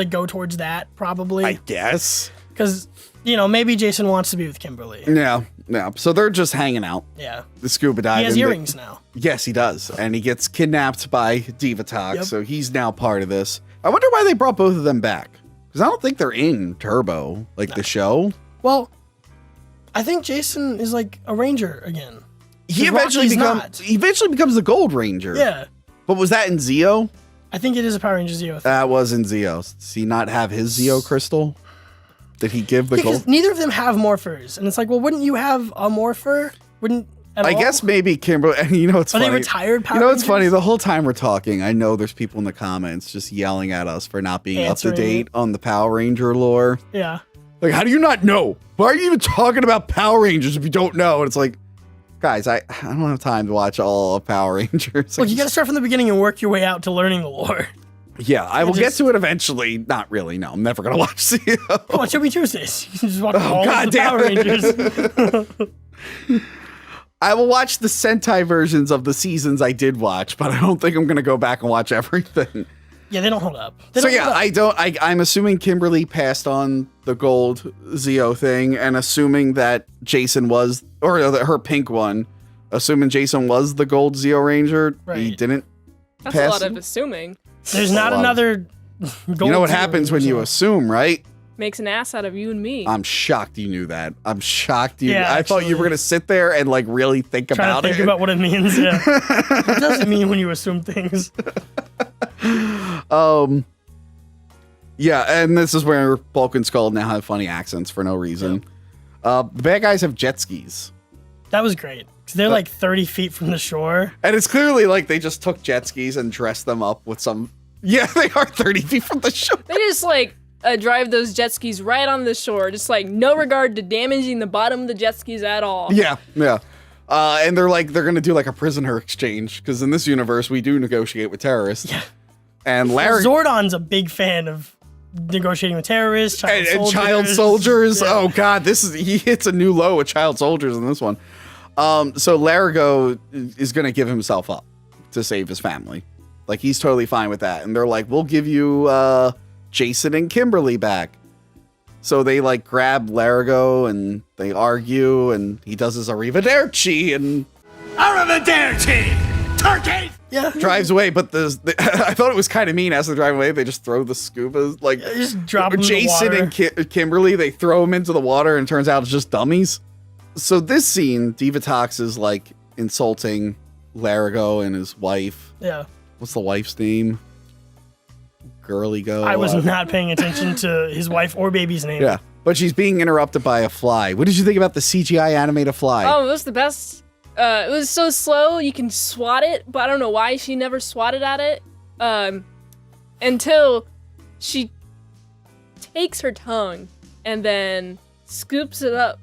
go towards that, probably. I guess. Because, maybe Jason wants to be with Kimberly. Yeah. So they're just hanging out. Yeah. The scuba diving. He has earrings now. Yes, he does. And he gets kidnapped by Divatox, so he's now part of this. I wonder why they brought both of them back. Because I don't think they're in Turbo, the show. Well, I think Jason is like a ranger again. He eventually becomes the Gold Ranger. Yeah. But was that in Zeo? I think it is a Power Ranger Zeo thing. That was in Zeo. Does he not have his Zeo crystal? Did he give the gold? Neither of them have morphers. And it's like, well, wouldn't you have a morpher? I guess maybe Kimberly. And it's funny. Are they retired Power Rangers? Rangers? Funny? The whole time we're talking, I know there's people in the comments just yelling at us for not being up to date on the Power Ranger lore. Yeah. Like, how do you not know? Why are you even talking about Power Rangers if you don't know? And it's like, guys, I don't have time to watch all of Power Rangers. Look, you got to start from the beginning and work your way out to learning the lore. Yeah, I will get to it eventually. Not really. No, I'm never going to watch Zeo. Oh, it should be Tuesdays. You can just watch all of the Power Rangers. I will watch the Sentai versions of the seasons I did watch, but I don't think I'm going to go back and watch everything. Yeah, they don't hold up. I'm assuming Kimberly passed on the gold Zeo thing, and assuming that Jason was, or her pink one, assuming Jason was the gold Zeo Ranger, he didn't That's pass. a lot of assuming. There's not another gold You know what Zeo happens when you assume, right? Makes an ass out of you and me. I'm shocked you knew that. I'm shocked you. Yeah, I thought you were going to sit there and really think about it. Think about what it means, yeah. What does it mean when you assume things? Yeah, and this is where Bulk and Skull now have funny accents for no reason. The bad guys have jet skis. That was great. Because they're like 30 feet from the shore. And it's clearly like they just took jet skis and dressed them up with some... Yeah, they are 30 feet from the shore. They just drive those jet skis right on the shore, just like no regard to damaging the bottom of the jet skis at all. Yeah. And they're gonna do like a prisoner exchange because in this universe we do negotiate with terrorists. Yeah. And Larry Zordon's a big fan of negotiating with terrorists, and child soldiers. Yeah. Oh God, he hits a new low with child soldiers in this one. So Largo is gonna give himself up to save his family. Like he's totally fine with that. And they're like, we'll give you Jason and Kimberly back. So they like grab Largo and they argue and he does his arrivederci and Arrivederci! Turkey! Yeah. drives away. But I thought it was kind of mean as they're driving away. They just throw the scuba, like just drop them Jason in the water. and Kimberly, they throw them into the water and it turns out it's just dummies. So this scene, Divatox is like insulting Largo and his wife. Yeah. What's the wife's name? Girly Go. I was not paying attention to his wife or baby's name. Yeah, but she's being interrupted by a fly. What did you think about the CGI animated fly? Oh, it was the best. It was so slow, you can swat it, but I don't know why she never swatted at it. Until she takes her tongue and then scoops it up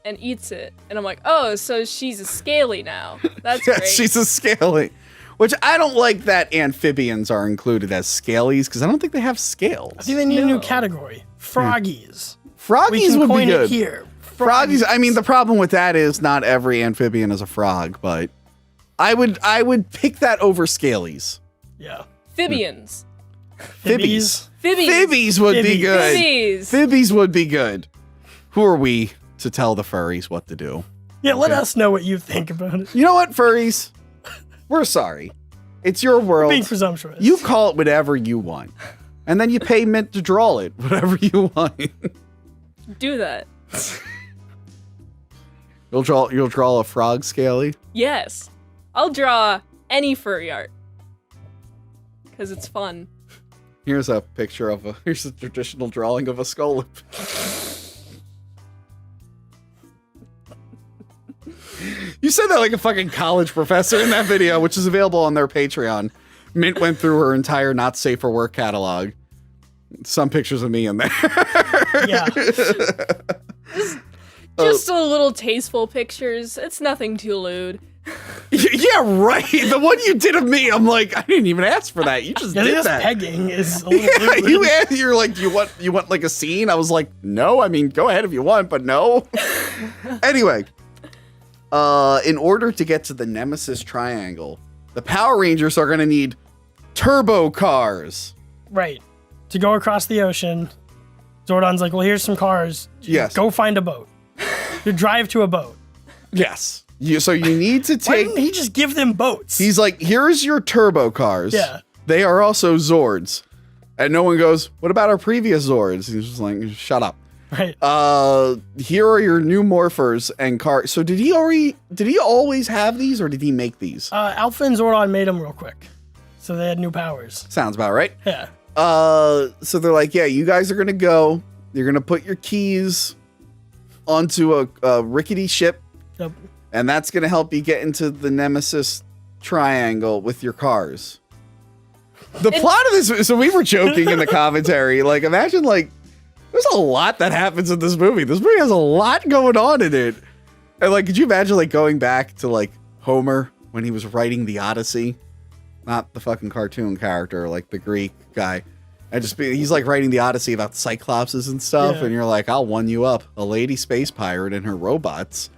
and eats it. And I'm like, oh, so she's a scaly now. That's yeah, great. she's a scaly. Which I don't like that amphibians are included as scalies because I don't think they have scales. I think they need a new category. Froggies. Froggies would be coin good. it here. Froggies. I mean, the problem with that is not every amphibian is a frog, but I would pick that over scalies. Yeah. Phibians. Phibbies. Phibbies. Phibbies would be good. Phibbies. Phibbies would be good. Who are we to tell the furries what to do? Yeah, let us know what you think about it. You know what, furries? We're sorry. It's your world. Being presumptuous. You call it whatever you want. And then you pay Mint to draw it, whatever you want. Do that. You'll draw a frog scaly? Yes. I'll draw any furry art. Because it's fun. Here's a picture of here's a traditional drawing of a skull. You said that like a fucking college professor in that video, which is available on their Patreon. Mint went through her entire not safe for work catalog. Some pictures of me in there. Yeah. Just a little tasteful pictures. It's nothing too lewd. Yeah, right. The one you did of me, I'm like, I didn't even ask for that. You just did that. Pegging is a little Yeah, you're like, you want like a scene? I was like, no. I mean, go ahead if you want, but no. Anyway. In order to get to the Nemesis Triangle, the Power Rangers are going to need turbo cars. Right. To go across the ocean. Zordon's like, well, here's some cars. Yes. Go find a boat. You drive to a boat. Yes. So you need to Why take... didn't he just give them boats? He's like, here's your turbo cars. Yeah. They are also Zords. And no one goes, what about our previous Zords? He's just like, shut up. Right. Here are your new morphers and cars. So did he always have these or did he make these? Alpha and Zordon made them real quick. So they had new powers. Sounds about right. Yeah. So they're like, yeah, you guys are going to go. You're going to put your keys onto a rickety ship. Yep. And that's going to help you get into the Nemesis Triangle with your cars. The plot of this, so we were joking in the commentary, like imagine like, there's a lot that happens in this movie. This movie has a lot going on in it. And like, could you imagine like going back to like Homer when he was writing the Odyssey? Not the fucking cartoon character, like the Greek guy. And he's like writing the Odyssey about Cyclopses and stuff. Yeah. And you're like, I'll one you up. A lady space pirate and her robots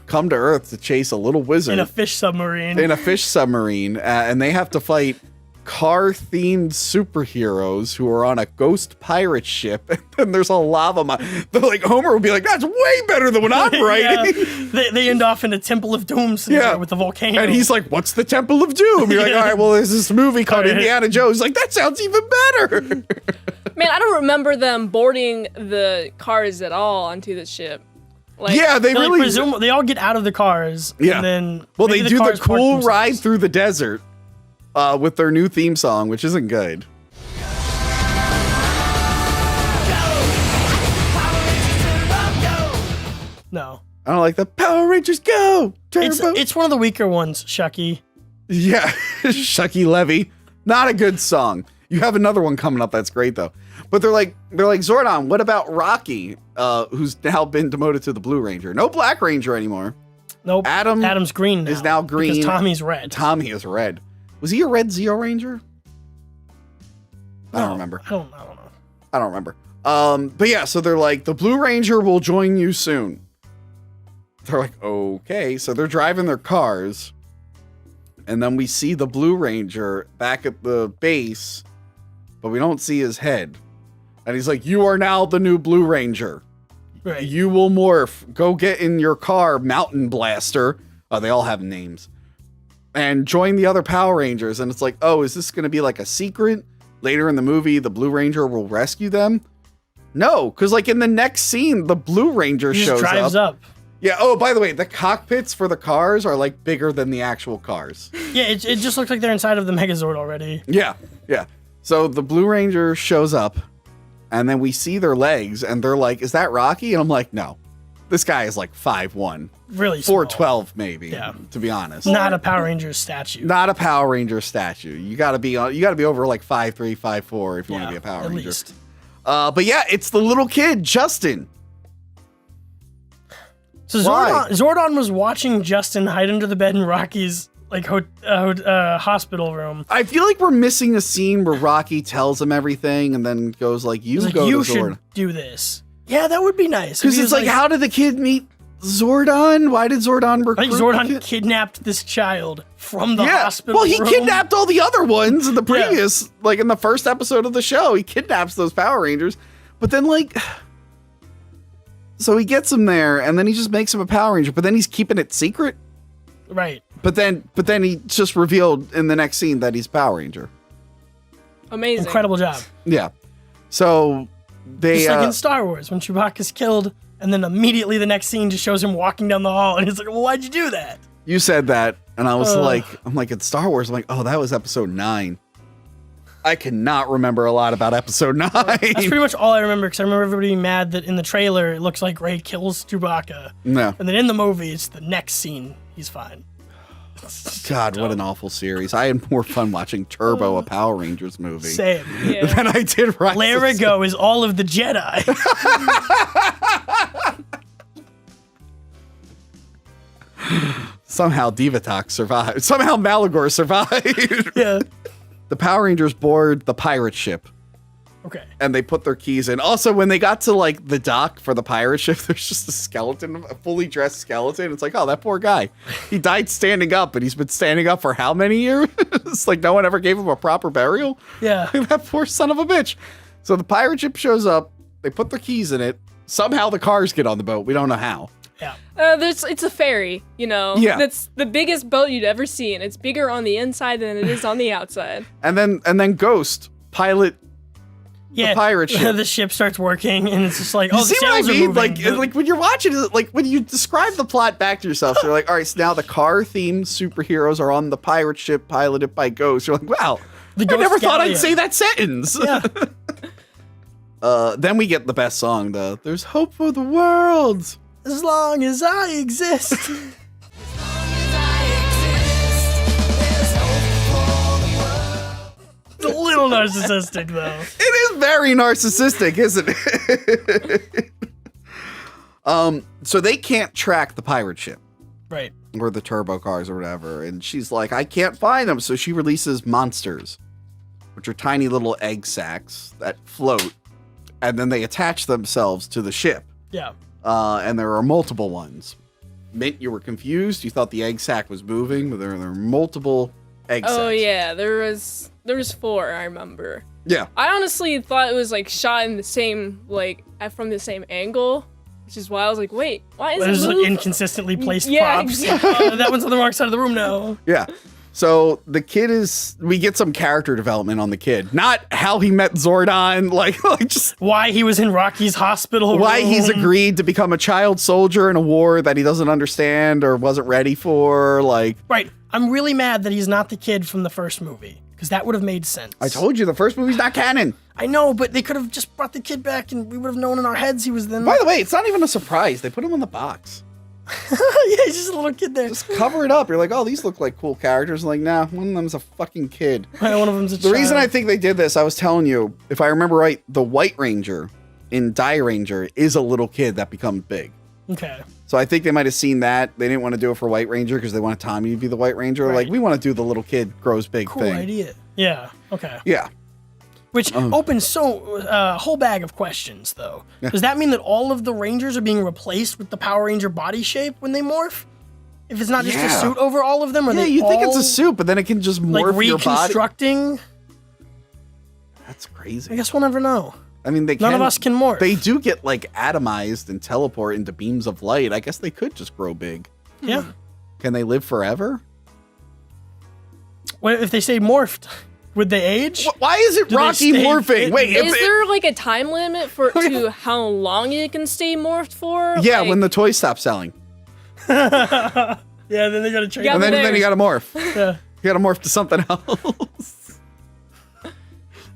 come to Earth to chase a little wizard. In a fish submarine. And they have to fight car-themed superheroes who are on a ghost pirate ship, and then there's a lava mine. Like Homer would be like, "That's way better than what I'm writing." Yeah. They end off in a Temple of Doom scenario with the volcano, and he's like, "What's the Temple of Doom?" You're like, "All right, well, there's this movie called Indiana Jones." He's like, that sounds even better. Man, I don't remember them boarding the cars at all onto the ship. Like, yeah, they really. They all get out of the cars. Yeah. And then they do the cars park cool themselves. ride through the desert. With their new theme song, which isn't good. No. I don't like the Power Rangers Go! Turbo. It's one of the weaker ones, Shucky. Yeah, Shucky Levy. Not a good song. You have another one coming up that's great though. But they're like Zordon, what about Rocky, who's now been demoted to the Blue Ranger? No Black Ranger anymore. Nope. Adam's green now. Is now green. Because Tommy's red. Tommy is red. Was he a red Zeo Ranger? I don't remember. I don't know. I don't remember. But yeah, so they're like, the Blue Ranger will join you soon. They're like, okay. So they're driving their cars. And then we see the Blue Ranger back at the base, but we don't see his head. And he's like, you are now the new Blue Ranger. Right. You will morph. Go get in your car, Mountain Blaster. Oh, they all have names. And join the other Power Rangers. And it's like, oh, is this going to be like a secret? Later in the movie, the Blue Ranger will rescue them? No, because like in the next scene, the Blue Ranger shows drives up. Yeah. Oh, by the way, the cockpits for the cars are like bigger than the actual cars. Yeah, it just looks like they're inside of the Megazord already. Yeah. Yeah. So the Blue Ranger shows up and then we see their legs and they're like, is that Rocky? And I'm like, no, this guy is like 5'1", really small. 4'12" maybe. Yeah. To be honest. Not a Power Ranger statue. Not a Power Ranger statue. You gotta be over like 5'3", 5'4" if you want to be a Power at Ranger. Least. But yeah, it's the little kid, Justin. So Zordon was watching Justin hide under the bed in Rocky's hospital room. I feel like we're missing a scene where Rocky tells him everything and then goes like, you He's go like, to you Zordon. should do this. Yeah, that would be nice. Because it's like, how did the kid meet Zordon? Why did Zordon recruit? I think Zordon kidnapped this child from the hospital Well, he room. kidnapped all the other ones in the previous, like in the first episode of the show. He kidnaps those Power Rangers. But then like... So he gets him there, and then he just makes him a Power Ranger, but then he's keeping it secret? Right. But then he just revealed in the next scene that he's Power Ranger. Amazing. Incredible job. Yeah. So they... Just like in Star Wars, when Chewbacca's killed, and then immediately the next scene just shows him walking down the hall, and he's like, well, why'd you do that? You said that, and I was like, in Star Wars, I'm like, oh, that was episode 9. I cannot remember a lot about episode 9. That's pretty much all I remember, because I remember everybody being mad that in the trailer, it looks like Rey kills Chewbacca. No. And then in the movie, it's the next scene, he's fine. God, what an awful series. I had more fun watching Turbo, a Power Rangers movie. Same. Than I did Rise Larigo is all of the Jedi. Somehow Divatox survived. Somehow Malagor survived. Yeah. The Power Rangers board the pirate ship. Okay. And they put their keys in. Also, when they got to like the dock for the pirate ship, there's just a skeleton, a fully dressed skeleton. It's like, oh, that poor guy. He died standing up, and he's been standing up for how many years? It's like no one ever gave him a proper burial. Yeah. That poor son of a bitch. So the pirate ship shows up. They put their keys in it. Somehow the cars get on the boat. We don't know how. Yeah. It's a ferry, you know. Yeah. That's the biggest boat you'd ever see, and it's bigger on the inside than it is on the outside. And then Ghost pilot the pirate ship. The ship starts working, and it's just like, oh, you the see what I sails are mean? moving. Like when you're watching it, like when you describe the plot back to yourself, so you're like, all right, so now the car-themed superheroes are on the pirate ship piloted by Ghost. You're like, wow, I never thought I'd say that sentence. Yeah. Then we get the best song, though. There's hope for the world. As long as I exist. It's a little narcissistic, though. It is very narcissistic, isn't it? So they can't track the pirate ship. Right. Or the turbo cars or whatever. And she's like, I can't find them. So she releases monsters, which are tiny little egg sacs that float. And then they attach themselves to the ship. Yeah. And there are multiple ones. Mint, you were confused. You thought the egg sac was moving, but there are multiple egg sacs. Oh yeah, there was 4, I remember. Yeah. I honestly thought it was like shot in the same, like from the same angle, which is why I was like, wait, why is There's it like move? inconsistently placed Yeah, props. exactly. That one's on the wrong side of the room now. Yeah. So the kid we get some character development on the kid. Not how he met Zordon, like just why he was in Rocky's hospital why room. he's agreed to become a child soldier in a war that he doesn't understand or wasn't ready for, like. Right. I'm really mad that he's not the kid from the first movie, because that would have made sense. I told you, the first movie's not canon. I know, but they could have just brought the kid back and we would have known in our heads he was then. By the way, it's not even a surprise. They put him in the box. Yeah, he's just a little kid there. Just cover it up. You're like, oh, these look like cool characters. Like, nah, one of them's a fucking kid. One of them's a The child. reason I think they did this, I was telling you, if I remember right, the White Ranger in Die Ranger is a little kid that becomes big. Okay. So I think they might have seen that. They didn't want to do it for White Ranger because they wanted Tommy to be the White Ranger. Right. Like, we want to do the little kid grows big Cool thing. idea. Yeah. Okay. Yeah. Which opens a whole bag of questions, though. Yeah. Does that mean that all of the Rangers are being replaced with the Power Ranger body shape when they morph? If it's not just a suit over all of them, or Yeah, they you think it's all, a suit, but then it can just like morph your body. reconstructing? That's crazy. I guess we'll never know. I mean, None of us can morph. They do get like atomized and teleport into beams of light. I guess they could just grow big. Yeah. Can they live forever? What if they say morphed? Would they age? Why is it Do they Rocky stay morphing? fit? Wait, Is there like a time limit to how long it can stay morphed for? yeah, Like, when the toys stop selling, Yeah, then they gotta change. Yeah, and but then you got to morph. Yeah. You got to morph to something else.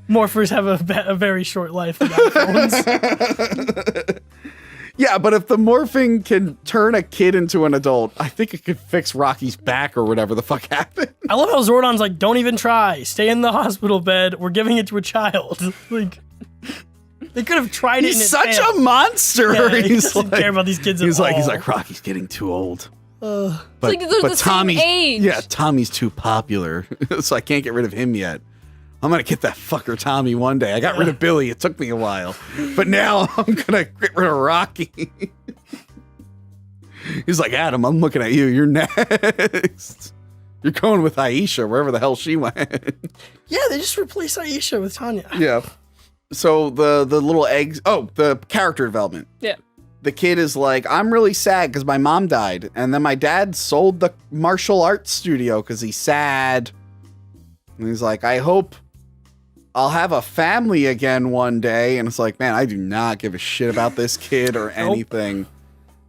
Morphers have a very short life with iPhones. Yeah, but if the morphing can turn a kid into an adult, I think it could fix Rocky's back or whatever the fuck happened. I love how Zordon's like, don't even try. Stay in the hospital bed. We're giving it to a child. Like, they could have tried it. He's and it such failed. a monster. Yeah, he he's doesn't care about these kids at He's like, all. Rocky's getting too old. But, like they're the same age. Yeah, Tommy's too popular, so I can't get rid of him yet. I'm gonna get that fucker Tommy one day. I got rid of Billy. It took me a while, but now I'm gonna get rid of Rocky. He's like, Adam, I'm looking at you. You're next. You're going with Aisha wherever the hell she went. Yeah, they just replaced Aisha with Tanya. Yeah. So the little eggs. Oh, the character development. Yeah. The kid is like, I'm really sad because my mom died, and then my dad sold the martial arts studio because he's sad. And he's like, I hope I'll have a family again one day. And it's like, man, I do not give a shit about this kid or anything.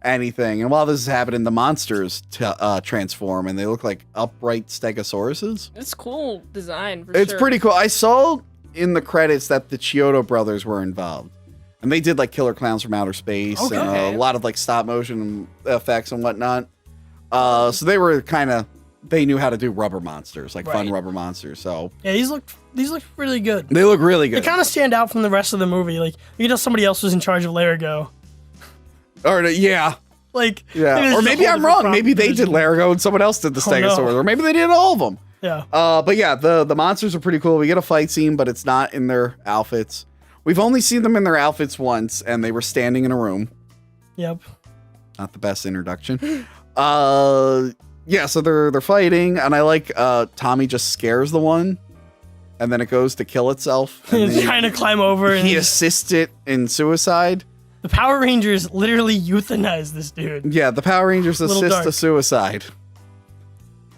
And while this is happening, the monsters transform, and they look like upright stegosauruses. It's cool design for It's sure. pretty cool. I saw in the credits that the Chiodo brothers were involved. And they did like Killer Clowns from Outer Space and a lot of like stop motion effects and whatnot. So they were they knew how to do rubber monsters, like fun rubber monsters. So Yeah, these look really good. they look really good. They kind of stand out from the rest of the movie. Like, you know, somebody else was in charge of Larigo. Or yeah. Like, Yeah. Or maybe I'm wrong. Maybe they did Larigo and someone else did the Stegosaurus. Or maybe they did all of them. Yeah. But yeah, the monsters are pretty cool. We get a fight scene, but it's not in their outfits. We've only seen them in their outfits once, and they were standing in a room. Yep. Not the best introduction. Yeah, so they're fighting, and I like Tommy just scares the one, and then it goes to kill itself. And He's trying to climb over. And he assists it in suicide. the Power Rangers literally euthanize this dude. Yeah, the Power Rangers assist dark. the suicide.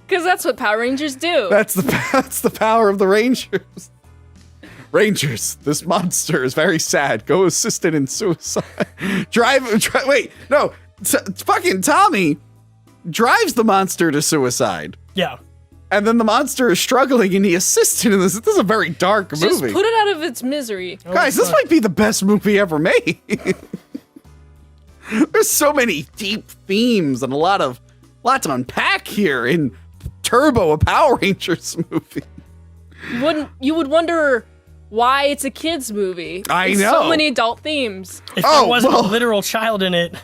Because that's what Power Rangers do. That's the power of the Rangers. Rangers, this monster is very sad. Go assist it in suicide. Wait, no. Fucking Tommy drives the monster to suicide. Yeah. And then the monster is struggling and he assists it in this. This is a very dark movie. Just put it out of its misery. Guys, this might be the best movie ever made. There's so many deep themes and a lot to unpack here in Turbo, a Power Rangers movie. You would wonder why it's a kids movie. I There's know. so many adult themes. If there wasn't a literal child in it,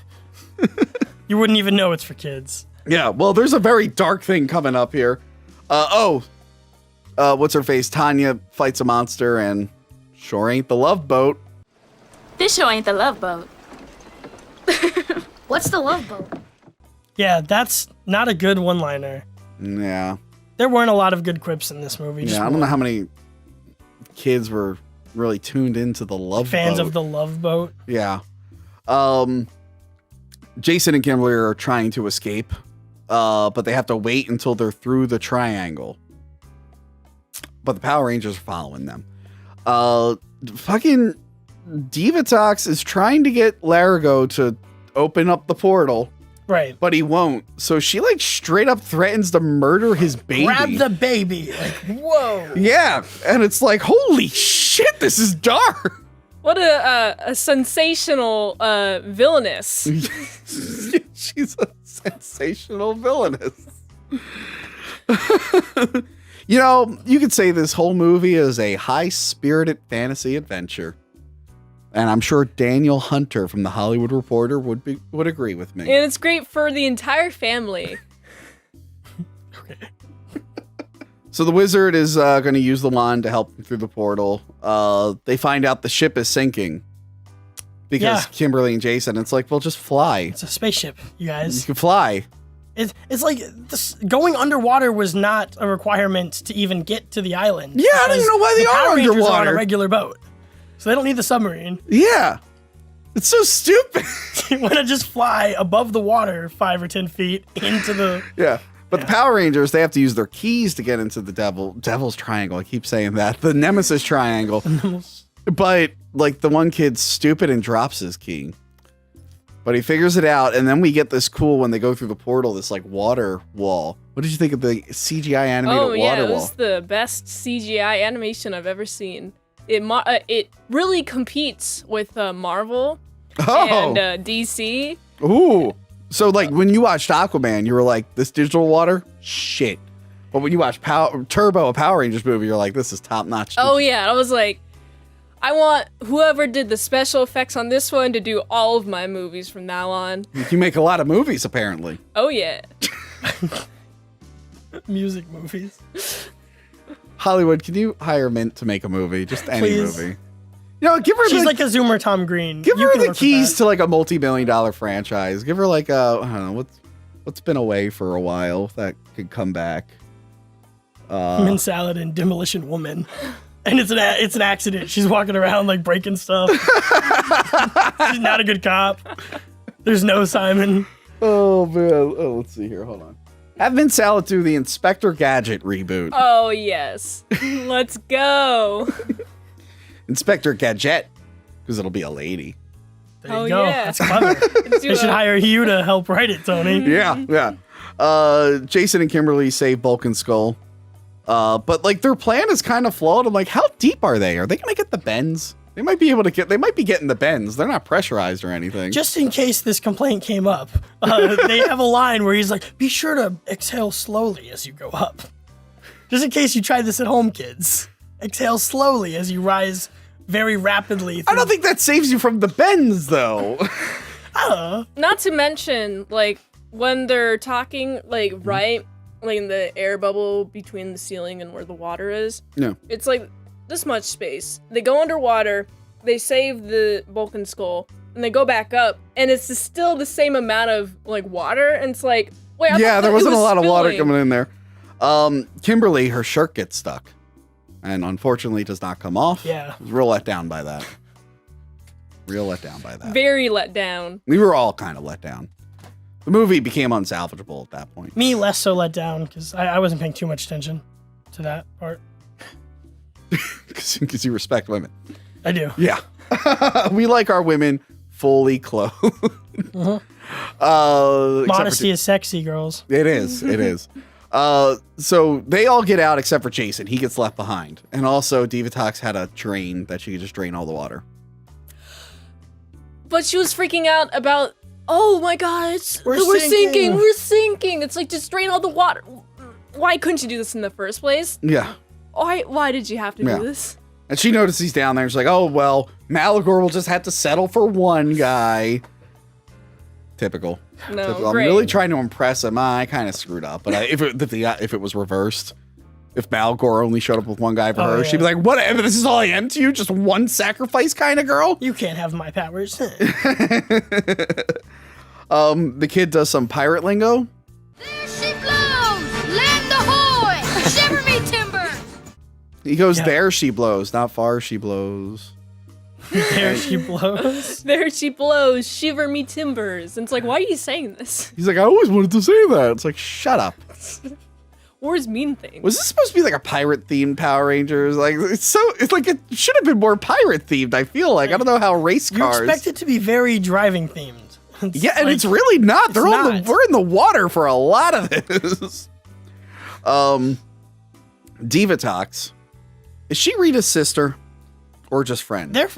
you wouldn't even know it's for kids. Yeah, well, there's a very dark thing coming up here. What's her face? Tanya fights a monster and sure ain't the Love Boat. This show ain't the Love Boat. What's the Love Boat? Yeah, that's not a good one-liner. Yeah. There weren't a lot of good quips in this movie. Yeah, I don't know how many kids were really tuned into the Love fans Boat. of the Love Boat. Yeah. Jason and Kimberly are trying to escape, but they have to wait until they're through the triangle. But the Power Rangers are following them. Fucking Divatox is trying to get Larigo to open up the portal. Right. But he won't. So she like straight up threatens to murder his baby. Grab the baby. Like, whoa. Yeah. And it's like, holy shit, this is dark. What a sensational villainess. She's a sensational villainous. You know, you could say this whole movie is a high-spirited fantasy adventure. And I'm sure Daniel Hunter from The Hollywood Reporter would agree with me. And it's great for the entire family. So the wizard is going to use the wand to help them through the portal. They find out the ship is sinking because Kimberly and Jason. It's like, well, just fly. It's a spaceship, you guys. You can fly. It's like going underwater was not a requirement to even get to the island. Yeah, I don't even know why they are Power Rangers underwater. are on a regular boat, so they don't need the submarine. Yeah, it's so stupid. You want to just fly above the water 5 or 10 feet into the. Yeah. But the Power Rangers, they have to use their keys to get into the Devil's Triangle. I keep saying that. The Nemesis Triangle. But, like, the one kid's stupid and drops his key. But he figures it out, and then we get this cool, when they go through the portal, this, like, water wall. What did you think of the CGI animated water wall? Oh, yeah, it was the best CGI animation I've ever seen. It really competes with Marvel and DC. Ooh. So, like, when you watched Aquaman, you were like, this digital water? Shit. But when you watch Turbo, a Power Rangers movie, you're like, this is top-notch. Oh, yeah. I was like, I want whoever did the special effects on this one to do all of my movies from now on. You make a lot of movies, apparently. Oh, yeah. Music movies. Hollywood, can you hire Mint to make a movie? Just any Please. movie. You know, give her She's like a Zoomer Tom Green. Give You her can the work with keys that. to like a multi-million-dollar franchise. Give her like a, I don't know, what's been away for a while that could come back. Mint Salad and Demolition Woman. And it's an accident. She's walking around like breaking stuff. She's not a good cop. There's no Simon. Oh man. Oh, let's see here. Hold on. Have Mint Salad do the Inspector Gadget reboot. Oh, yes. Let's go. Inspector Gadget, because it'll be a lady. There you Oh, go. yeah. That's clever. They should hire you to help write it, Tony. Yeah. Jason and Kimberly save Bulk and Skull. But like their plan is kind of flawed. I'm like, how deep are they? Are they gonna get the bends? They might be getting the bends. They're not pressurized or anything. Just in case this complaint came up, they have a line where he's like, be sure to exhale slowly as you go up. Just in case you try this at home, kids. Exhale slowly as you rise very rapidly. I don't think that saves you from the bends, though. Not to mention, like, when they're talking, like, right, like in the air bubble between the ceiling and where the water is. No. It's like this much space. They go underwater, they save the Bulk and Skull, and they go back up, and it's still the same amount of, like, water, and it's like, wait, I thought there it wasn't was a lot of water spilling. coming in there. Kimberly, her shirt gets stuck. And unfortunately does not come off. Yeah. I was real let down by that. Very let down. We were all kind of let down. The movie became unsalvageable at that point. Me less so let down because I wasn't paying too much attention to that part. Because you respect women. I do. Yeah. We like our women fully clothed. Modesty is sexy, girls. It is. It is. So they all get out except for Jason. He gets left behind. And also Divatox had a drain that she could just drain all the water. But she was freaking out about, oh my god, We're sinking. It's like, just drain all the water. Why couldn't you do this in the first place? Yeah. Why did you have to do this? And she notices he's down there. She's like, oh, well, Malagor will just have to settle for one guy. Typical. No, Typical. I'm great. really trying to impress him. I kind of screwed up. But if it was reversed, if Malagor only showed up with one guy for her, she'd be like, whatever, this is all I am to you? Just one sacrifice kind of girl? You can't have my powers. The kid does some pirate lingo. There she blows! Land ahoy! Shiver me timber! He goes, there she blows, not far she blows. There she blows. There she blows, shiver me timbers. And it's like, why are you saying this? He's like, I always wanted to say that. It's like, shut up. Words mean things. Was this supposed to be like a pirate themed Power Rangers? Like it's like it should have been more pirate themed. I feel like I don't know how race You cars. expect it to be very driving themed. Yeah, and it's really not. They're on not. we're in the water for a lot of this. Divatox, is she Rita's sister or just friend? They're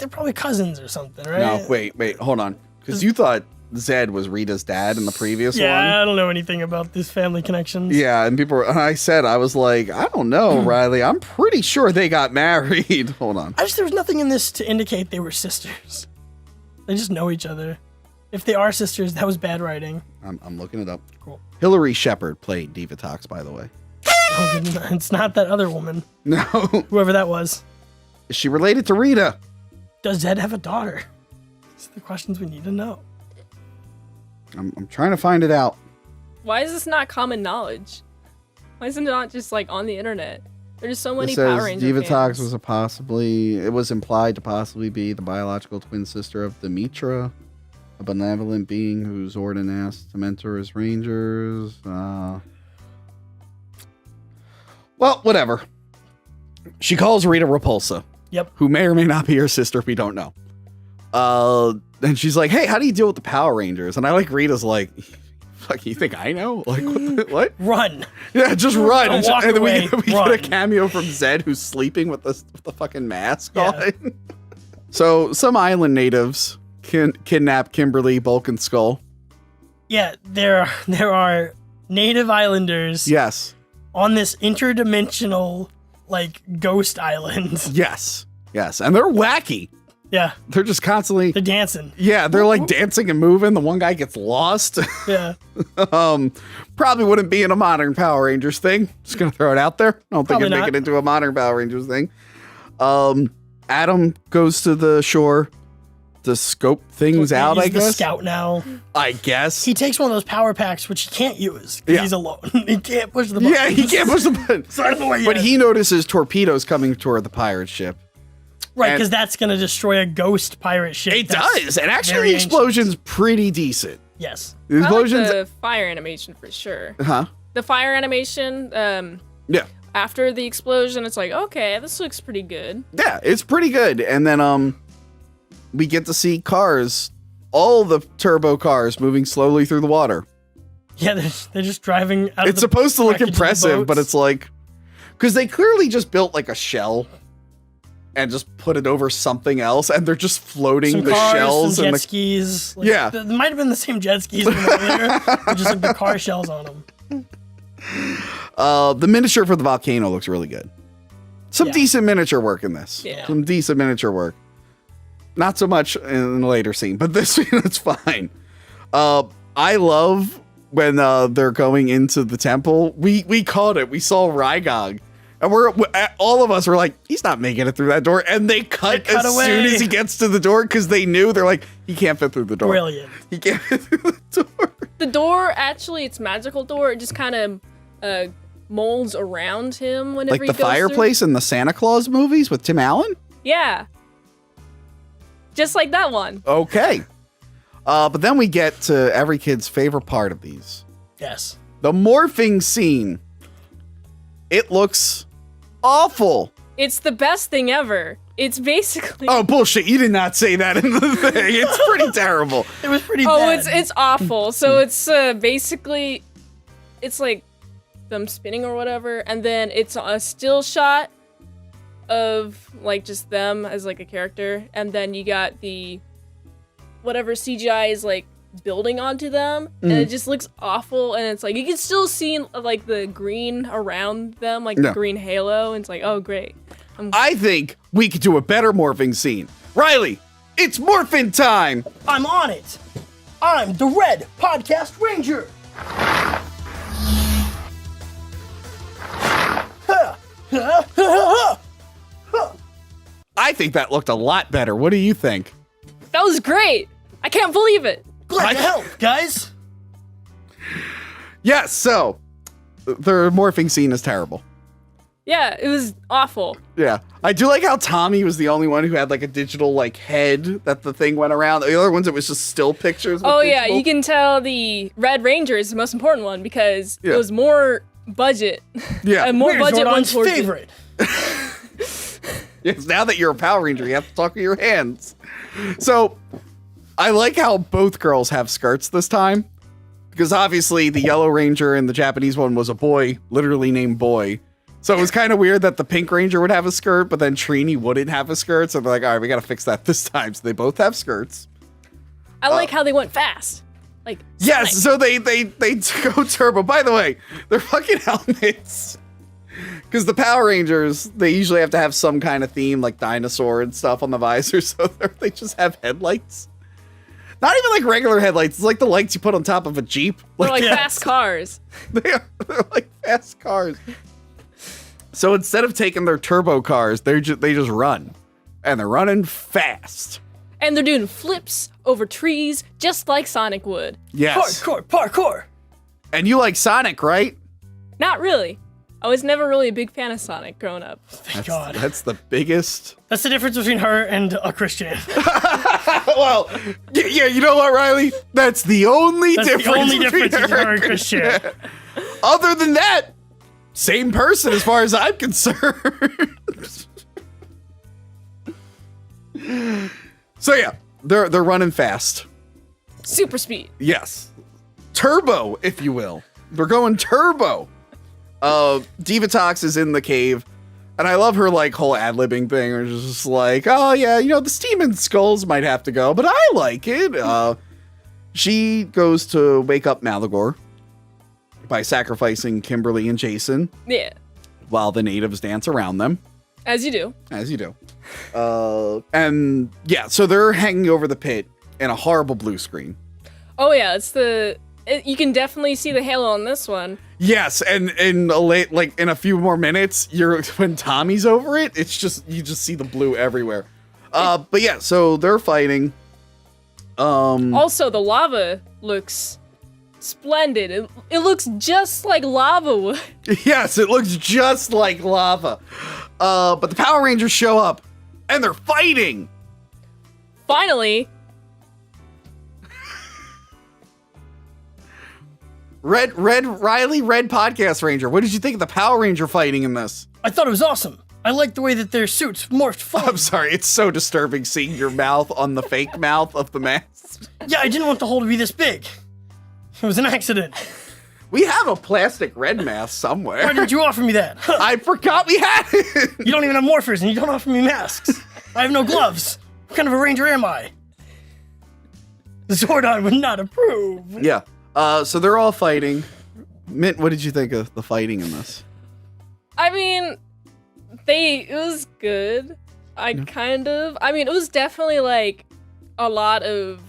probably cousins or something, right? No, wait, hold on, because you thought Zed was Rita's dad in the previous one. Yeah, I don't know anything about these family connections. Yeah, and I was like, I don't know, Riley. I'm pretty sure they got married. Hold on. There was nothing in this to indicate they were sisters. They just know each other. If they are sisters, that was bad writing. I'm looking it up. Cool. Hillary Shepard played Divatox, by the way. Oh, it's not that other woman. No. Whoever that was. Is she related to Rita? Does Zed have a daughter? These are the questions we need to know. I'm trying to find it out. Why is this not common knowledge? Why isn't it not just like on the internet? There's so many It says Power Ranger Divatox fans. was implied to possibly be the biological twin sister of Demetra, a benevolent being who Zordon asked to mentor his rangers. Well, whatever. She calls Rita Repulsa. Yep. Who may or may not be her sister, we don't know. And she's like, hey, how do you deal with the Power Rangers? And I like Rita's like, fuck, you think I know? Like, what? Run. Yeah, just run. Don't walk and then away, we get a run. cameo from Zed who's sleeping with the fucking mask Yeah. on. So some island natives kidnap Kimberly, Bulk, and Skull. Yeah, there are native islanders Yes. on this interdimensional, like, ghost island. Yes. Yes. And they're wacky. Yeah, They're just constantly. they're dancing. Yeah, they're like dancing and moving. The one guy gets lost. Yeah. Probably wouldn't be in a modern Power Rangers thing. Just gonna throw it out there. I don't think Probably it'd make not. it into a modern Power Rangers thing. Adam goes to the shore to scope things out, He's I the guess. scout now. I guess. He takes one of those power packs, which he can't use 'cause Yeah. he's alone. He can't push the button. Yeah, he can't push the button. So I don't know where But is. he notices torpedoes coming toward the pirate ship. Right, and- because that's going to destroy a ghost pirate ship. It that's does. And actually, very the ancient. explosion's pretty decent. Yes. The I like explosions. the fire animation for sure. Huh? The fire animation, Yeah. after the explosion, it's like, okay, this looks pretty good. Yeah, it's pretty good. And then we get to see cars, all the turbo cars moving slowly through the water. Yeah, they're just driving out of It's supposed to look wreckage of the impressive, but boats. it's like, because they clearly just built like a shell and just put it over something else, and they're just floating some the cars, shells some and jet the. skis. Like, Yeah. It might have been the same jet skis from earlier, but just like the car shells on them. The miniature for the volcano looks really good. Some Yeah. decent miniature work in this. Yeah. Some decent miniature work. Not so much in the later scene, but this scene it's fine. I love when they're going into the temple. We called it. We saw Rygog. And all of us were like, he's not making it through that door. And they cut as away. soon as he gets to the door because they knew. They're like, he can't fit through the door. Brilliant. He can't fit through the door. The door, actually, it's magical door. It just kind of molds around him whenever Like he the goes fireplace in the Santa Claus movies with Tim Allen? through. Yeah. Just like that one. Okay. But then we get to every kid's favorite part of these. Yes. The morphing scene. It looks awful. It's the best thing ever. It's basically... Oh, bullshit. You did not say that in the thing. It's pretty terrible. It was pretty Oh, bad. it's awful. So it's basically, it's like them spinning or whatever, and then it's a still shot of like just them as like a character, and then you got the whatever CGI is like building onto them, and it just looks awful. And it's like you can still see like the green around them, like No. the green halo, and it's like, oh great. I think we could do a better morphing scene. Riley, it's morphin time. I'm on it. I'm the Red Podcast Ranger. I think that looked a lot better. What do you think? That was great. I can't believe it. Glad to help, guys. Yes, so the morphing scene is terrible. Yeah, it was awful. Yeah. I do like how Tommy was the only one who had like a digital like head that the thing went around. The other ones, it was just still pictures. with Oh yeah, digital. you can tell the Red Ranger is the most important one because Yeah. it was more budget. Yeah. and more We're budget one Zordon's towards it. favorite. Yes, now that you're a Power Ranger, you have to talk with your hands. So, I like how both girls have skirts this time. Because obviously the Yellow Ranger and the Japanese one was a boy, literally named Boy. So it was kind of weird that the Pink Ranger would have a skirt, but then Trini wouldn't have a skirt. So they're like, all right, we got to fix that this time. So they both have skirts. I like how they went fast. Like Yes, Sonic. so they go turbo. By the way, their fucking helmets. Because the Power Rangers, they usually have to have some kind of theme, like dinosaur and stuff on the visor, so they just have headlights. Not even like regular headlights. It's like the lights you put on top of a Jeep. They're like fast cars. They're like fast cars. So instead of taking their turbo cars, they just run. And they're running fast. And they're doing flips over trees just like Sonic would. Yes. Parkour. And you like Sonic, right? Not really. I was never really a big fan of Sonic growing up. Thank God. That's the biggest. That's the difference between her and a Christian. Well, yeah, you know what, Riley? That's the only difference. The only between difference between her and Christian. Other than that, same person as far as I'm concerned. So yeah, they're running fast. Super speed. Yes. Turbo, if you will. They're going turbo. Divatox is in the cave, and I love her like whole ad-libbing thing. It's just like, oh yeah, you know, the Steam and Skulls might have to go, but I like it. She goes to wake up Malagor by sacrificing Kimberly and Jason. Yeah. While the natives dance around them. As you do. As you do. And yeah, so they're hanging over the pit in a horrible blue screen. Oh yeah, you can definitely see the halo on this one. Yes, and in a few more minutes, when Tommy's over it, it's just you just see the blue everywhere. But yeah, so they're fighting. Also, the lava looks splendid. It looks just like lava would. Yes, it looks just like lava. But the Power Rangers show up, and they're fighting. Finally. Red Podcast Ranger. What did you think of the Power Ranger fighting in this? I thought it was awesome. I like the way that their suits morphed fully. I'm sorry, it's so disturbing seeing your mouth on the fake mouth of the mask. Yeah, I didn't want the hole to be this big. It was an accident. We have a plastic red mask somewhere. Why didn't you offer me that? I forgot we had it. You don't even have morphers, and you don't offer me masks. I have no gloves. What kind of a ranger am I? Zordon would not approve. Yeah. So they're all fighting. Mint, what did you think of the fighting in this? I mean, it was good. It was definitely like there's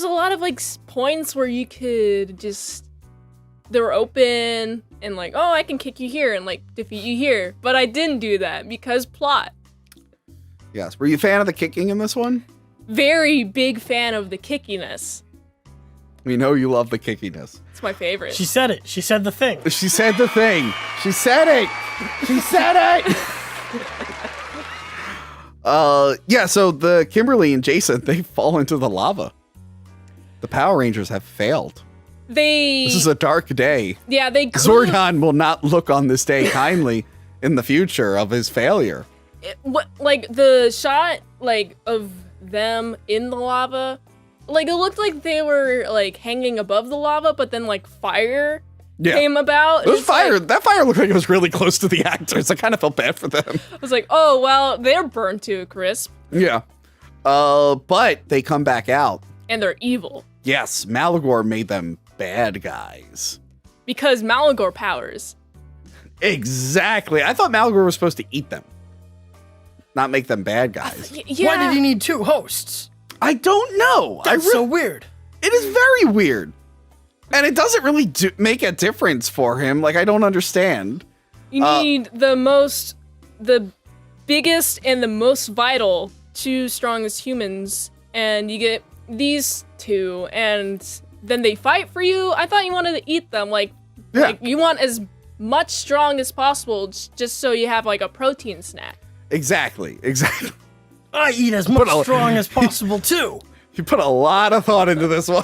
a lot of like points where you could just, they were open and like, oh, I can kick you here and like defeat you here. But I didn't do that because plot. Yes. Were you a fan of the kicking in this one? Very big fan of the kickiness. We know you love the kickiness. It's my favorite. She said it. She said the thing. She said the thing. She said it. She said it. Yeah, so the Kimberly and Jason, they fall into the lava. The Power Rangers have failed. This is a dark day. Yeah, Zordon will not look on this day kindly in the future of his failure. Like the shot like of them in the lava, like it looked like they were like hanging above the lava, but then like fire came about. That fire looked like it was really close to the actors. I kind of felt bad for them. I was like, oh well, they're burned to a crisp. Yeah. But they come back out. And they're evil. Yes, Malagor made them bad guys. Because Malagor powers. Exactly. I thought Malagor was supposed to eat them, not make them bad guys. Yeah. Why did he need two hosts? I don't know. That's so weird. It is very weird. And it doesn't really make a difference for him. Like, I don't understand. You need the biggest and the most vital two strongest humans, and you get these two, and then they fight for you. I thought you wanted to eat them. Like you want as much strong as possible just so you have like a protein snack. Exactly. I eat as much strong as possible too. You put a lot of thought into this one.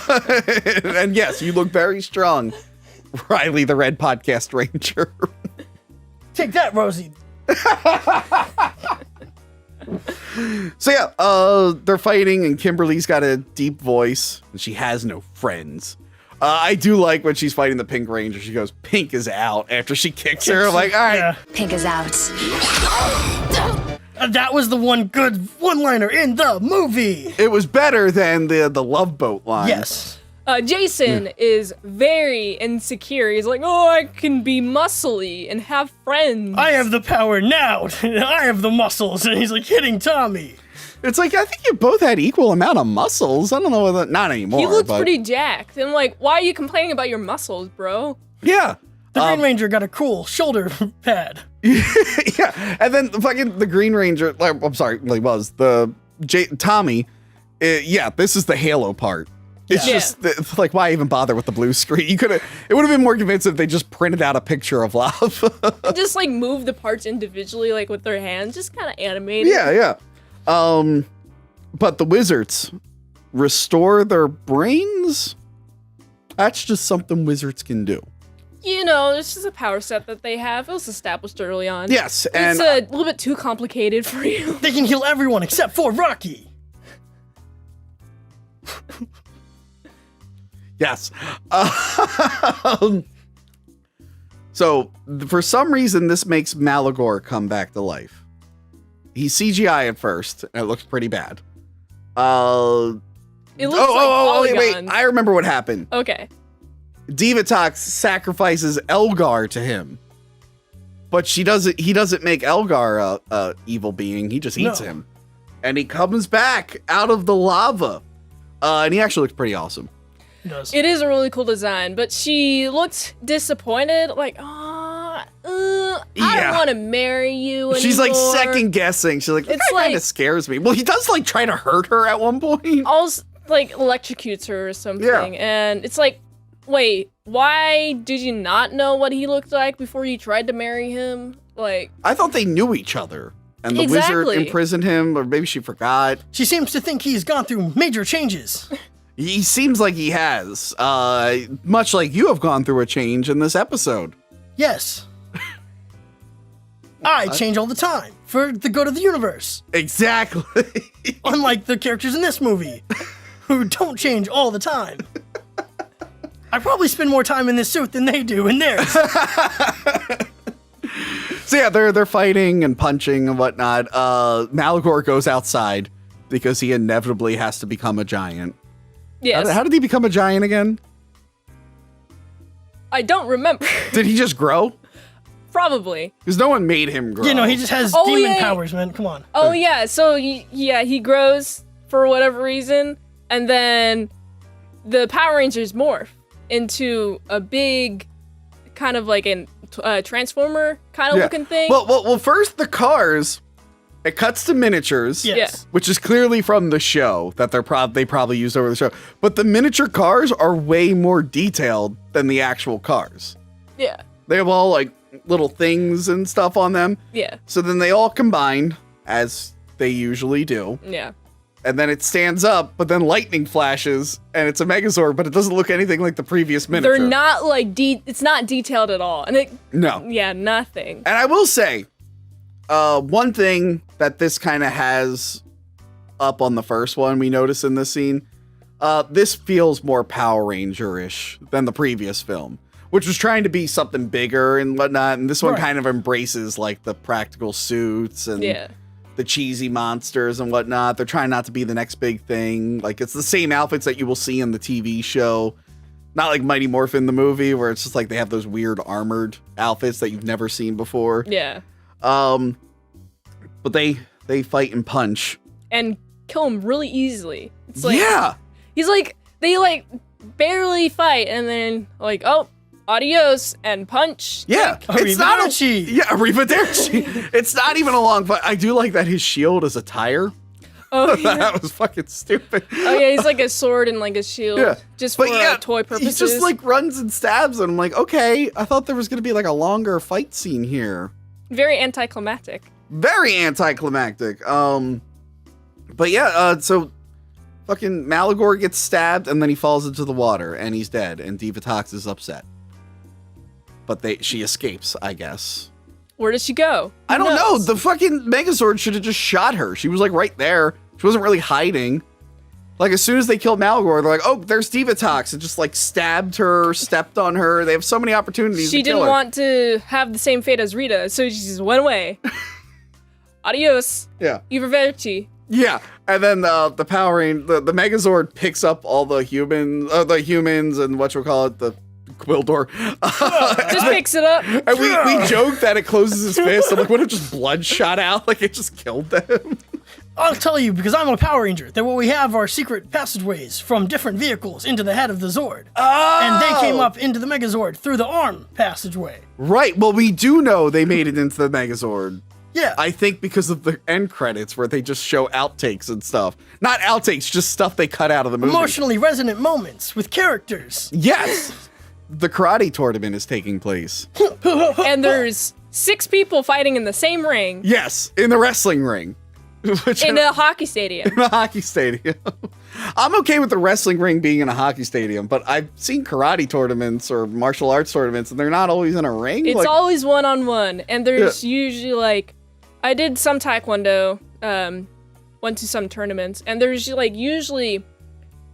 And yes, you look very strong, Riley the Red Podcast Ranger. Take that, Rosie. So yeah, they're fighting, and Kimberly's got a deep voice, and she has no friends. I do like when she's fighting the Pink Ranger. She goes, "Pink is out," after she kicks her. I'm like, all right. Pink is out. That was the one good one-liner in the movie. It was better than the Love Boat line. Yes. Jason is very insecure. He's like, oh, I can be muscly and have friends. I have the power now. I have the muscles. And he's like hitting Tommy. It's like, I think you both had equal amount of muscles. I don't know whether, not anymore. He looks but pretty jacked. And I'm like, why are you complaining about your muscles, bro? Yeah. The Green Ranger got a cool shoulder pad. Yeah. And then the Green Ranger, I'm sorry, he was Tommy. Yeah, this is the Halo part. It's just like, why even bother with the blue screen? It would have been more convincing if they just printed out a picture of love. Just like move the parts individually, like with their hands, just kind of animated. Yeah. But the wizards restore their brains. That's just something wizards can do. You know, it's just a power set that they have. It was established early on. Yes, and it's a little bit too complicated for you. They can heal everyone except for Rocky. Yes. So, for some reason, this makes Malagor come back to life. He's CGI at first, and it looks pretty bad. It looks like polygons. Wait. I remember what happened. Okay. Divatox sacrifices Elgar to him. But he doesn't make Elgar a evil being. He just eats him. And he comes back out of the lava. And he actually looks pretty awesome. It is a really cool design, but she looked disappointed, like, I don't want to marry you anymore. She's like second guessing. She's like, that kind of scares me. Well, he does like try to hurt her at one point. Also, like electrocutes her or something. Yeah. And it's like, wait, why did you not know what he looked like before you tried to marry him? Like, I thought they knew each other. And the wizard imprisoned him, or maybe she forgot. She seems to think he's gone through major changes. He seems like he has, much like you have gone through a change in this episode. Yes. I change all the time for the good of the universe. Exactly. Unlike the characters in this movie, who don't change all the time. I probably spend more time in this suit than they do in theirs. So yeah, they're fighting and punching and whatnot. Malagor goes outside because he inevitably has to become a giant. yes. How did he become a giant again? I don't remember. Did he just grow? Probably. Because no one made him grow. You know, he just has demon powers, man. Come on. Oh, yeah. So, he grows for whatever reason, and then the Power Rangers morph into a big, kind of like a transformer kind of looking thing. Well, first the cars. It cuts to miniatures, Yes. which is clearly from the show that they probably used over the show. But the miniature cars are way more detailed than the actual cars. Yeah. They have all like little things and stuff on them. Yeah. So then they all combine, as they usually do. Yeah. And then it stands up, but then lightning flashes, and it's a Megazord, but it doesn't look anything like the previous miniature. They're not like it's not detailed at all, and No. Yeah, nothing. And I will say, one thing that this kind of has up on the first one we notice in this scene, this feels more Power Ranger-ish than the previous film, which was trying to be something bigger and whatnot. And this one kind of embraces like the practical suits and the cheesy monsters and whatnot. They're trying not to be the next big thing. Like it's the same outfits that you will see in the TV show. Not like Mighty Morphin the movie where it's just like they have those weird armored outfits that you've never seen before. Yeah. But they fight and punch. And kill him really easily. It's like, he's like, they like barely fight and then like, oh, adios and punch. Yeah. It's not Arrivederci. It's not even a long fight. I do like that his shield is a tire. Oh, yeah. That was fucking stupid. Oh, yeah, he's like a sword and like a shield. Just for toy purposes. He just like runs and stabs and I'm like, okay, I thought there was going to be like a longer fight scene here. Very anticlimactic. Very anticlimactic. But yeah, so fucking Malagor gets stabbed and then he falls into the water and he's dead and Divatox is upset. But she escapes, I guess. Where does she go? I don't know. The fucking Megazord should have just shot her. She was like right there. She wasn't really hiding. Like as soon as they killed Malagor, they're like, oh, there's Divatox. And just like stabbed her, stepped on her. They have so many opportunities to kill her. She didn't want to have the same fate as Rita, so she just went away. Adios. Yeah. Arrivederci. Yeah, and then the the Megazord picks up all the humans and whatchamacallit, the Quildor. Just picks it up. And we joke that it closes his fist. I'm like, what if just blood shot out? Like it just killed them. I'll tell you, because I'm a Power Ranger, that what we have are secret passageways from different vehicles into the head of the Zord. Oh! And they came up into the Megazord through the arm passageway. Right, well, we do know they made it into the Megazord. Yeah. I think because of the end credits where they just show outtakes and stuff. Not outtakes, just stuff they cut out of the movie. Emotionally resonant moments with characters. Yes! The karate tournament is taking place. And there's 6 people fighting in the same ring. Yes, in the wrestling ring. In a hockey stadium. In a hockey stadium. I'm okay with the wrestling ring being in a hockey stadium, but I've seen karate tournaments or martial arts tournaments, and they're not always in a ring. It's always one-on-one, and there's usually like, I did some taekwondo, went to some tournaments, and there's like usually,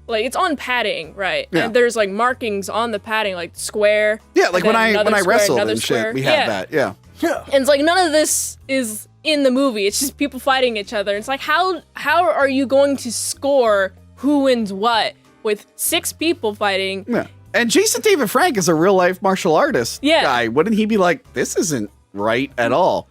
like it's on padding, right? Yeah. And there's like markings on the padding, like square. Yeah, like when I wrestled and square. shit, we had that. Yeah. Yeah. And it's like none of this is in the movie. It's just people fighting each other. It's like how are you going to score who wins what with 6 people fighting? Yeah. And Jason David Frank is a real life martial artist guy. Wouldn't he be like, this isn't right at all?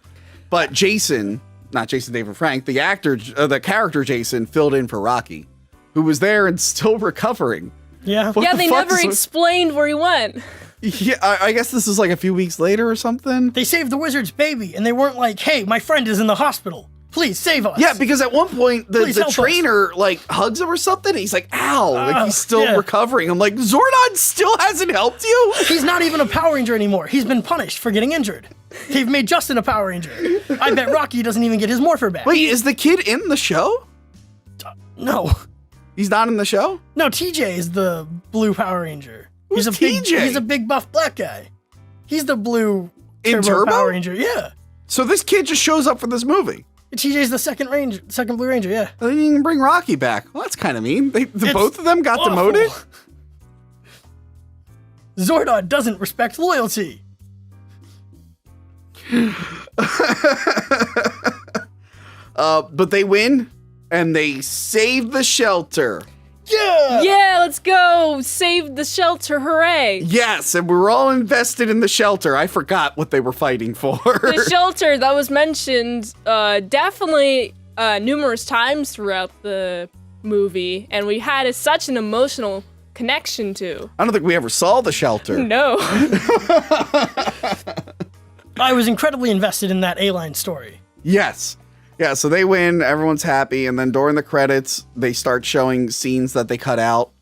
But Jason, not Jason David Frank, the actor, the character Jason filled in for Rocky, who was there and still recovering. Yeah. What They never explained where he went. Yeah, I guess this is like a few weeks later or something. They saved the wizard's baby, and they weren't like, hey, my friend is in the hospital. Please save us. Yeah, because at one point Please the help trainer like hugs him or something. And he's like, "Ow!" Like he's still recovering. I'm like, Zordon still hasn't helped you. He's not even a Power Ranger anymore. He's been punished for getting injured. They've made Justin a Power Ranger. I bet Rocky doesn't even get his Morpher back. Wait, is the kid in the show? No. He's not in the show? No, TJ is the blue Power Ranger. Who's TJ? He's a big buff black guy. He's the blue In Turbo? Power Ranger. Yeah. So this kid just shows up for this movie. TJ's the second Blue Ranger. Yeah. They didn't even bring Rocky back. Well, that's kind of mean. Both of them got awful. demoted. Zordon doesn't respect loyalty. But they win and they save the shelter. Yeah. Yeah, let's go. Save the shelter. Hooray. Yes, and we were all invested in the shelter. I forgot what they were fighting for. The shelter that was mentioned definitely numerous times throughout the movie, and we had such an emotional connection to. I don't think we ever saw the shelter. No. I was incredibly invested in that A-line story. Yes. Yeah, so they win, everyone's happy, and then during the credits, they start showing scenes that they cut out.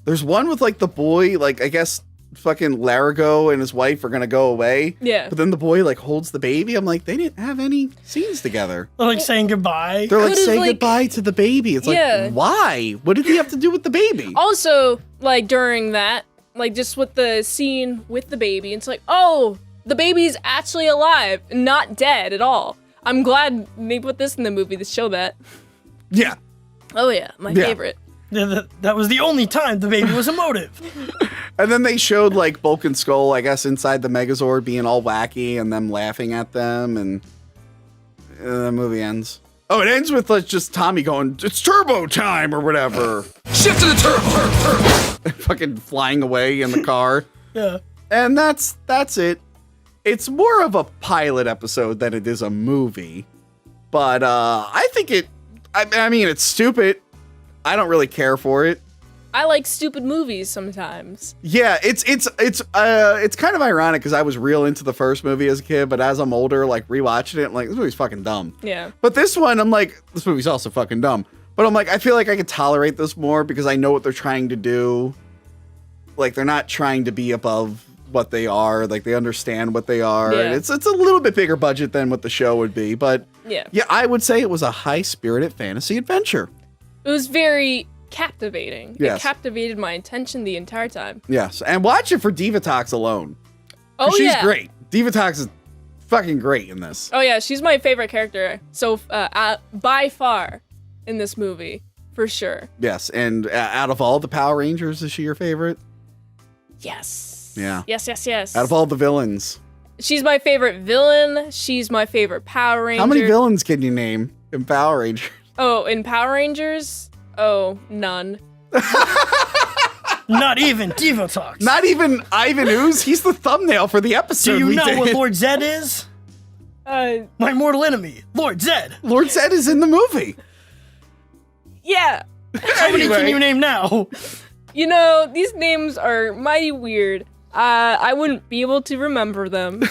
There's one with, like, the boy, like, I guess fucking Larigo and his wife are gonna go away. Yeah. But then the boy, like, holds the baby. I'm like, they didn't have any scenes together. They're like saying goodbye. They're like Could've, saying like- goodbye to the baby. It's Yeah. like, why? What did he have to do with the baby? Also, like, during that, like, just with the scene with the baby, it's like, oh, the baby's actually alive, not dead at all. I'm glad they put this in the movie to show that. Yeah. Oh, yeah, my Yeah. favorite. That was the only time the baby was emotive. And then they showed, like, Bulk and Skull, I guess, inside the Megazord being all wacky and them laughing at them, and the movie ends. Oh, it ends with, like, just Tommy going, it's turbo time or whatever. Shift to the turbo. Fucking flying away in the car. Yeah. And that's it. It's more of a pilot episode than it is a movie. But I think I mean, it's stupid. I don't really care for it. I like stupid movies sometimes. Yeah, it's kind of ironic because I was real into the first movie as a kid, but as I'm older, like rewatching it, I'm like, this movie's fucking dumb. Yeah. But this one, I'm like, this movie's also fucking dumb. But I'm like, I feel like I could tolerate this more because I know what they're trying to do. Like, they're not trying to be above what they are. Like, they understand what they are. Yeah. And it's a little bit bigger budget than what the show would be. But Yeah. yeah, I would say it was a high-spirited fantasy adventure. It was very captivating. Yes. It captivated my attention the entire time. Yes, and watch it for Divatox alone. Oh, She's yeah. great. Divatox is fucking great in this. Oh, yeah, she's my favorite character. So, by far in this movie, for sure. Yes, and out of all the Power Rangers, is she your favorite? Yes. Yeah. Yes, yes, yes. Out of all the villains. She's my favorite villain. She's my favorite Power Ranger. How many villains can you name in Power Rangers? Oh, in Power Rangers? Oh, none. Not even Devo Talks. Not even Ivan Ooze? He's the thumbnail for the episode. Do you we know did. what Lord Zed is? My mortal enemy, Lord Zed. Lord Zed is in the movie. Yeah. How many can you name now? You know, these names are mighty weird. I wouldn't be able to remember them.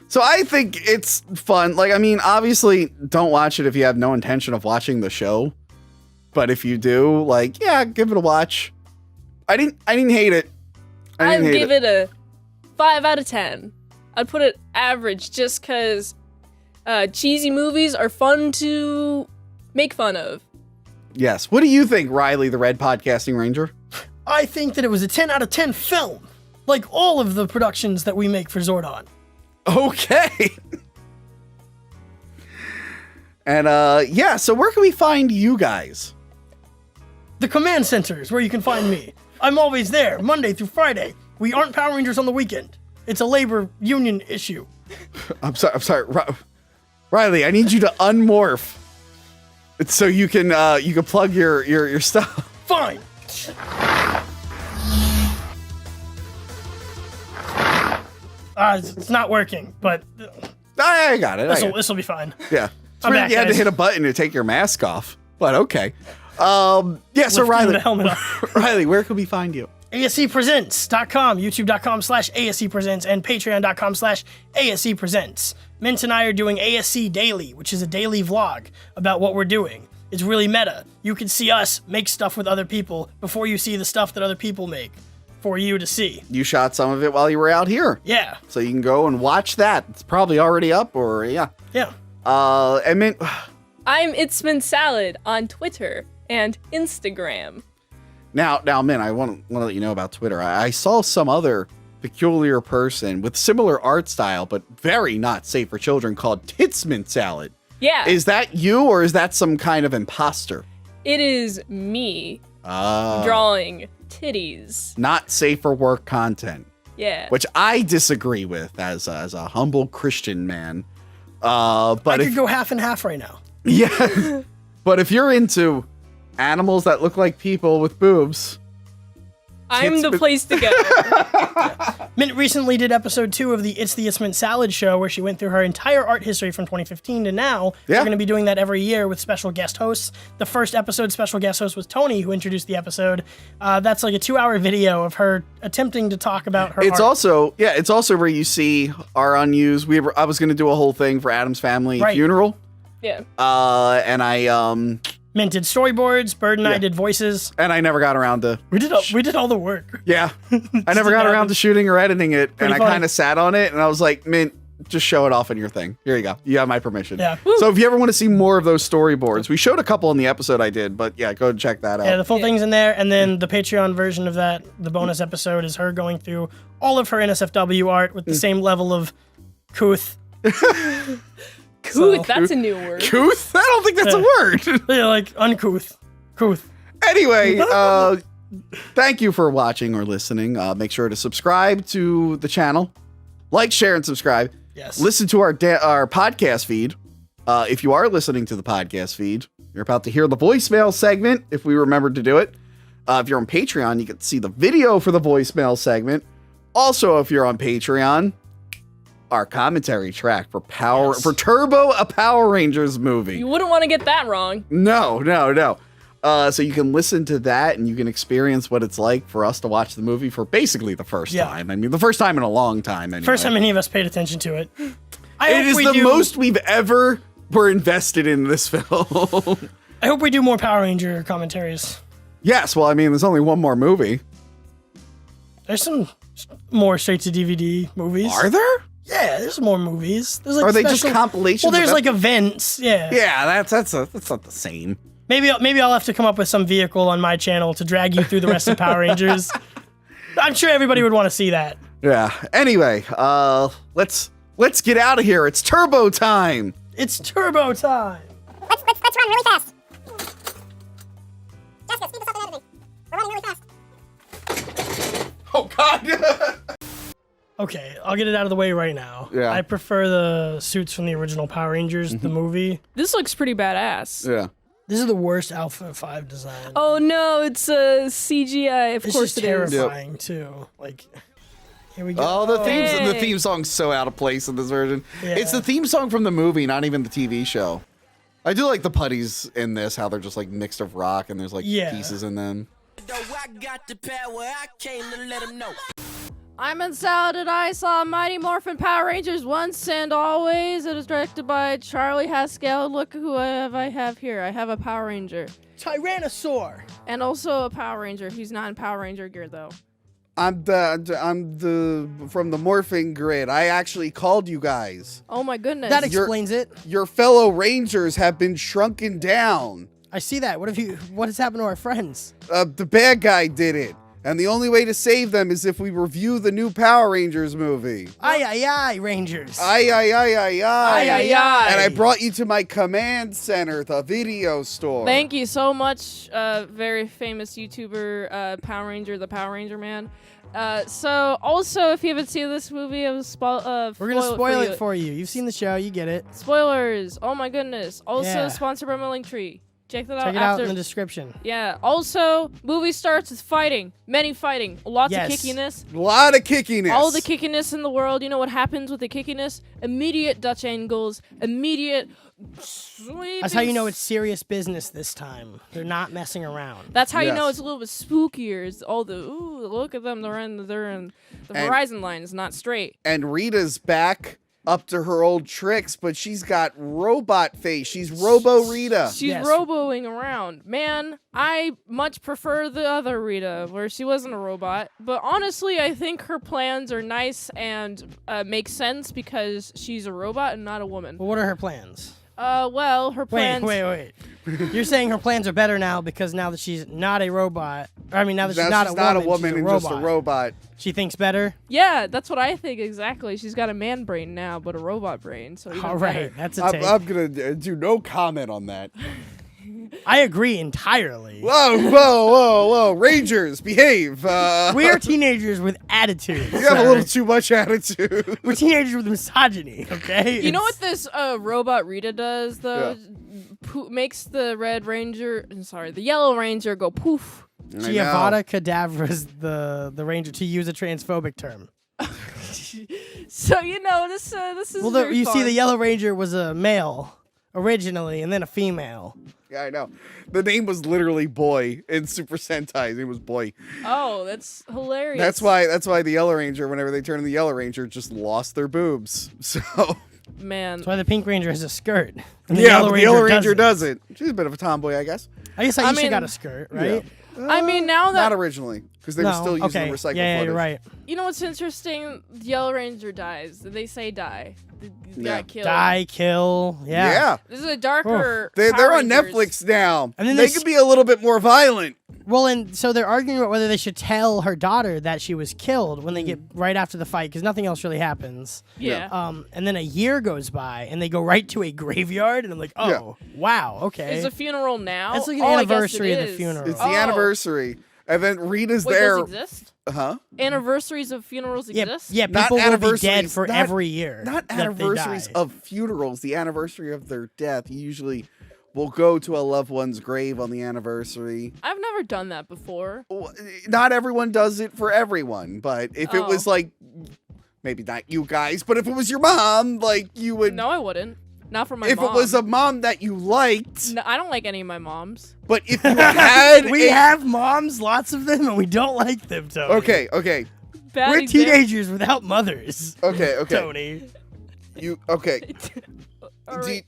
So I think it's fun. Like, I mean, obviously, don't watch it if you have no intention of watching the show. But if you do, like, yeah, give it a watch. I didn't hate it. I'd give it a 5 out of 10. I'd put it average just because cheesy movies are fun to make fun of. Yes. What do you think, Riley, the Red Podcasting Ranger? I think that it was a 10 out of 10 film. Like all of the productions that we make for Zordon. Okay. And yeah, so where can we find you guys? The command center is where you can find me. I'm always there, Monday through Friday. We aren't Power Rangers on the weekend. It's a labor union issue. I'm sorry. Riley, I need you to unmorph. It's so you can plug your stuff. Fine. It's not working, but I got it. This will be fine. Yeah. I'm Weird back, you had to guys. hit a button to take your mask off, but okay. Yeah, so Riley, the helmet off. Riley, where can we find you? ASCpresents.com, youtube.com/ASCpresents, and patreon.com/ASCpresents. Mint and I are doing ASC Daily, which is a daily vlog about what we're doing. It's really meta. You can see us make stuff with other people before you see the stuff that other people make for you to see. You shot some of it while you were out here. Yeah. So you can go and watch that. It's probably already up, or yeah. Yeah. And Mint, I'm It's Been Salad on Twitter and Instagram. now, Mint, I want to let you know about Twitter. I saw some other peculiar person with similar art style, but very not safe for children, called Titsmint Salad. Yeah. Is that you, or is that some kind of imposter? It is me drawing titties. Not safe for work content. Yeah. Which I disagree with as a humble Christian man. But I if could go half and half right now. yeah, but if you're into animals that look like people with boobs, I'm the place to go. Mint recently did episode 2 of the It's the It's Mint Salad show, where she went through her entire art history from 2015 to now. Yeah. We're going to be doing that every year with special guest hosts. The first episode special guest host was Tony, who introduced the episode. That's like a 2-hour video of her attempting to talk about her it's art. also where you see our unused. I was going to do a whole thing for Adam's family funeral. Yeah. And I Mint did storyboards, Bird and I did voices. and I never got around to. We did all the work. Yeah, I never got around to shooting or editing it, and I funny. kind of sat on it, and I was like, Mint, just show it off in your thing. Here you go. You have my permission. Yeah. So if you ever want to see more of those storyboards, we showed a couple in the episode I did, but yeah, go and check that out. Yeah, the full thing's in there, and then the Patreon version of that, the bonus episode, is her going through all of her NSFW art with the same level of couth. Couth, that's a new word. Couth? I don't think that's a word. Yeah, like uncouth. Couth. Anyway, thank you for watching or listening. Make sure to subscribe to the channel, like, share, and subscribe. Yes. Listen to our podcast feed. If you are listening to the podcast feed, you're about to hear the voicemail segment, if we remembered to do it. If you're on Patreon, you can see the video for the voicemail segment. Also, if you're on Patreon, our commentary track for Turbo, a Power Rangers movie. You wouldn't want to get that wrong. No. So you can listen to that and you can experience what it's like for us to watch the movie for basically the first time. I mean, the first time in a long time. Anyway. First time any of us paid attention to it. It is the most we've ever were invested in this film. I hope we do more Power Ranger commentaries. Yes, well, I mean, there's only one more movie. There's some more straight to DVD movies. Are there? Yeah, there's more movies. There's like Are they just compilations? Well, there's of like events. Yeah. Yeah, that's not the same. Maybe I'll have to come up with some vehicle on my channel to drag you through the rest of Power Rangers. I'm sure everybody would want to see that. Yeah. Anyway, let's get out of here. It's turbo time. It's turbo time. Let's run really fast. Jessica, speed this up in editing. We're running really fast. Oh God. Okay, I'll get it out of the way right now. Yeah. I prefer the suits from the original Power Rangers, the movie. This looks pretty badass. Yeah. This is the worst Alpha 5 design. Oh no, it's a CGI. Of it's course just it is. terrifying too. Like, here we go. Oh, the Hey. theme song's so out of place in this version. Yeah. It's the theme song from the movie, not even the TV show. I do like the putties in this, how they're just like mixed of rock and there's like pieces in them. I'm in Salad and I saw Mighty Morphin Power Rangers once and always. It is directed by Charlie Haskell. Look who I have here. I have a Power Ranger. Tyrannosaur. And also a Power Ranger. He's not in Power Ranger gear though. I'm the from the Morphin grid. I actually called you guys. Oh my goodness. That explains it. Your fellow Rangers have been shrunken down. I see that. What has happened to our friends? The bad guy did it. And the only way to save them is if we review the new Power Rangers movie. Aye, Rangers. Aye. Aye. And I brought you to my command center, the video store. Thank you so much, very famous YouTuber, Power Ranger, the Power Ranger man. So also, if you haven't seen this movie, we're gonna spoil it for you. You've seen the show, you get it. Spoilers! Oh my goodness! Also Yeah. sponsored by my Linktree. Check that out. Check it out in the description. Yeah. Also, movie starts with fighting, many fighting, lots Yes. of kickiness. A lot of kickiness. All the kickiness in the world. You know what happens with the kickiness? Immediate Dutch angles, immediate sweeping. That's how you know it's serious business this time. They're not messing around. That's how you know Yes. it's a little bit spookier. It's all the ooh, look at them. They're in the horizon line is not straight. And Rita's back up to her old tricks, but she's got robot face. She's Robo Rita. She's Yes. roboing around. Man, I much prefer the other Rita, where she wasn't a robot. But honestly, I think her plans are nice and make sense because she's a robot and not a woman. Well, what are her plans? Well, her plans. Wait. You're saying her plans are better now because now that she's not a robot. Or, I mean, now that she's Now not a woman, she's and a just a robot. She thinks better. Yeah, that's what I think exactly. She's got a man brain now, but a robot brain. So even All right, better. that's a take. I'm gonna do no comment on that. I agree entirely. Whoa! Rangers, behave. We are teenagers with attitude. You have a little too much attitude. We're teenagers with misogyny, okay? You know what this robot Rita does though? Yeah. Makes the the Yellow Ranger go poof. Giovanna Cadavra's the ranger, to use a transphobic term. So you know this is Well, very you see, fun. the Yellow Ranger was a male originally, and then a female. Yeah, I know. The name was literally Boy in Super Sentai. His name was Boy. Oh, that's hilarious. That's why the Yellow Ranger, whenever they turn in the Yellow Ranger, just lost their boobs. So Man. That's why the Pink Ranger has a skirt. And the Yellow Ranger doesn't. doesn't. She's a bit of a tomboy, I guess. I guess I Aisha mean- got a skirt, right? I mean, now that Not originally, because they were still using the recycled yeah, footage. you're right. you know what's interesting, the Yellow Ranger dies. They say die. They Yeah. got killed. Die, kill, yeah. This is a darker. They're Power on Rangers. Netflix now. And then they they could be a little bit more violent. Well, and so they're arguing about whether they should tell her daughter that she was killed when they get right after the fight, because nothing else really happens. Yeah. And then a year goes by, and they go right to a graveyard, and I'm like, oh, wow, okay. Is a funeral now? That's like an Oh, I guess anniversary it of the is. funeral. It's the anniversary. And then Rita's Wait, there. does it exist? Huh? Anniversaries of funerals Yeah, exist? yeah. Not People will be anniversaries, dead for not- every year. Not that they anniversaries die. of funerals. The anniversary of their death. You usually will go to a loved one's grave on the anniversary. I've never done that before. Well, not everyone does it for everyone, but if it was Oh. like, maybe not you guys, but if it was your mom, like you would. No, I wouldn't. Not for my if mom. it was a mom that you liked, No, I don't like any of my moms. but if you had, We have moms, lots of them, and we don't like them, Tony. Okay. Bad We're example. teenagers without mothers. Okay. Tony. You okay? All Do right.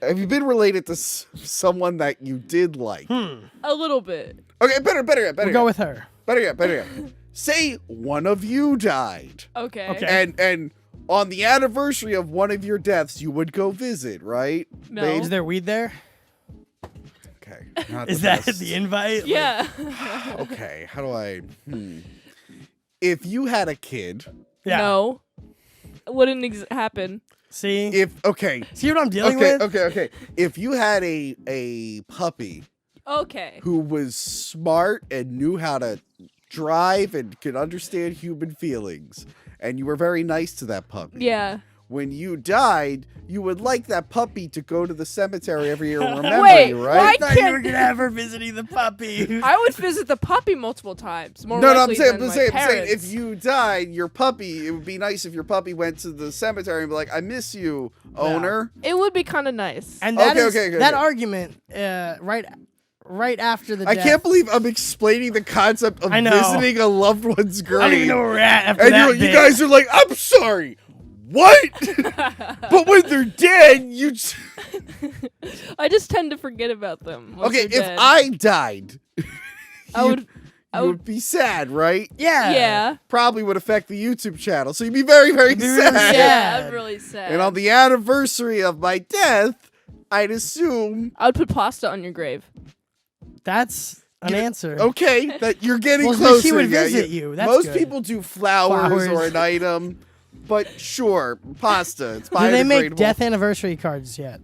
have you been related to someone that you did like? A little bit. Okay, better yet. We'll go with her. Better yet. Say one of you died, Okay. Okay. and on the anniversary of one of your deaths, you would go visit, right? No. They- Is there weed there? Okay. Not Is the that best. the invite? Like, Yeah. Okay. How do I? If you had a kid, yeah. No. It wouldn't happen. See? okay. See what I'm dealing Okay, with? okay. If you had a puppy Okay. who was smart and knew how to drive and could understand human feelings, and you were very nice to that puppy. Yeah. When you died, you would like that puppy to go to the cemetery every year and remember Wait, you, right? why I thought you were gonna have her visiting the puppy. I would visit the puppy multiple times. More No, I'm likely saying, than I'm my saying, parents. if you died, your puppy, it would be nice if your puppy went to the cemetery and be like, I miss you, owner. It would be kind of nice. And that Okay, that argument, right after the I death. can't believe I'm explaining the concept of I know. visiting a loved one's grave. I don't even know where we're at after And that. you guys are like, I'm sorry. What? But when they're dead, you. I just tend to forget about them. once Okay, they're if dead. I died, I would. you would be sad, right? Yeah. Yeah. Probably would affect the YouTube channel, so you'd be very, very You'd be sad. really Yeah, sad. I'm really sad. And on the anniversary of my death, I'd assume. I would put pasta on your grave. That's an answer. Okay, that you're getting Well, closer. she would yeah, visit you. That's most good. people do flowers or an item, but sure, pasta. It's Do they make biodegradable. death anniversary cards yet?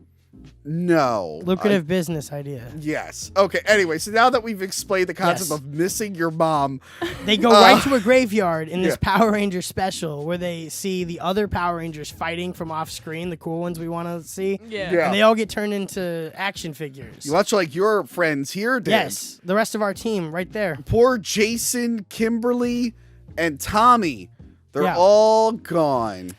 No. Lucrative business idea. Yes. Okay. Anyway, so now that we've explained the concept Yes. of missing your mom, They go right to a graveyard in this yeah. Power Ranger special where they see the other Power Rangers fighting from off screen, the cool ones we want to see. Yeah. Yeah. And they all get turned into action figures. much like your friends here did. Yes, the rest of our team right there. Poor Jason, Kimberly, and Tommy. They're Yeah. all gone.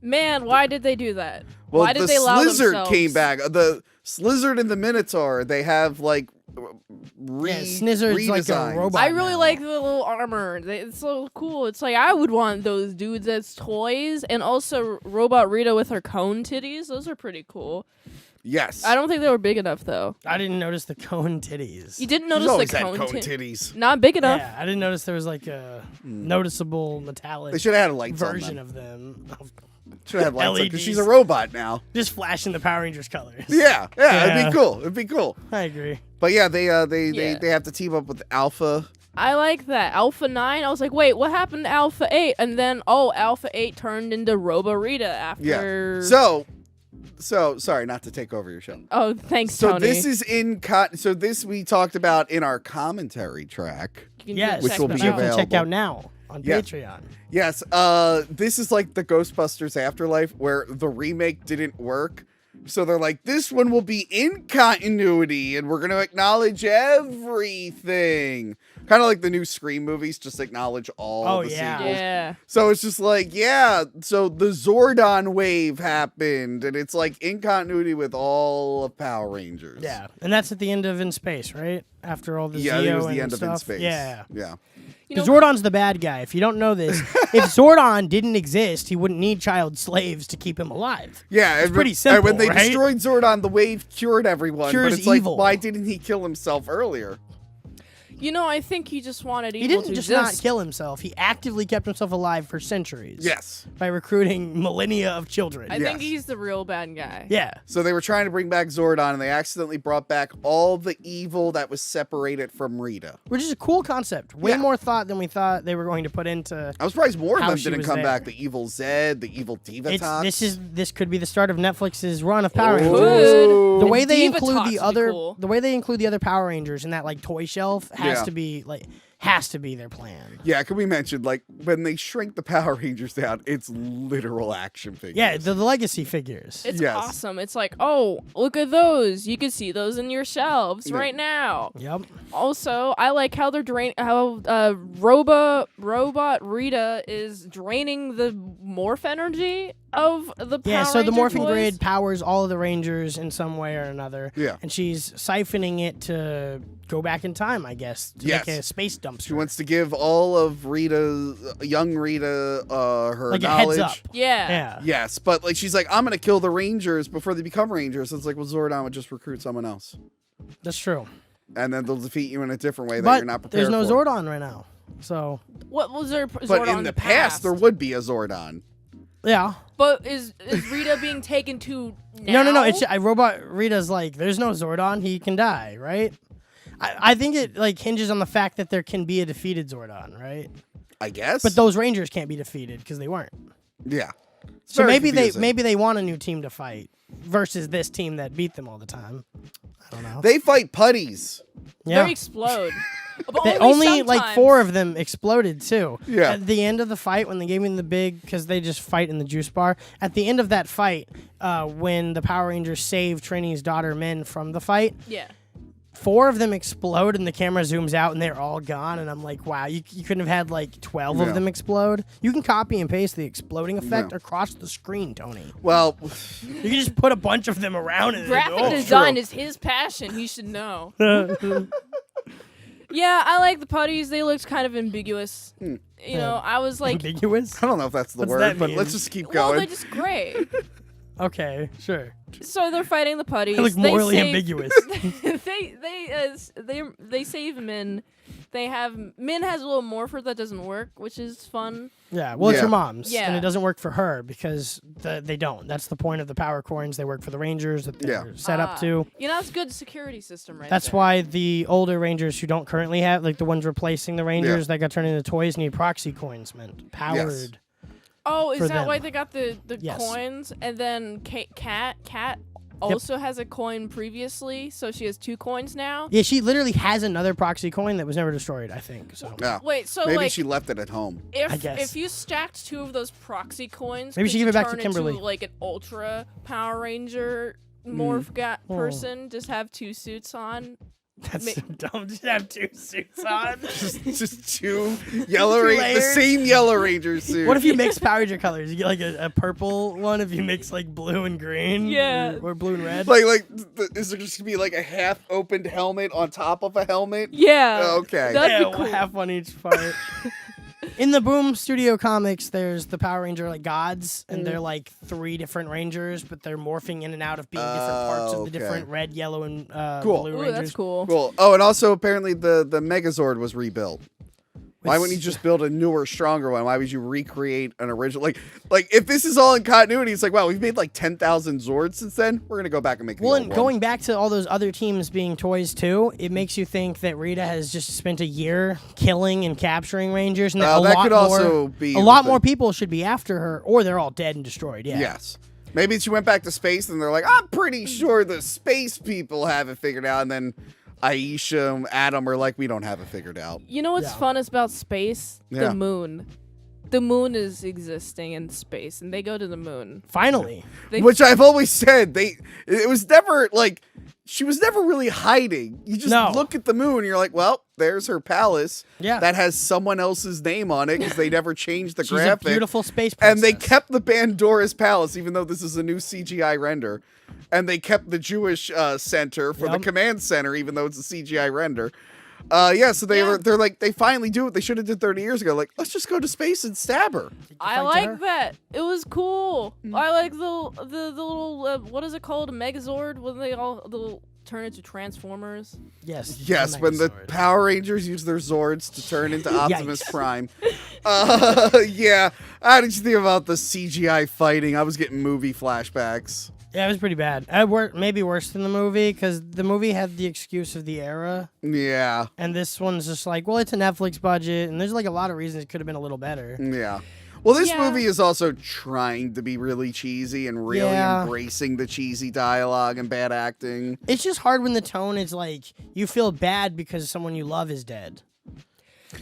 Man, why did they do that? Well, why did the they allow Slizzard themselves? came back. The Slizzard and the Minotaur, they have like Snizzard's like a redesigns. robot. I really now. like the little armor. It's so cool. It's like I would want those dudes as toys, and also Robot Rita with her cone titties. Those are pretty cool. Yes. I don't think they were big enough though. I didn't notice the cone titties. You didn't She's notice always the had cone, cone titties. Not big enough. Yeah, I didn't notice there was like a noticeable metallic They should have had lights version on them. of them. Should have had lights because she's a LEDs. robot now. Just flashing the Power Rangers colors. Yeah, it'd be cool. It'd be cool. I agree. But yeah, they Yeah. have to team up with Alpha. I like that. Alpha 9, I was like, wait, what happened to Alpha 8? And then, Alpha 8 turned into Robo Rita after... Yeah. So sorry, not to take over your show. Oh, thanks, So Tony. this is so this we talked about in our commentary track. You can Yes, Which will check be that you out. can check available. out now on Yeah. Patreon. Yes, this is like the Ghostbusters Afterlife where the remake didn't work. So they're like, this one will be in continuity and we're going to acknowledge everything. Kind of like the new Scream movies, just acknowledge all the yeah. sequels. Yeah. So it's just like, yeah, so the Zordon wave happened and it's like in continuity with all of Power Rangers. Yeah, and that's at the end of In Space, right? After all the Yeah, Zeo it was and the end stuff. of In Space. Yeah. Yeah. You know, Zordon's the bad guy. If you don't know this, if Zordon didn't exist, he wouldn't need child slaves to keep him alive. Yeah, It's and pretty and simple, when they right? destroyed Zordon, the wave cured everyone. Cures but it's like, evil. why didn't he kill himself earlier? You know, I think he just wanted He evil didn't to just exist. not kill himself. He actively kept himself alive for centuries. Yes. By recruiting millennia of children. I think he's the real bad guy. Yeah. So they were trying to bring back Zordon, and they accidentally brought back all the evil that was separated from Rita. Which is a cool concept. Way Yeah. more thought than we thought they were going to put into. I was surprised more of How them she didn't was come there. back. The evil Zed, the evil Divatox. This could be the start of Netflix's run of Power Ooh. Rangers. Could. The way they Divatox include would the be other cool. the way they include the other Power Rangers in that like toy shelf has Yeah. has to be their plan. Yeah, can we mention, like, when they shrink the Power Rangers down, it's literal action figures. Yeah, the legacy figures. It's Yes. awesome. It's like, oh, look at those. You can see those in your shelves Yeah. right now. Yep. Also, I like how they're Robot Rita is draining the morph energy of the Power Yeah, so the Ranger Morphin toys. Grid powers all of the Rangers in some way or another. Yeah. And she's siphoning it to go back in time, I guess, to Yes. make a space dumpster. She wants to give all of young Rita, her like a knowledge. heads up. Yeah. Yeah. Yes, but like she's like, I'm gonna kill the Rangers before they become Rangers. It's like, well, Zordon would just recruit someone else, That's true. and then they'll defeat you in a different way that But you're not prepared there's no for. Zordon right now. So, What was there? But Zordon in the past, there would be a Zordon. yeah. But is Rita being taken to now? No. It's Robot Rita's like, there's no Zordon. He can die, right? I think it like hinges on the fact that there can be a defeated Zordon, right? I guess. But those Rangers can't be defeated because they weren't. yeah. It's So very maybe confusing. they want a new team to fight versus this team that beat them all the time. I don't know. They fight putties. Yeah. They explode. But only like sometimes. 4 of them exploded too. Yeah. At the end of the fight, when they gave me the big, because they just fight in the juice bar. At the end of that fight, when the Power Rangers save Trini's daughter Min from the fight, Yeah. 4 of them explode and the camera zooms out and they're all gone. And I'm like, wow, you couldn't have had like 12 Yeah. of them explode. You can copy and paste the exploding effect Yeah. across the screen, Tony. Well, You can just put a bunch of them around and Graphic design is his passion. He should know. Yeah, I like the putties. They looked kind of ambiguous. You know, I was like, ambiguous. I don't know if that's the What's word, that but mean? let's just keep well, going. they're just gray. Okay, sure. So they're fighting the putties. I look They morally save- ambiguous. they save Min. Min has a little morpher that doesn't work, which is fun. Yeah, well, it's Yeah. your mom's, Yeah. and it doesn't work for her because they don't. That's the point of the power coins. They work for the Rangers that they're set up to. You know, it's a good security system, right? That's there. why the older Rangers who don't currently have, like the ones replacing the Rangers that got turned into toys, need proxy coins meant powered. Oh, is for that them. why they got the Yes. coins? And then Cat also has a coin previously, so she has 2 coins now. Yeah, she literally has another proxy coin that was never destroyed, I think. So Yeah. Wait, so Maybe like, she left it at home. I guess. if you stacked 2 of those proxy coins, Maybe could she you give it back to turn Kimberly. into, like an Ultra Power Ranger morph person, just have 2 suits on. that's so dumb. Just have 2 suits on. Just 2 yellow the layers. same Yellow Ranger suit. What if you mix Power Ranger colors? You get like a purple one if you mix like blue and green. Yeah. Or blue and red. Is there just gonna be like a half-opened helmet on top of a helmet? Yeah. Okay. That'd be cool. half on each part. In the Boom Studio comics, there's the Power Ranger like gods, and they're like 3 different Rangers, but they're morphing in and out of being different parts of the okay. different red, yellow, and Cool. blue Ooh, Rangers. that's cool. Cool. Oh, and also apparently the Megazord was rebuilt. Why wouldn't you just build a newer, stronger one? Why would you recreate an original? Like if this is all in continuity, it's like, wow, we've made like 10,000 Zords since then. We're gonna go back and make the Well, old and one. going back to all those other teams being toys too, it makes you think that Rita has just spent a year killing and capturing Rangers, and that, that lot could more, also be a lot the more thing. people should be after her, or they're all dead and destroyed. Yeah. Yes. Maybe she went back to space and they're like, I'm pretty sure the space people have it figured out. And then Aisha and Adam are like, we don't have it figured out. You know what's fun is about space? Yeah. The moon. The moon is existing in space, and they go to the moon. Finally. Which I've always said, it was never like, she was never really hiding. You just look at the moon and you're like, well, there's her palace. Yeah. That has someone else's name on it because they never changed the She's graphic. a beautiful space And princess. they kept the Pandora's Palace, even though this is a new CGI render. And they kept the Jewish center for the command center, even though it's a CGI render. So they're like, they finally do what they should have did 30 years ago. Like, let's just go to space and stab her. I like that. It was cool. I like the little what is it called? A Megazord when they'll turn into Transformers. Yes. Yes, when the Power Rangers use their Zords to turn into Optimus Yikes. Prime. Yeah. How did you think about the CGI fighting? I was getting movie flashbacks. Yeah, it was pretty bad. Maybe worse than the movie, because the movie had the excuse of the era. Yeah. And this one's just like, well, it's a Netflix budget, and there's like a lot of reasons it could have been a little better. Yeah. Well, this movie is also trying to be really cheesy and really embracing the cheesy dialogue and bad acting. It's just hard when the tone is like, you feel bad because someone you love is dead.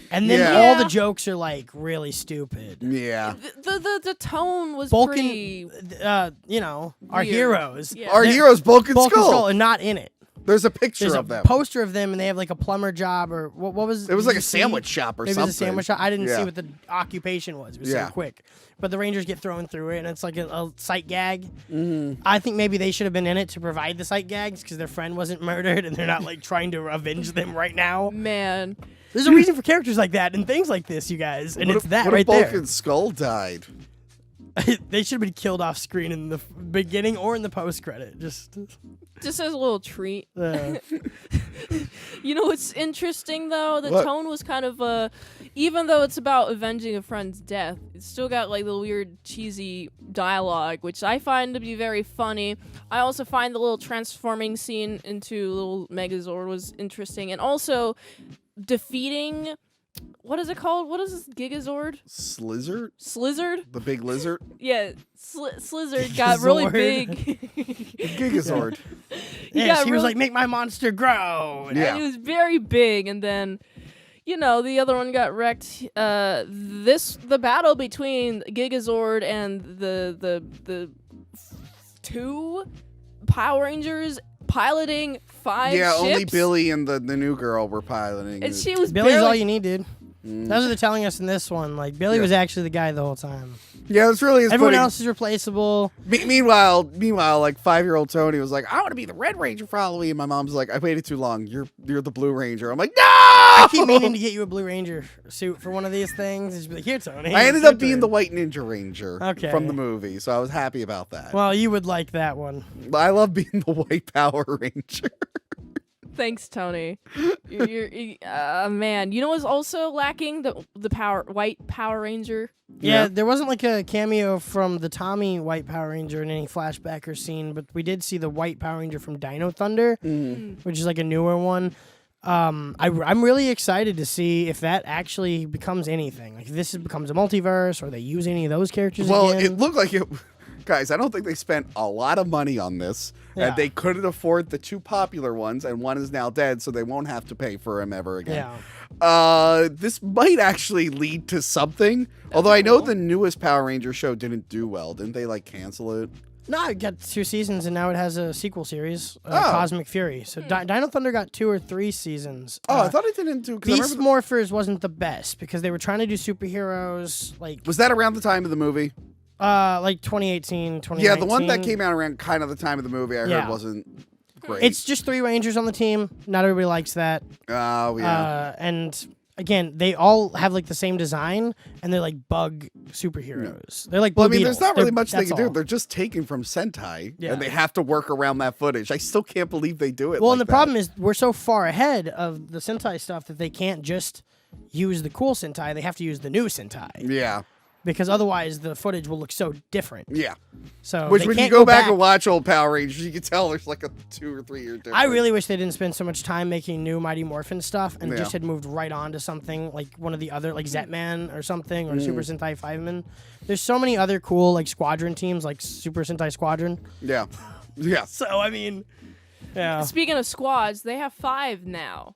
And then all the jokes are like really stupid. Yeah. The tone was Bulk pretty. our weird. heroes. Yeah. Our heroes, Bulk and Skull. are not in it. There's a picture There's of a them. poster of them, and they have like a plumber job, or what was It was did like you a see? sandwich shop or Maybe something. It was a sandwich shop. I didn't Yeah. see what the occupation was. It was so quick. But the Rangers get thrown through it, and it's like a sight gag. Mm-hmm. I think maybe they should have been in it to provide the sight gags because their friend wasn't murdered, and they're not like trying to avenge them right now. Man. There's a reason for characters like that and things like this, you guys, and it's that what right if Bulk there. and Skull died? They should have been killed off screen in the beginning or in the post credit. Just as a little treat. uh, You know what's interesting though? The What? tone was kind of even though it's about avenging a friend's death, it's still got like the weird cheesy dialogue, which I find to be very funny. I also find the little transforming scene into little Megazord was interesting, and also defeating. What is it called? What is this Gigazord? Slizzard? Slizzard? The big lizard? Yeah, Slizzard got really Gigazord. big. Gigazord. yeah, got she was really- like, "Make my monster grow." And it was very big, and then the other one got wrecked. The battle between Gigazord and the two Power Rangers piloting 5 ships. Only Billy and the new girl were piloting. And she was Billy's barely... all you need, dude. That's what they're telling us in this one. Like, Billy was actually the guy the whole time. Yeah, it's really Everyone else is replaceable. Meanwhile, like 5-year-old Tony was like, I want to be the Red Ranger for Halloween. And my mom's like, I waited too long. You're the Blue Ranger. I'm like, no! I keep meaning to get you a Blue Ranger suit for one of these things. Just be like, here, Tony. I ended up being the White Ninja Ranger from the movie, so I was happy about that. Well, you would like that one. I love being the White Power Ranger. Thanks, Tony. Man, you know what's also lacking? The White Power Ranger. Yeah, there wasn't like a cameo from the Tommy White Power Ranger in any flashback or scene, but we did see the White Power Ranger from Dino Thunder, which is like a newer one. I'm really excited to see if that actually becomes anything. Like, if this becomes a multiverse, or they use any of those characters again. It looked like it. Guys, I don't think they spent a lot of money on this, and they couldn't afford the 2 popular ones, and one is now dead, so they won't have to pay for him ever again. This might actually lead to something, although I know the newest Power Ranger show didn't do well. Didn't they, like, cancel it? No, it got 2 seasons, and now it has a sequel series, Cosmic Fury. So Dino Thunder got 2 or 3 seasons. I thought it didn't do... Beast Morphers wasn't the best, because they were trying to do superheroes, like... Was that around the time of the movie? Like 2018, 2019. Yeah, the one that came out around kind of the time of the movie I heard wasn't great. It's just 3 Rangers on the team. Not everybody likes that. Oh, yeah. And again, they all have like the same design, and they're like bug superheroes. They're like Blue Beetles. There's not really much they can do. They're just taken from Sentai, and they have to work around that footage. I still can't believe they do it. Well, and the problem is we're so far ahead of the Sentai stuff that they can't just use the cool Sentai. They have to use the new Sentai. Yeah. Because otherwise the footage will look so different. Yeah. So which when you go back and watch old Power Rangers, you can tell there's like a 2 or 3 year difference. I really wish they didn't spend so much time making new Mighty Morphin stuff and just had moved right on to something like one of the other, like Zetman or something, or Super Sentai Fiveman. There's so many other cool like squadron teams, like Super Sentai Squadron. Yeah. Yeah. So I mean, yeah. Speaking of squads, they have 5 now.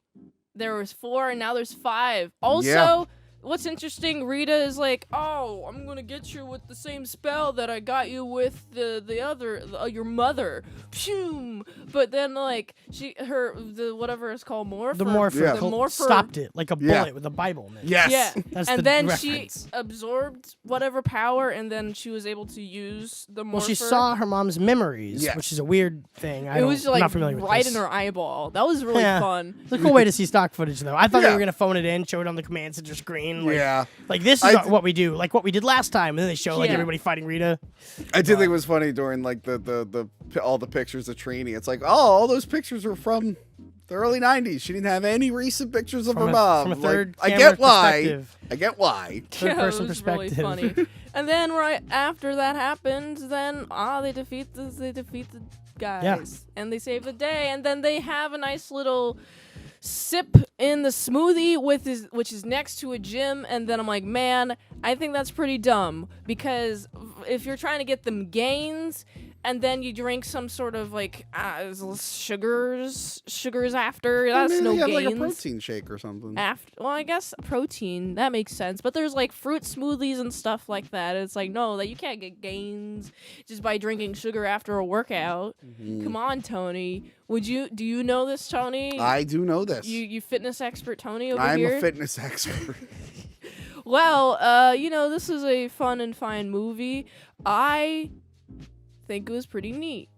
There was 4 and now there's 5. Also, what's interesting, Rita is like, oh, I'm gonna get you with the same spell that I got you with the other, your mother. Phew. But then like whatever it's called, Morpher. The Morpher. The Morpher stopped it like a bullet with a Bible in it. Yes. Yeah. That's and the then reference. she absorbed whatever power, and then she was able to use the Morpher. Well, she saw her mom's memories, which is a weird thing. It was like I'm not familiar with right this. in her eyeball. That was really fun. It's a cool way to see stock footage, though. I thought they were gonna phone it in, show it on the command center screen. Like, like this is what we do, like what we did last time, and then they show like everybody fighting Rita. I did think it was funny during like the all the pictures of Trini. It's like, oh, all those pictures were from the early '90s. She didn't have any recent pictures of her mom. From a third I get why. perspective. I get why. Third person was perspective. Really funny. And then right after that happened, then they defeat the guys, and they save the day, and then they have a nice little sip in the smoothie which is next to a gym, and then I'm like, man, I think that's pretty dumb, because if you're trying to get them gains and then you drink some sort of like sugars after, that's no gains. Like a protein shake or something. Well, I guess protein, that makes sense, but there's like fruit smoothies and stuff like that. It's like, no, that you can't get gains just by drinking sugar after a workout. Come on, Tony. Do you know this, Tony? I do know this. You fitness expert Tony over I'm here? a fitness expert. Well, this is a fun and fine movie. I think it was pretty neat.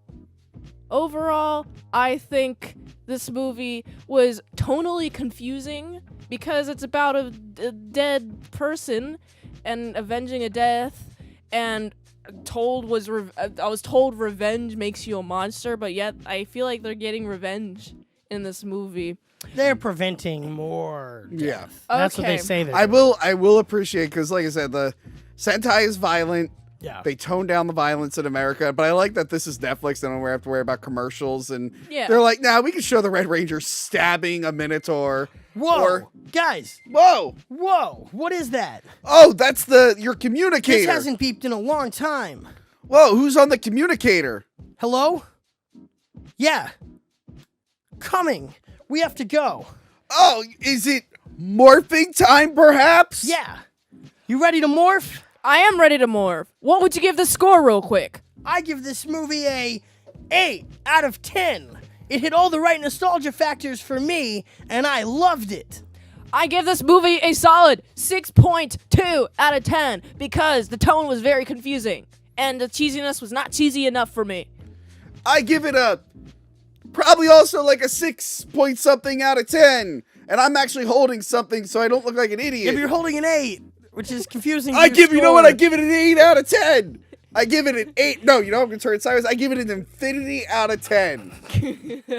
Overall, I think this movie was tonally confusing because it's about a dead person and avenging a death, and I was told revenge makes you a monster, but yet I feel like they're getting revenge in this movie. They're preventing more death. Yeah. That's what they say. I will appreciate, because like I said, the Sentai is violent. Yeah. They tone down the violence in America, but I like that this is Netflix. They don't have to worry about commercials, and they're like, nah, we can show the Red Ranger stabbing a Minotaur. Whoa, guys. Whoa. What is that? Oh, that's your communicator. This hasn't beeped in a long time. Whoa, who's on the communicator? Hello? Yeah. Coming. We have to go. Oh, is it Morphing time, perhaps? Yeah. You ready to morph? I am ready to morph. What would you give the score real quick? I give this movie a 8 out of 10. It hit all the right nostalgia factors for me, and I loved it. I give this movie a solid 6.2 out of 10 because the tone was very confusing and the cheesiness was not cheesy enough for me. I give it a probably also like a 6 point something out of 10. And I'm actually holding something so I don't look like an idiot. If you're holding an 8, which is confusing. I give you know what? I give it an 8 out of 10. I give it an 8. No, you know I'm gonna turn it sideways. I give it an infinity out of 10.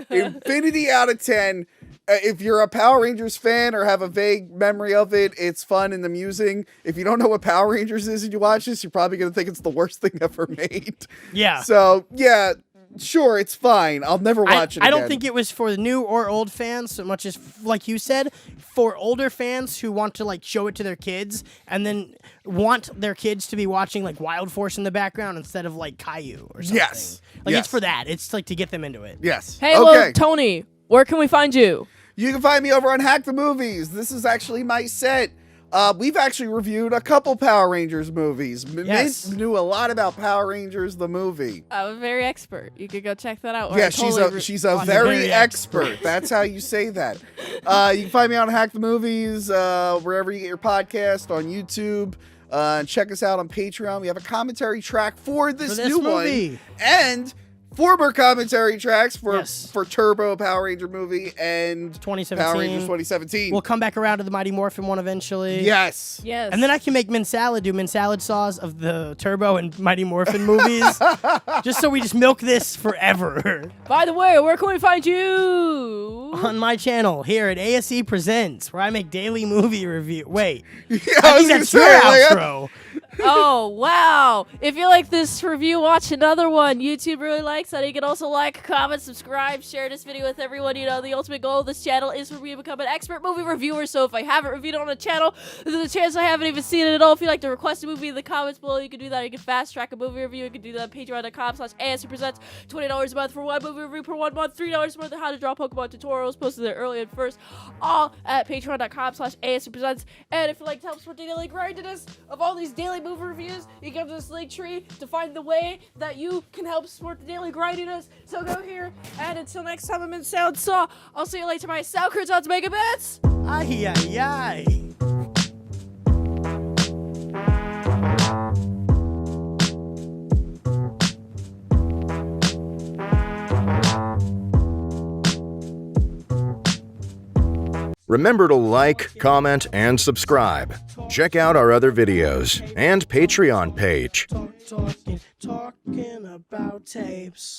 Infinity out of 10. If you're a Power Rangers fan or have a vague memory of it, it's fun and amusing. If you don't know what Power Rangers is and you watch this, you're probably gonna think it's the worst thing ever made. Yeah. So yeah, sure, it's fine. I'll never watch it again. I don't think it was for the new or old fans so much as, like you said, for older fans who want to like show it to their kids and then want their kids to be watching like Wild Force in the background instead of like Caillou or something. Yes. Like Yes. it's for that. It's like to get them into it. Yes. Hey, okay. well, Tony, where can we find you? You can find me over on Hack the Movies. This is actually my set. We've actually reviewed a couple Power Rangers movies. Yes. Mint knew a lot about Power Rangers, the movie. I'm a very expert. You could go check that out. Yeah, she's a very expert. That's how you say that. You can find me on Hack the Movies, wherever you get your podcast, on YouTube. And check us out on Patreon. We have a commentary track for this new movie. one. And former commentary tracks for Yes. Turbo Power Ranger movie and 2017. Power Rangers 2017. We'll come back around to the Mighty Morphin one eventually. Yes. Yes. And then I can make Min Salad do Min Salad saws of the Turbo and Mighty Morphin movies. Just so we just milk this forever. By the way, where can we find you? On my channel here at ASE Presents, where I make daily movie review. Wait. Yeah, I think that's your outro. Oh, wow. If you like this review, watch another one. YouTube really likes that. You can also like, comment, subscribe, share this video with everyone. You know, the ultimate goal of this channel is for me to become an expert movie reviewer. So if I haven't reviewed it on a channel, there's a chance I haven't even seen it at all. If you'd like to request a movie in the comments below, you can do that. You can fast track a movie review. You can do that at patreon.com/ASPresents. $20 a month for one movie review per 1 month. $3 a month on how to draw Pokemon tutorials posted there early and first. All at patreon.com/ASPresents. And if you'd like to help support the daily grindiness of all these daily movie reviews, you go to this link tree to find the way that you can help support the daily grindiness. So go here, and until next time, I'm in Sound Saw. I'll see you later, my Sound Croutons Megabits. Ay, ay, ay. Remember to like, comment, and subscribe. Check out our other videos and Patreon page. Talking about tapes.